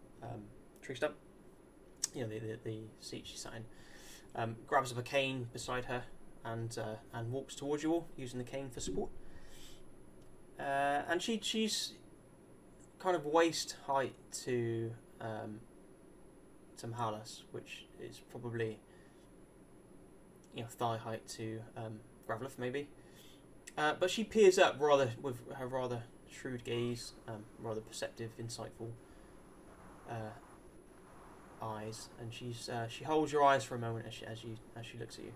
tree stump. You know, the seat she sat in. Grabs up a cane beside her and walks towards you all, using the cane for support. And she's kind of waist height to Mahalas, which is probably thigh height to Gravlith maybe. But she peers up with her rather shrewd gaze, rather perceptive, insightful eyes, and she holds your eyes for a moment as she looks at you.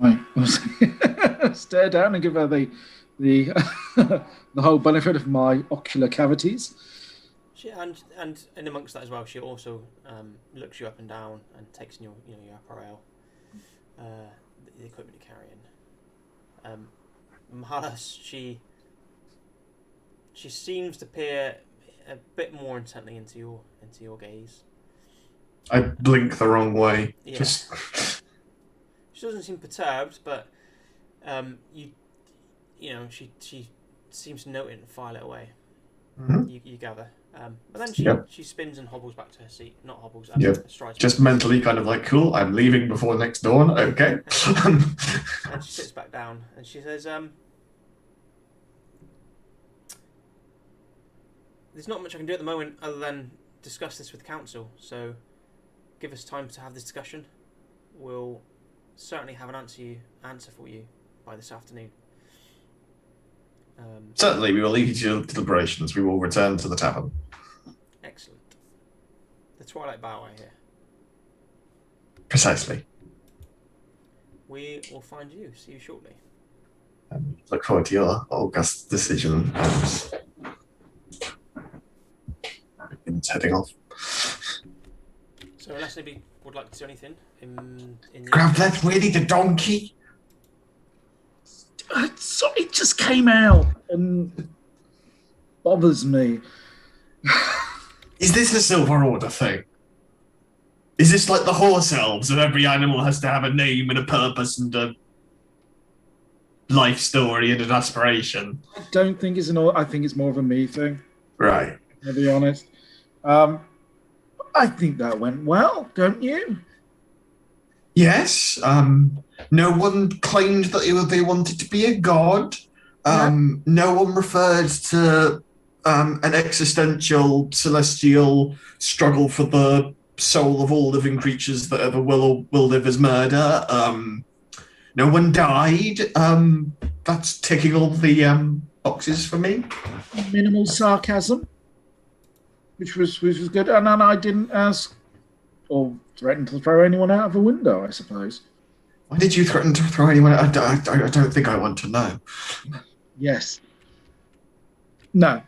I stare down and give her the the whole benefit of my ocular cavities. And amongst that as well, she also looks you up and down and takes in your apparel, the equipment you're carrying. Mahalas, she seems to peer a bit more intently into your gaze. I blink the wrong way. Yeah. Just She doesn't seem perturbed, but she seems to note it and file it away. Mhm. You gather. But then she spins and hobbles back to her seat. Not hobbles, strides. just mentally kind of like, cool, I'm leaving before next dawn. Okay. And she sits back down and she says, there's not much I can do at the moment other than discuss this with the council, so give us time to have this discussion. We'll certainly have an answer for you by this afternoon. Certainly, we will leave you to your deliberations. We will return to the tavern. Excellent. The Twilight Bow, I hear. Precisely. We will find you. See you shortly. Look forward to your august decision. It's heading off. So unless anybody would like to do anything in Gravlet, really, the donkey? So it just came out and bothers me. Is this a Silver Order thing? Is this like the horse elves and every animal has to have a name and a purpose and a life story and an aspiration? I don't think it's I think it's more of a me thing. Right. To be honest. I think that went well, don't you? Yes. No one claimed that they wanted to be a god. No one referred to an existential, celestial struggle for the soul of all living creatures that ever will live as murder. No one died. That's ticking all the boxes for me. Minimal sarcasm, which was good, and then I didn't ask or threaten to throw anyone out of a window, I suppose. Why did you threaten to throw anyone out? I don't think I want to know. Yes. No.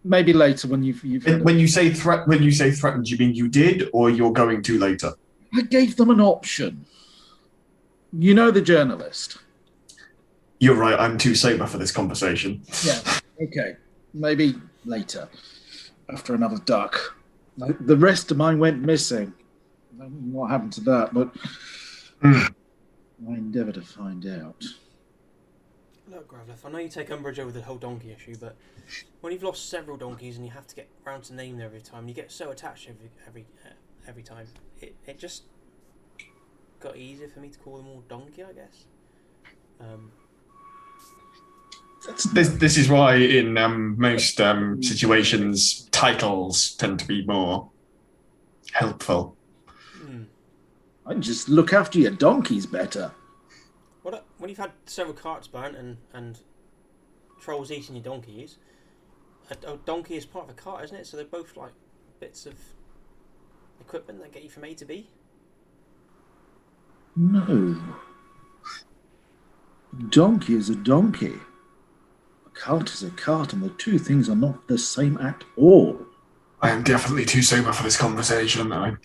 Maybe later when you've when you say threatened, you mean you did or you're going to later? I gave them an option. You know the journalist. You're right, I'm too sober for this conversation. Yeah. Okay. Maybe later. After another duck. The rest of mine went missing. I don't know what happened to that, but I endeavour to find out. Look, Gravlith, I know you take umbrage over the whole donkey issue, but when you've lost several donkeys and you have to get round to name them every time, you get so attached every time. It just got easier for me to call them all donkey, I guess. This is why in most situations titles tend to be more helpful. I just look after your donkeys better. When you've had several carts burnt and trolls eating your donkeys, a donkey is part of a cart, isn't it? So they're both like bits of equipment that get you from A to B. No. A donkey is a donkey. A cart is a cart, and the two things are not the same at all. I am definitely too sober for this conversation. I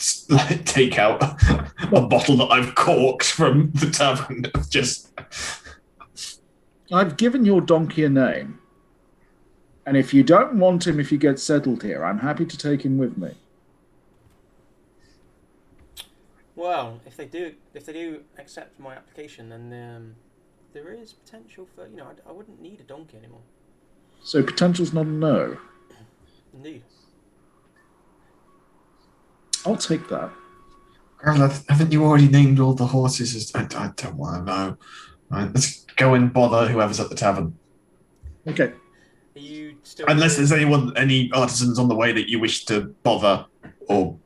take out a bottle that I've corked from the tavern. I've given your donkey a name. And if you don't want him, if he gets settled here, I'm happy to take him with me. Well, if they do accept my application, then there is potential for I wouldn't need a donkey anymore. So potential's not a no. Indeed. I'll take that. Girl, haven't you already named all the horses? I don't want to know. Right, let's go and bother whoever's at the tavern. Okay. Are you still? Unless there's any artisans on the way that you wish to bother, or.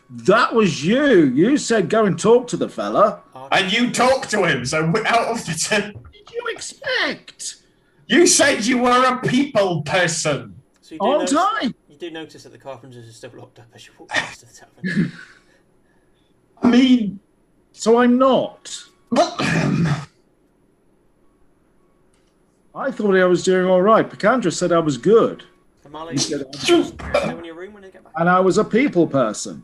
That was you. You said go and talk to the fella. And you talked to him, so we're out of the tavern. What did you expect? You said you were a people person. So On time. You do notice that the carpenters are still locked up as you walk past the tavern. I mean, So I'm not. but I thought I was doing all right. Picandra said I was good. Amali, He said, stay in your room when they get back. and I was a people person.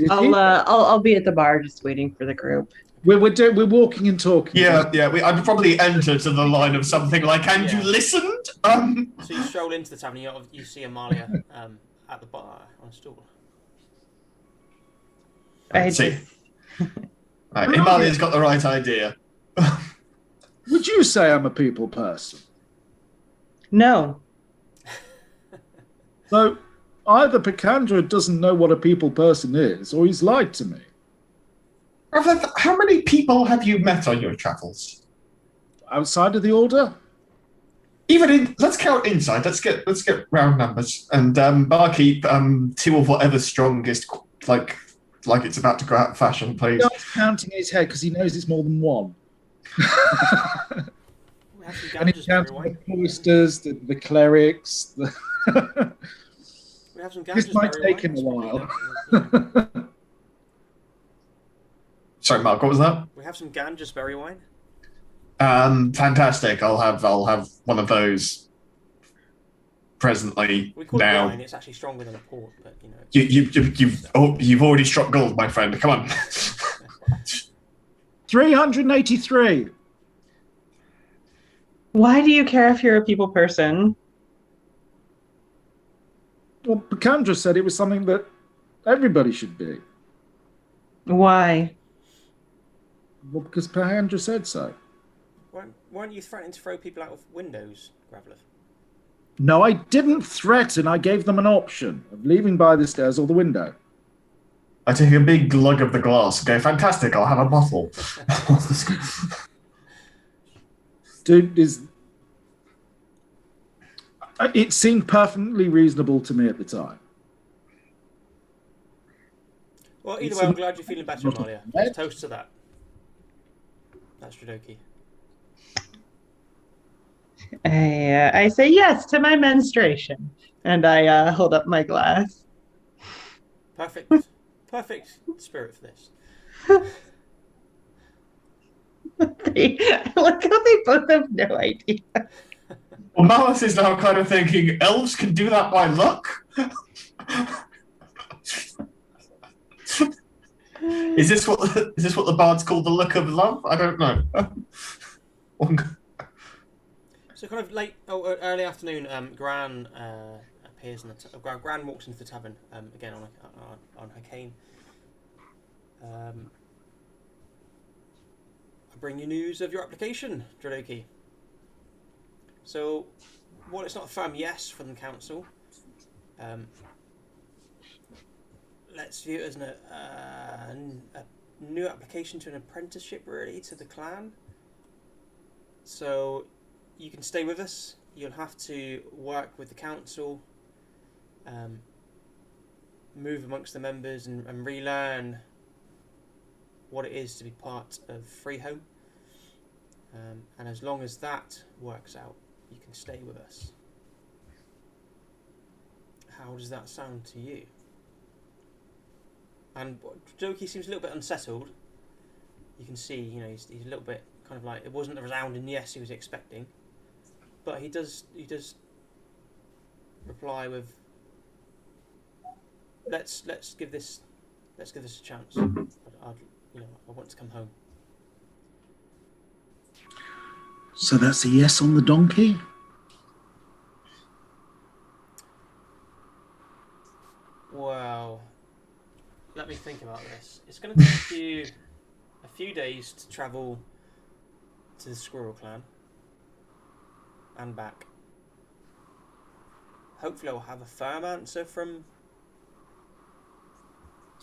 I'll be at the bar just waiting for the group. We're walking and talking. yeah. I'd probably enter to the line of something like, "And Yeah. you listened." So you stroll into the tavern. You see Amalia at the bar on a stool. I See. just- Right, Imalia's got the right idea. Would you say I'm a people person? No. So either Picandra doesn't know what a people person is, or he's lied to me. How many people have you met on your travels? Outside of the order? Let's count inside. Let's get round numbers and barkeep 2 of whatever's strongest, like it's about to go out of fashion, please. He's counting in his head because he knows it's more than one. We have some And he's gangers, berry counting wine. the cloisters, the clerics. We have some This gangers, might berry take him a wine. while. Sorry, Mark. What was that? We have some Ganges berry wine. Fantastic. I'll have one of those presently We call it now. wine. It's actually stronger than a port, but You've already struck gold, my friend. Come on. 383. Why do you care if you're a people person? Well, Picandra said it was something that everybody should be. Why? Well, because Picandra said so. weren't you threatening to throw people out of windows, Graveler? No, I didn't threaten. I gave them an option of leaving by the stairs or the window. I take a big glug of the glass and go, fantastic, I'll have a bottle. Dude, it seemed perfectly reasonable to me at the time. Well, either way, I'm glad you're feeling better, Amalia. Let's toast to that. That's Stradoki. I say yes to my menstruation, and I hold up my glass. Perfect spirit for this. I like how they both have no idea. Well, Malice is now kind of thinking, elves can do that by luck? Is this what the bards call the look of love? I don't know. So kind of early afternoon, Gran appears in the Gran walks into the tavern again on her cane. I bring you news of your application, Dradoki. So, while it's not a firm yes from the council, let's view it as a new application to an apprenticeship, really, to the clan. So, you can stay with us. You'll have to work with the council, move amongst the members, and relearn what it is to be part of Freehome. And as long as that works out, you can stay with us. How does that sound to you? And Joki seems a little bit unsettled. You can see, you know, he's a little bit kind of like, it wasn't the resounding yes he was expecting, but he does reply with, let's give this a chance. I want to come home. So that's a yes on the donkey? Well, let me think about this. It's going to take you a few days to travel to the Squirrel Clan and back. Hopefully I'll have a firm answer from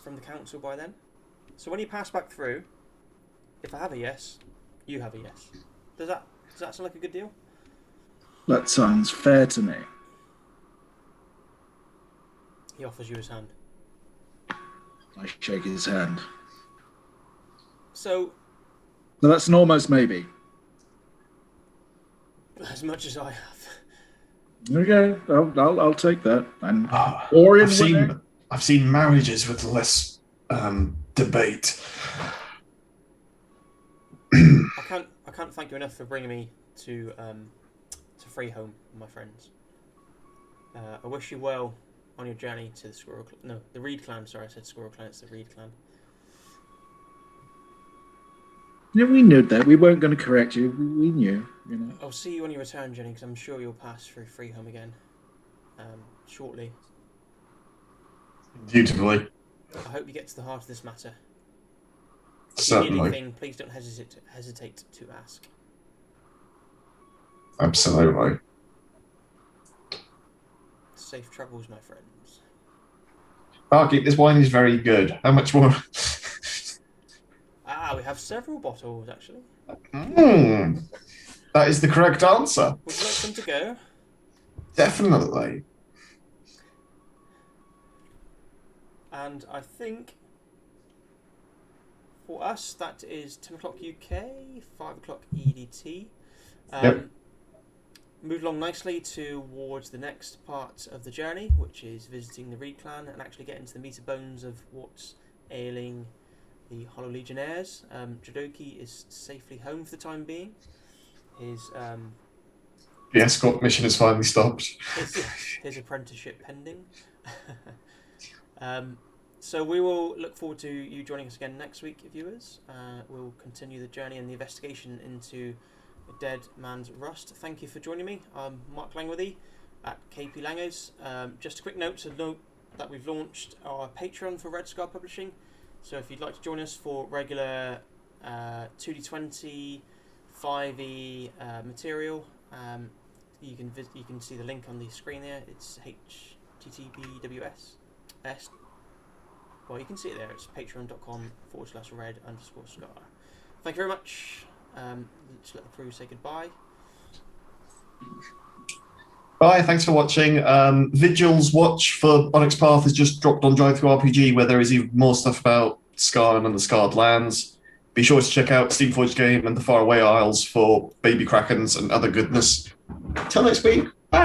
the council by then. So when you pass back through, if I have a yes, you have a yes. Does that sound like a good deal? That sounds fair to me. He offers you his hand. I shake his hand. So that's an almost maybe. as much as I have. Okay, I'll take that. And or in I've seen marriages with less debate. I can't thank you enough for bringing me to Freehome, my friends. I wish you well on your journey to the Reed Clan. Sorry, I said Squirrel Clan. It's the Reed Clan. Yeah, we knew that. We weren't going to correct you. We knew, you know. I'll see you on your return journey, because I'm sure you'll pass through Freehome again shortly. Beautifully. I hope you get to the heart of this matter. If Certainly. you need anything, please don't hesitate to ask. Absolutely. Safe travels, my friends. Barkeep, this wine is very good. How much more? We have several bottles, actually. That is the correct answer. Would you like them to go? Definitely. And I think for us that is 10 o'clock UK, 5 o'clock EDT. Yep. Move along nicely towards the next part of the journey, which is visiting the Reed Clan and actually getting to the meat and bones of what's ailing the Hollow Legionnaires. Jodoki is safely home for the time being. The escort mission has finally stopped. His apprenticeship pending. So we will look forward to you joining us again next week, viewers. We'll continue the journey and the investigation into a dead man's rust. Thank you for joining me. I'm Mark Langworthy at KP Langers. Just a quick note to note that we've launched our Patreon for Red Scar Publishing. So if you'd like to join us for regular 2D20, 5e material, you can see the link on the screen there. It's https. Well, you can see it there. It's patreon.com/red_scar. Thank you very much. Let's let the crew say goodbye. Bye, thanks for watching. Vigil's watch for Onyx Path has just dropped on Drive-Thru RPG, where there is even more stuff about Scarn and the Scarred Lands. Be sure to check out Steamforged Game and the Faraway Isles for baby krakens and other goodness. Till next week.